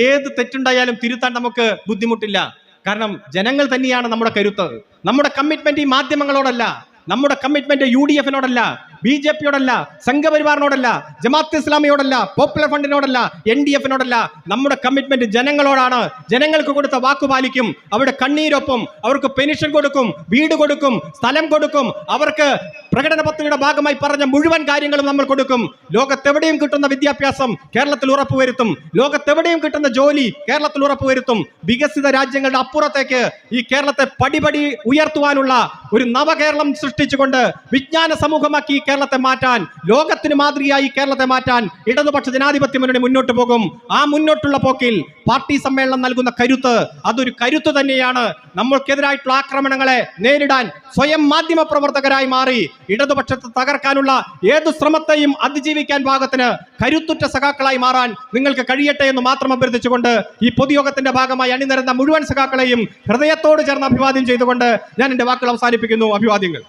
ഏത് തെറ്റുണ്ടായാലും തിരുത്താൻ നമുക്ക് ബുദ്ധിമുട്ടില്ല. കാരണം ജനങ്ങൾ തന്നെയാണ് നമ്മുടെ കരുത്ത്. നമ്മുടെ കമ്മിറ്റ്മെന്റ് ഈ മാധ്യമങ്ങളോടല്ല, നമ്മുടെ കമ്മിറ്റ്മെന്റ് UDF-നോടല്ല, BJP-യോടല്ല, സംഘപരിവാറിനോടല്ല, ജമാഅത്ത് ഇസ്ലാമിയോടല്ല, പോപ്പുലർ ഫ്രണ്ടിനോടല്ല, NDF-നോടല്ല. നമ്മുടെ കമ്മിറ്റ്മെന്റ് ജനങ്ങളോടാണ്. ജനങ്ങൾക്ക് കൊടുത്ത വാക്ക് പാലിക്കും. അവരുടെ കണ്ണീരൊപ്പം അവർക്ക് പെൻഷൻ കൊടുക്കും, വീട് കൊടുക്കും, സ്ഥലം കൊടുക്കും. അവർക്ക് പ്രകടന പത്രികയുടെ ഭാഗമായി പറഞ്ഞ മുഴുവൻ കാര്യങ്ങളും നമ്മൾ കൊടുക്കും. ലോകത്തെവിടെയും കിട്ടുന്ന വിദ്യാഭ്യാസം കേരളത്തിൽ ഉറപ്പുവരുത്തും. ലോകത്തെവിടെയും കിട്ടുന്ന ജോലി കേരളത്തിൽ ഉറപ്പുവരുത്തും. വികസിത രാജ്യങ്ങളുടെ അപ്പുറത്തേക്ക് ഈ കേരളത്തെ പടിപടി ഉയർത്തുവാനുള്ള ഒരു നവകേരളം സൃഷ്ടിച്ചുകൊണ്ട് വിജ്ഞാന സമൂഹമാക്കി കേരളത്തെ മാറ്റാൻ, ലോകത്തിന് മാതൃകയായി കേരളത്തെ മാറ്റാൻ ഇടതുപക്ഷ ജനാധിപത്യ മുന്നണി മുന്നോട്ട് പോകും. ആ മുന്നോട്ടുള്ള പോക്കിൽ പാർട്ടി സമ്മേളനം നൽകുന്ന കരുത്ത്, അതൊരു കരുത്ത് തന്നെയാണ്. നമ്മൾക്കെതിരായിട്ടുള്ള ആക്രമണങ്ങളെ നേരിടാൻ സ്വയം മാധ്യമ പ്രവർത്തകരായി മാറി ഇടതുപക്ഷത്തെ തകർക്കാനുള്ള ഏതു ശ്രമത്തെയും അതിജീവിക്കാൻ പാകത്തിന് കരുത്തുറ്റ സഖാക്കളായി മാറാൻ നിങ്ങൾക്ക് കഴിയട്ടെ എന്ന് മാത്രം അഭ്യർത്ഥിച്ചുകൊണ്ട് ഈ പൊതുയോഗത്തിന്റെ ഭാഗമായി അണിനിരന്ന മുഴുവൻ സഖാക്കളെയും ഹൃദയത്തോട് ചേർന്ന് അഭിവാദ്യം ചെയ്തുകൊണ്ട് ഞാൻ എന്റെ വാക്കുകൾ അവസാനിപ്പിക്കുന്നു. അഭിവാദ്യങ്ങൾ.